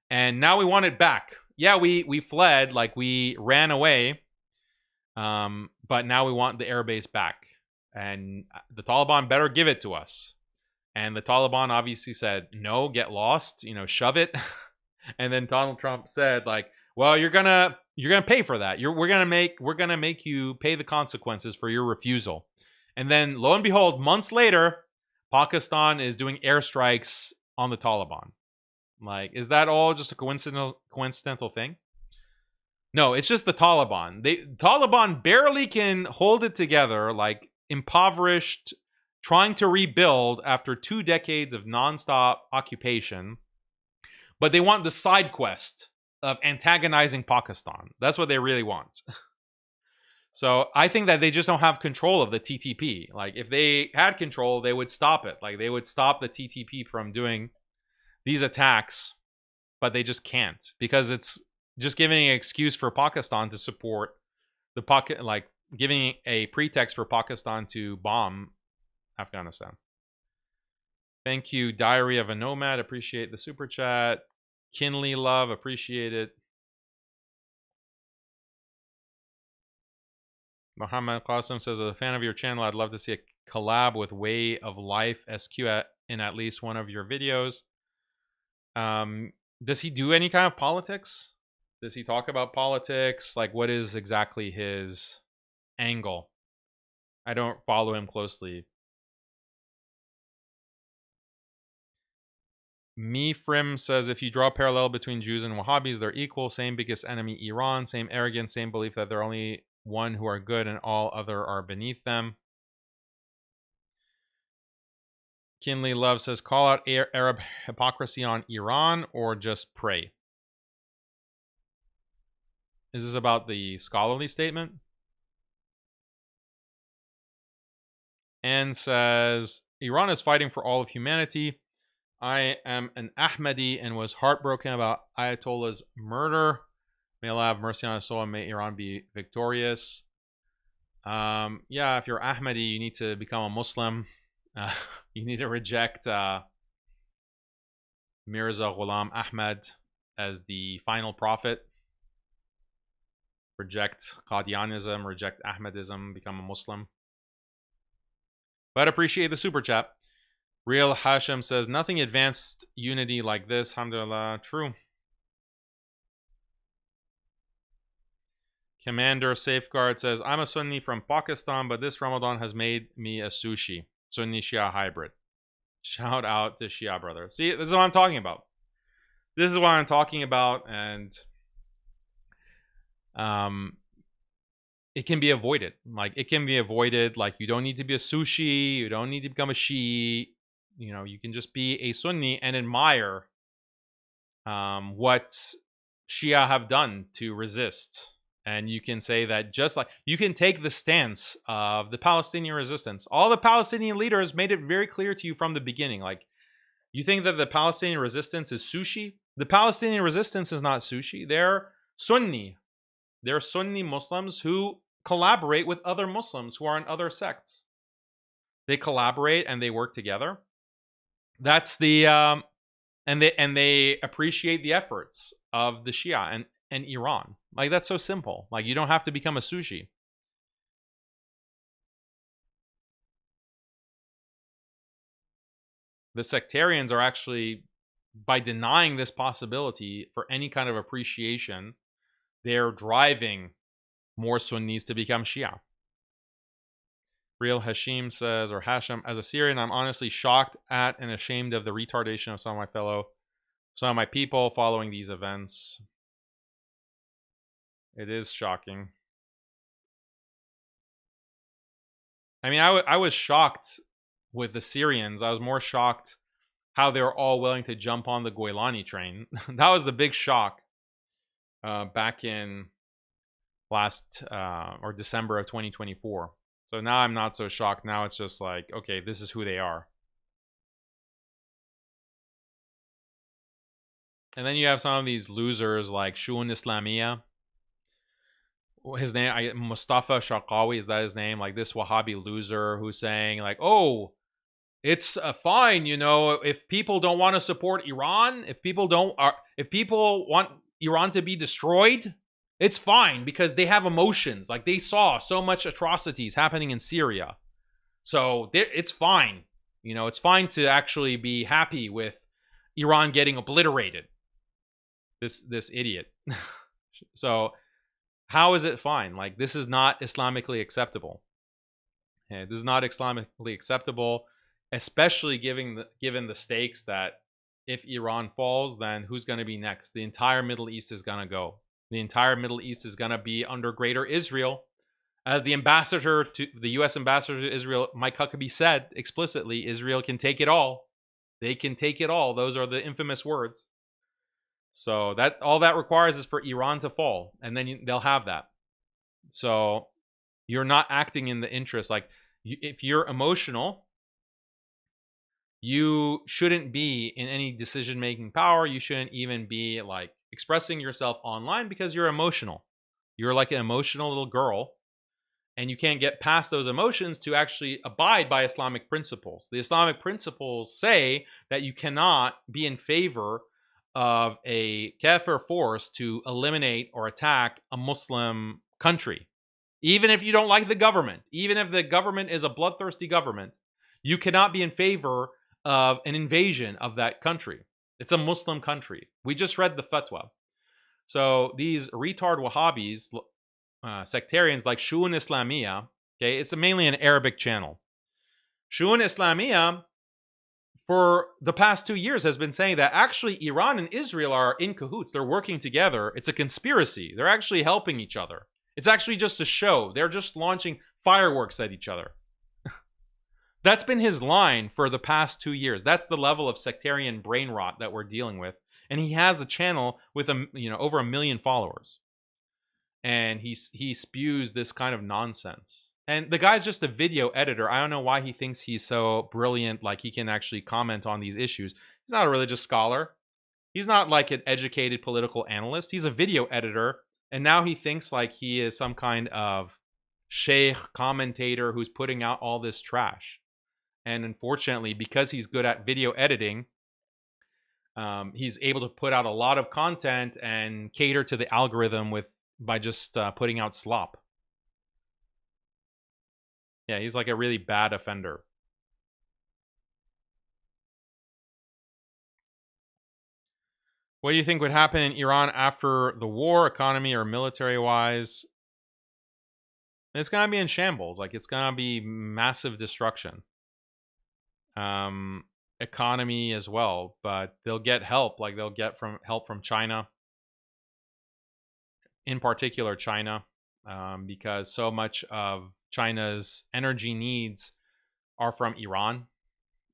and now we want it back. Yeah, we fled, we ran away. But now we want the airbase back, and the Taliban better give it to us. And the Taliban obviously said, no, get lost, shove it. And then Donald Trump said, well, you're gonna pay for that. We're gonna make you pay the consequences for your refusal. And then lo and behold, months later, Pakistan is doing airstrikes on the Taliban. Is that all just a coincidental thing? No, it's just the Taliban. Taliban barely can hold it together, impoverished, trying to rebuild after 2 decades of nonstop occupation. But they want the side quest of antagonizing Pakistan. That's what they really want. So I think that they just don't have control of the TTP. If they had control, they would stop it. They would stop the TTP from doing these attacks, but they just can't because it's just giving an excuse for Pakistan to support the giving a pretext for Pakistan to bomb Afghanistan. Thank you, Diary of a Nomad. Appreciate the super chat. Kinley Love, appreciate it. Muhammad Qasim says, as a fan of your channel, I'd love to see a collab with Way of Life SQ in at least one of your videos. Does he do any kind of politics? Does he talk about politics? What is exactly his angle? I don't follow him closely. Mifrim says, if you draw a parallel between Jews and Wahhabis, they're equal. Same biggest enemy, Iran. Same arrogance, same belief that they're only one who are good and all other are beneath them. Kinley Love says, call out Arab hypocrisy on Iran or just pray. Is this about the scholarly statement? And says, Iran is fighting for all of humanity. I am an Ahmadi and was heartbroken about Ayatollah's murder. May Allah have mercy on his soul and may Iran be victorious. Yeah, if you're Ahmadi, you need to become a Muslim. You need to reject Mirza Ghulam Ahmad as the final prophet. Reject Qadianism, reject Ahmadism, become a Muslim. But appreciate the super chat. Real Hashem says, nothing advanced unity like this. Alhamdulillah. True. Commander Safeguard says, I'm a Sunni from Pakistan, but this Ramadan has made me a sushi. Sunni Shia hybrid. Shout out to Shia brothers. See, this is what I'm talking about. This is what I'm talking about, and it can be avoided. It can be avoided. You don't need to be a sushi. You don't need to become a Shi'i. You can just be a Sunni and admire what Shia have done to resist. And you can say that you can take the stance of the Palestinian resistance. All the Palestinian leaders made it very clear to you from the beginning. You think that the Palestinian resistance is sushi? The Palestinian resistance is not sushi. They're Sunni. They're Sunni Muslims who collaborate with other Muslims who are in other sects. They collaborate and they work together. That's the and they appreciate the efforts of the Shia and Iran. That's so simple. You don't have to become a sushi. The sectarians are actually, by denying this possibility for any kind of appreciation, they're driving more Sunnis to become Shia. Real Hashim says, or Hashem, as a Syrian, I'm honestly shocked at and ashamed of the retardation of some of my people following these events. It is shocking. I mean, I was shocked with the Syrians. I was more shocked how they were all willing to jump on the Goilani train. That was the big shock back in last or December of 2024. So now I'm not so shocked. Now it's just like, okay, this is who they are. And then you have some of these losers like Shu'un Islamiyah. His name, Mustafa Sharqawi, is that his name? Like this Wahhabi loser who's saying like, oh, it's fine, you know, if people don't want to support Iran, if people want Iran to be destroyed, it's fine because they have emotions. Like they saw so much atrocities happening in Syria. So it's fine. You know, it's fine to actually be happy with Iran getting obliterated. This idiot. So how is it fine? Like this is not Islamically acceptable. Okay, this is not Islamically acceptable, especially given the stakes that if Iran falls, then who's going to be next? The entire Middle East is going to go. The entire Middle East is going to be under Greater Israel. As the U.S. ambassador to Israel, Mike Huckabee, said explicitly, Israel can take it all. They can take it all. Those are the infamous words. So that all that requires is for Iran to fall, and then they'll have that. So you're not acting in the interest. Like if you're emotional, you shouldn't be in any decision-making power. You shouldn't even be like expressing yourself online because you're emotional. You're like an emotional little girl, and you can't get past those emotions to actually abide by Islamic principles. The Islamic principles say that you cannot be in favor of a kafir force to eliminate or attack a Muslim country. Even if you don't like the government, even if the government is a bloodthirsty government, you cannot be in favor of an invasion of that country. It's a Muslim country. We just read the fatwa. So these retard Wahhabis, sectarians like Shu'un Islamiyah, okay, it's mainly an Arabic channel. Shu'un Islamiyah, for the past 2 years, has been saying that actually Iran and Israel are in cahoots. They're working together. It's a conspiracy. They're actually helping each other. It's actually just a show. They're just launching fireworks at each other. That's been his line for the past 2 years. That's the level of sectarian brain rot that we're dealing with. And he has a channel with over 1 million followers. And he spews this kind of nonsense. And the guy's just a video editor. I don't know why he thinks he's so brilliant, like he can actually comment on these issues. He's not a religious scholar. He's not like an educated political analyst. He's a video editor. And now he thinks like he is some kind of sheikh commentator who's putting out all this trash. And unfortunately, because he's good at video editing, he's able to put out a lot of content and cater to the algorithm by just putting out slop. Yeah, he's like a really bad offender. What do you think would happen in Iran after the war, economy or military-wise? It's going to be in shambles. Like, it's going to be massive destruction. Economy as well, but they'll get help. Like, they'll get help from China. In particular, China, because so much of China's energy needs are from Iran.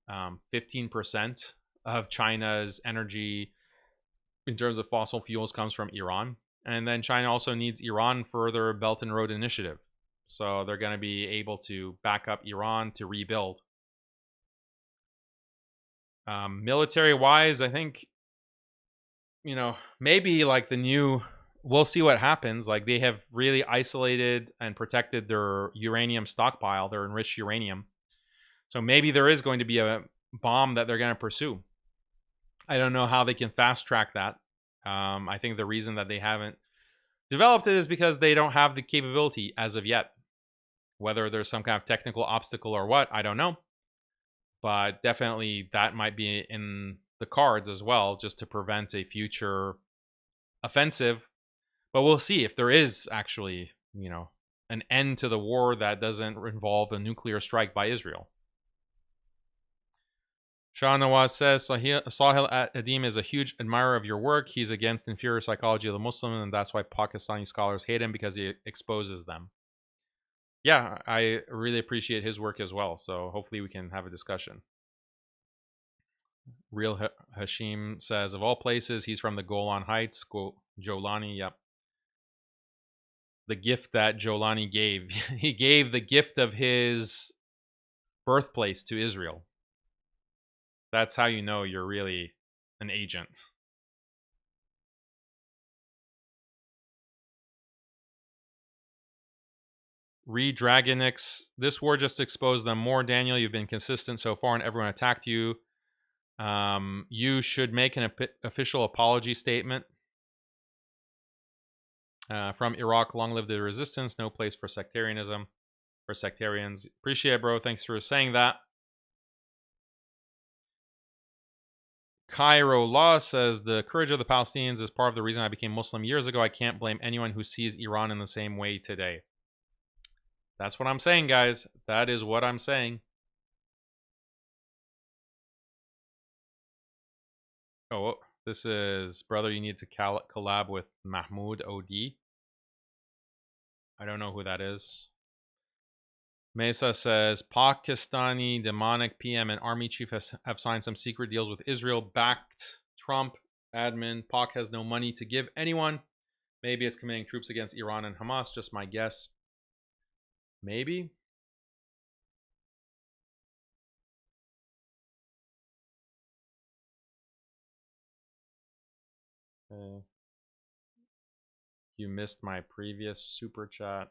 15% of China's energy in terms of fossil fuels comes from Iran. And then China also needs Iran for their Belt and Road Initiative. So they're going to be able to back up Iran to rebuild. Military-wise, I think, maybe like we'll see what happens. Like they have really isolated and protected their uranium stockpile, their enriched uranium. So maybe there is going to be a bomb that they're going to pursue. I don't know how they can fast track that. I think the reason that they haven't developed it is because they don't have the capability as of yet. Whether there's some kind of technical obstacle or what, I don't know. But definitely that might be in the cards as well, just to prevent a future offensive. But we'll see if there is actually, an an end to the war that doesn't involve a nuclear strike by Israel. Shah Nawaz says, Sahil Adim is a huge admirer of your work. He's against inferior psychology of the Muslim, and that's why Pakistani scholars hate him, because he exposes them. Yeah, I really appreciate his work as well, so hopefully we can have a discussion. Real Hashim says, of all places, he's from the Golan Heights. Jolani, yep. The gift that Jolani gave. He gave the gift of his birthplace to Israel. That's how you know you're really an agent. Dragonix, this war just exposed them more. Daniel, you've been consistent so far and everyone attacked you. You should make an official apology statement. From Iraq, long live the resistance. No place for sectarianism. For sectarians. Appreciate it, bro. Thanks for saying that. Cairo Law says, the courage of the Palestinians is part of the reason I became Muslim years ago. I can't blame anyone who sees Iran in the same way today. That's what I'm saying, guys. That is what I'm saying. Oh, this is, brother, you need to collab with Mahmoud OD. I don't know who that is. Mesa says, Pakistani demonic PM and army chief have signed some secret deals with Israel, backed Trump admin. Pak has no money to give anyone. Maybe it's committing troops against Iran and Hamas, just my guess. Maybe. You missed my previous super chat.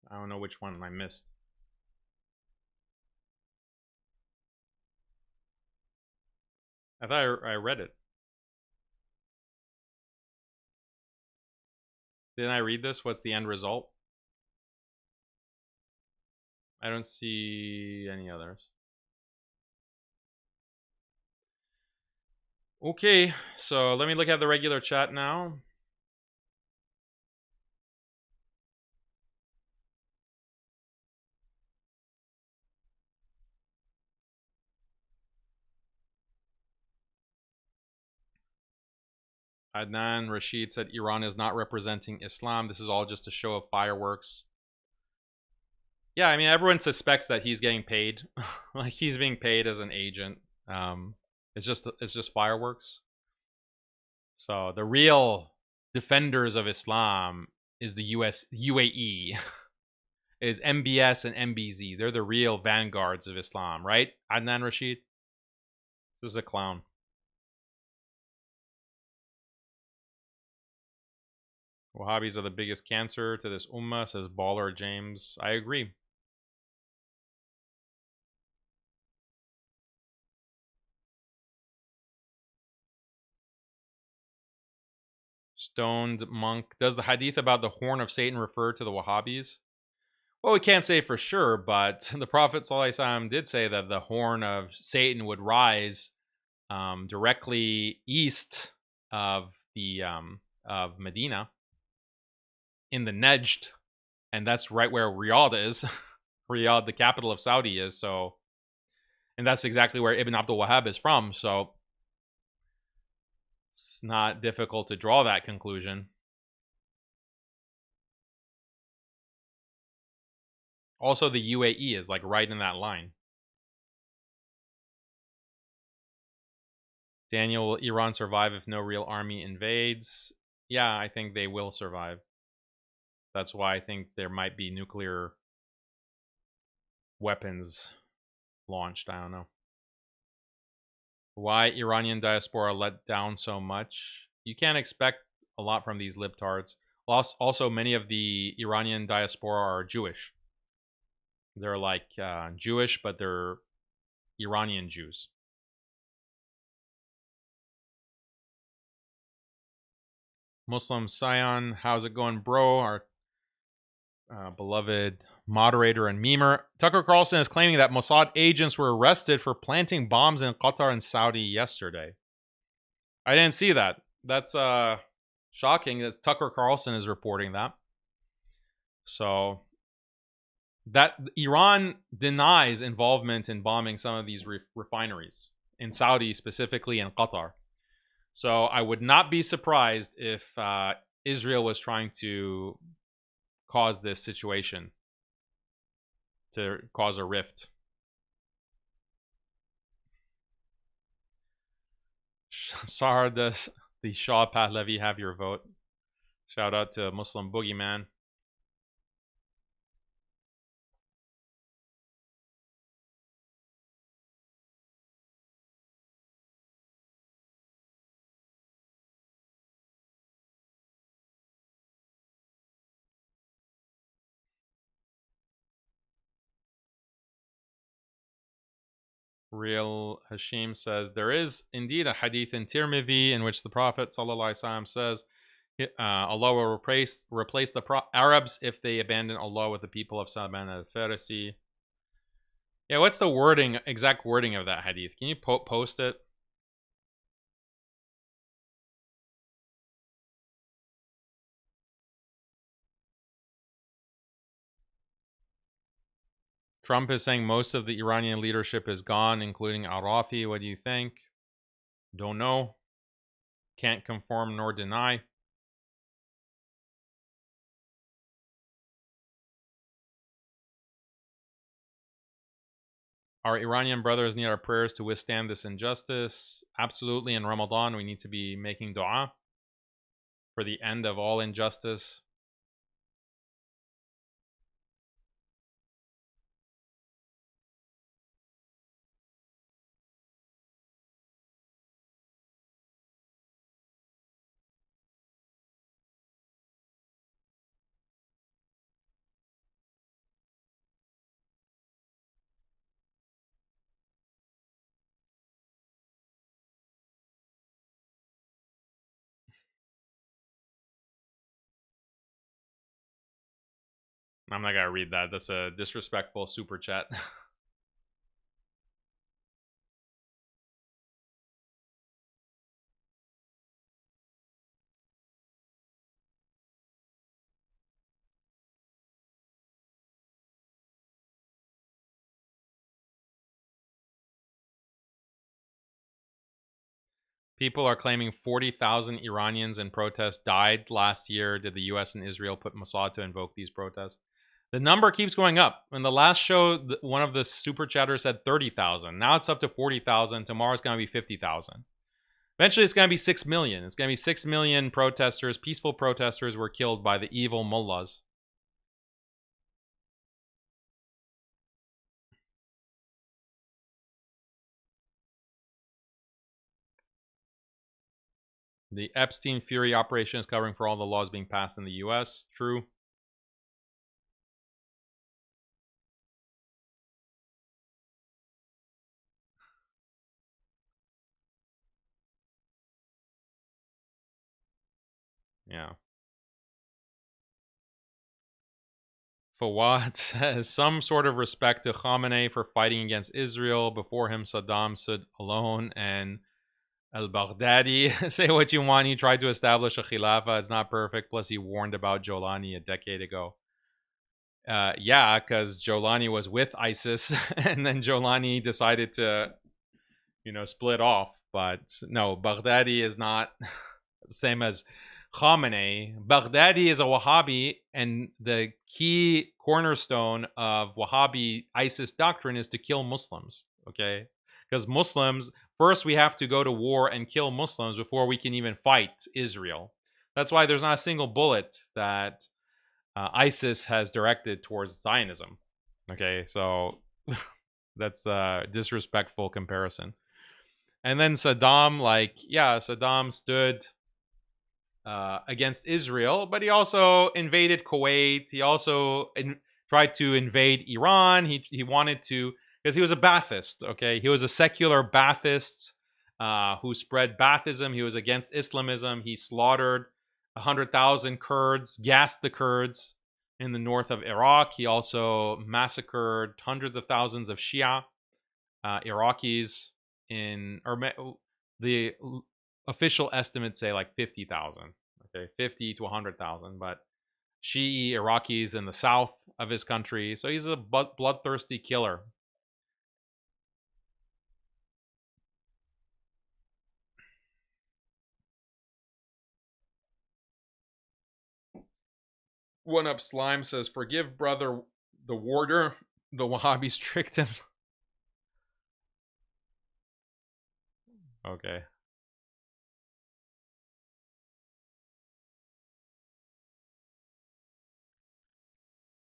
I don't know which one I missed. I thought I read it. Didn't I read this? What's the end result? I don't see any others. Okay, so let me look at the regular chat now. Adnan Rashid said Iran is not representing Islam. This is all just a show of fireworks. Yeah, I mean, everyone suspects that he's getting paid. Like, he's being paid as an agent. It's just fireworks. So the real defenders of Islam is the UAE. Is MBS and MBZ. They're the real vanguards of Islam, right? Adnan Rashid? This is a clown. Wahhabis are the biggest cancer to this ummah, says Baller James. I agree. Stoned Monk. Does the hadith about the horn of Satan refer to the Wahhabis? Well, we can't say for sure, but the Prophet ﷺ did say that the horn of Satan would rise directly east of the of Medina, in the Najd, and that's right where Riyadh is. Riyadh, the capital of Saudi, is. So, and that's exactly where Ibn Abdul Wahhab is from. So, it's not difficult to draw that conclusion. Also, the UAE is like right in that line. Daniel, will Iran survive if no real army invades? Yeah, I think they will survive. That's why I think there might be nuclear weapons launched. I don't know. Why Iranian diaspora let down so much? You can't expect a lot from these libtards. Also, many of the Iranian diaspora are Jewish. They're like Jewish, but they're Iranian Jews. Muslim Sion, how's it going, bro? Our beloved moderator and memer. Tucker Carlson is claiming that Mossad agents were arrested for planting bombs in Qatar and Saudi yesterday. I didn't see that. That's shocking that Tucker Carlson is reporting that. So that Iran denies involvement in bombing some of these refineries in Saudi, specifically in Qatar. So I would not be surprised if Israel was trying to cause this situation, to cause a rift. Sar, the Shah Pahlavi, have your vote. Shout out to Muslim Boogeyman. Real Hashim says, there is indeed a hadith in Tirmidhi in which the Prophet ﷺ says, Allah will replace the Arabs if they abandon Allah with the people of Salman al-Farisi. Yeah, what's the exact wording of that hadith? Can you post it? Trump is saying most of the Iranian leadership is gone, including Arafi. What do you think? Don't know. Can't confirm nor deny. Our Iranian brothers need our prayers to withstand this injustice. Absolutely. In Ramadan, we need to be making dua for the end of all injustice. I'm not going to read that. That's a disrespectful super chat. People are claiming 40,000 Iranians in protests died last year. Did the US and Israel put Mossad to invoke these protests? The number keeps going up. In the last show, one of the super chatters said 30,000. Now it's up to 40,000. Tomorrow it's going to be 50,000. Eventually it's going to be 6 million. It's going to be 6 million protesters, peaceful protesters were killed by the evil mullahs. The Epstein Fury operation is covering for all the laws being passed in the US. True. Yeah. Fawad says, some sort of respect to Khamenei for fighting against Israel. Before him, Saddam stood alone, and al-Baghdadi, say what you want, he tried to establish a khilafah. It's not perfect. Plus, he warned about Jolani a decade ago. Yeah, because Jolani was with ISIS, and then Jolani decided to, split off. But no, Baghdadi is not the same as Khamenei. Baghdadi is a Wahhabi, and the key cornerstone of Wahhabi ISIS doctrine is to kill Muslims, okay? Because Muslims, first we have to go to war and kill Muslims before we can even fight Israel. That's why there's not a single bullet that ISIS has directed towards Zionism, okay? So that's a disrespectful comparison. And then Saddam, Saddam stood against Israel, but he also invaded Kuwait. He also tried to invade Iran. He wanted to, because he was a Ba'athist, okay? He was a secular Ba'athist who spread Ba'athism. He was against Islamism. He slaughtered 100,000 Kurds, gassed the Kurds in the north of Iraq. He also massacred hundreds of thousands of Shia Iraqis the official estimates say like 50,000. Okay, 50 to 100,000, but Shi'i Iraqis in the south of his country. So he's a bloodthirsty killer. One Up Slime says, forgive brother the warder. The Wahhabis tricked him. Okay.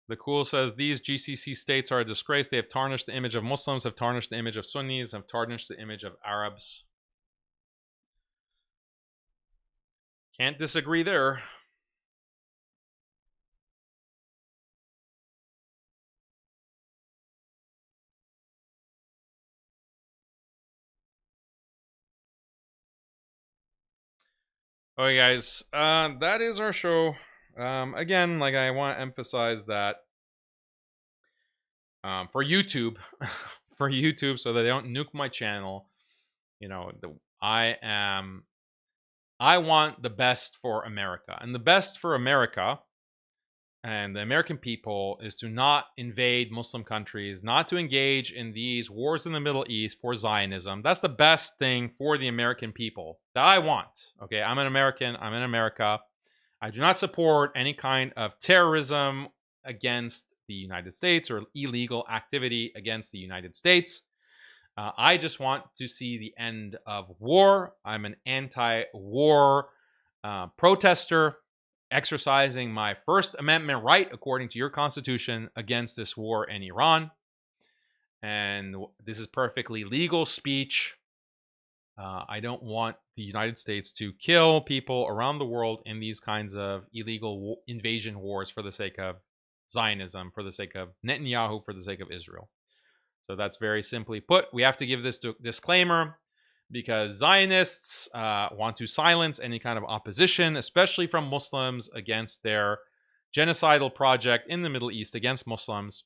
The Cool says, these GCC states are a disgrace. They have tarnished the image of Muslims, have tarnished the image of Sunnis, have tarnished the image of Arabs. Can't disagree there. Okay, guys, that is our show. Again, like, I want to emphasize that for YouTube, so that they don't nuke my channel, you know, I want the best for America, and the best for America and the American people is to not invade Muslim countries, not to engage in these wars in the Middle East for Zionism. That's the best thing for the American people that I want. Okay, I'm an American. I'm in America. I do not support any kind of terrorism against the United States or illegal activity against the United States. I just want to see the end of war. I'm an anti-war protester, exercising my First Amendment right, according to your Constitution, against this war in Iran. And this is perfectly legal speech. I don't want the United States to kill people around the world in these kinds of illegal invasion wars for the sake of Zionism, for the sake of Netanyahu, for the sake of Israel. So that's very simply put. We have to give this disclaimer because Zionists want to silence any kind of opposition, especially from Muslims, against their genocidal project in the Middle East against Muslims.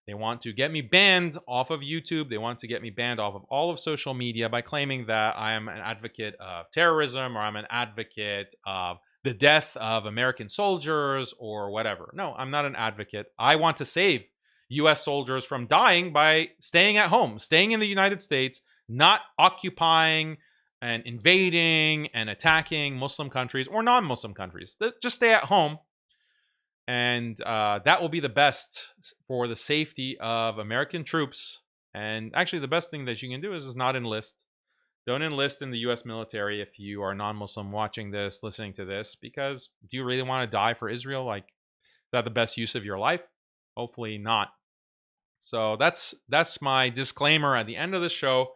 They want to get me banned off of YouTube. They want to get me banned off of all of social media by claiming that I am an advocate of terrorism or I'm an advocate of the death of American soldiers or whatever. No, I'm not an advocate. I want to save U.S. soldiers from dying by staying at home, staying in the United States, not occupying and invading and attacking Muslim countries or non-Muslim countries. Just stay at home. And that will be the best for the safety of American troops. And actually, the best thing that you can do is not enlist. Don't enlist in the U.S. military if you are non-Muslim watching this, listening to this, because do you really want to die for Israel? Like, is that the best use of your life? Hopefully not. So that's my disclaimer at the end of the show.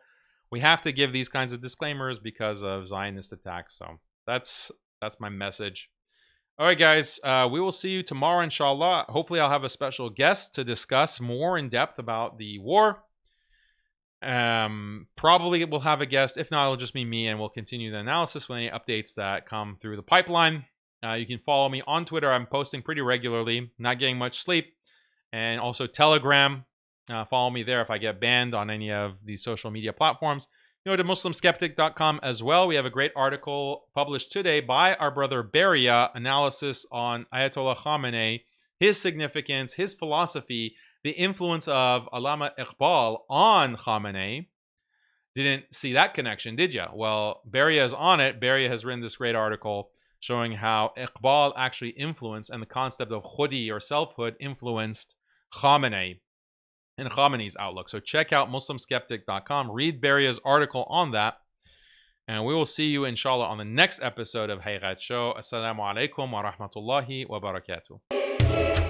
We have to give these kinds of disclaimers because of Zionist attacks. So that's my message. All right, guys, we will see you tomorrow, inshallah. Hopefully, I'll have a special guest to discuss more in depth about the war. Probably we'll have a guest. If not, it'll just be me, and we'll continue the analysis with any updates that come through the pipeline. You can follow me on Twitter. I'm posting pretty regularly, not getting much sleep. And also Telegram. Follow me there if I get banned on any of these social media platforms. Go to MuslimSkeptic.com as well. We have a great article published today by our brother Beria, analysis on Ayatollah Khamenei, his significance, his philosophy, the influence of Allama Iqbal on Khamenei. Didn't see that connection, did you? Well, Beria is on it. Beria has written this great article showing how Iqbal actually influenced and the concept of khudi or selfhood influenced Khamenei and Khamenei's outlook. So check out MuslimSkeptic.com. Read Beria's article on that. And we will see you, inshallah, on the next episode of Haqiqatjou. Assalamu alaikum wa rahmatullahi wa barakatuh.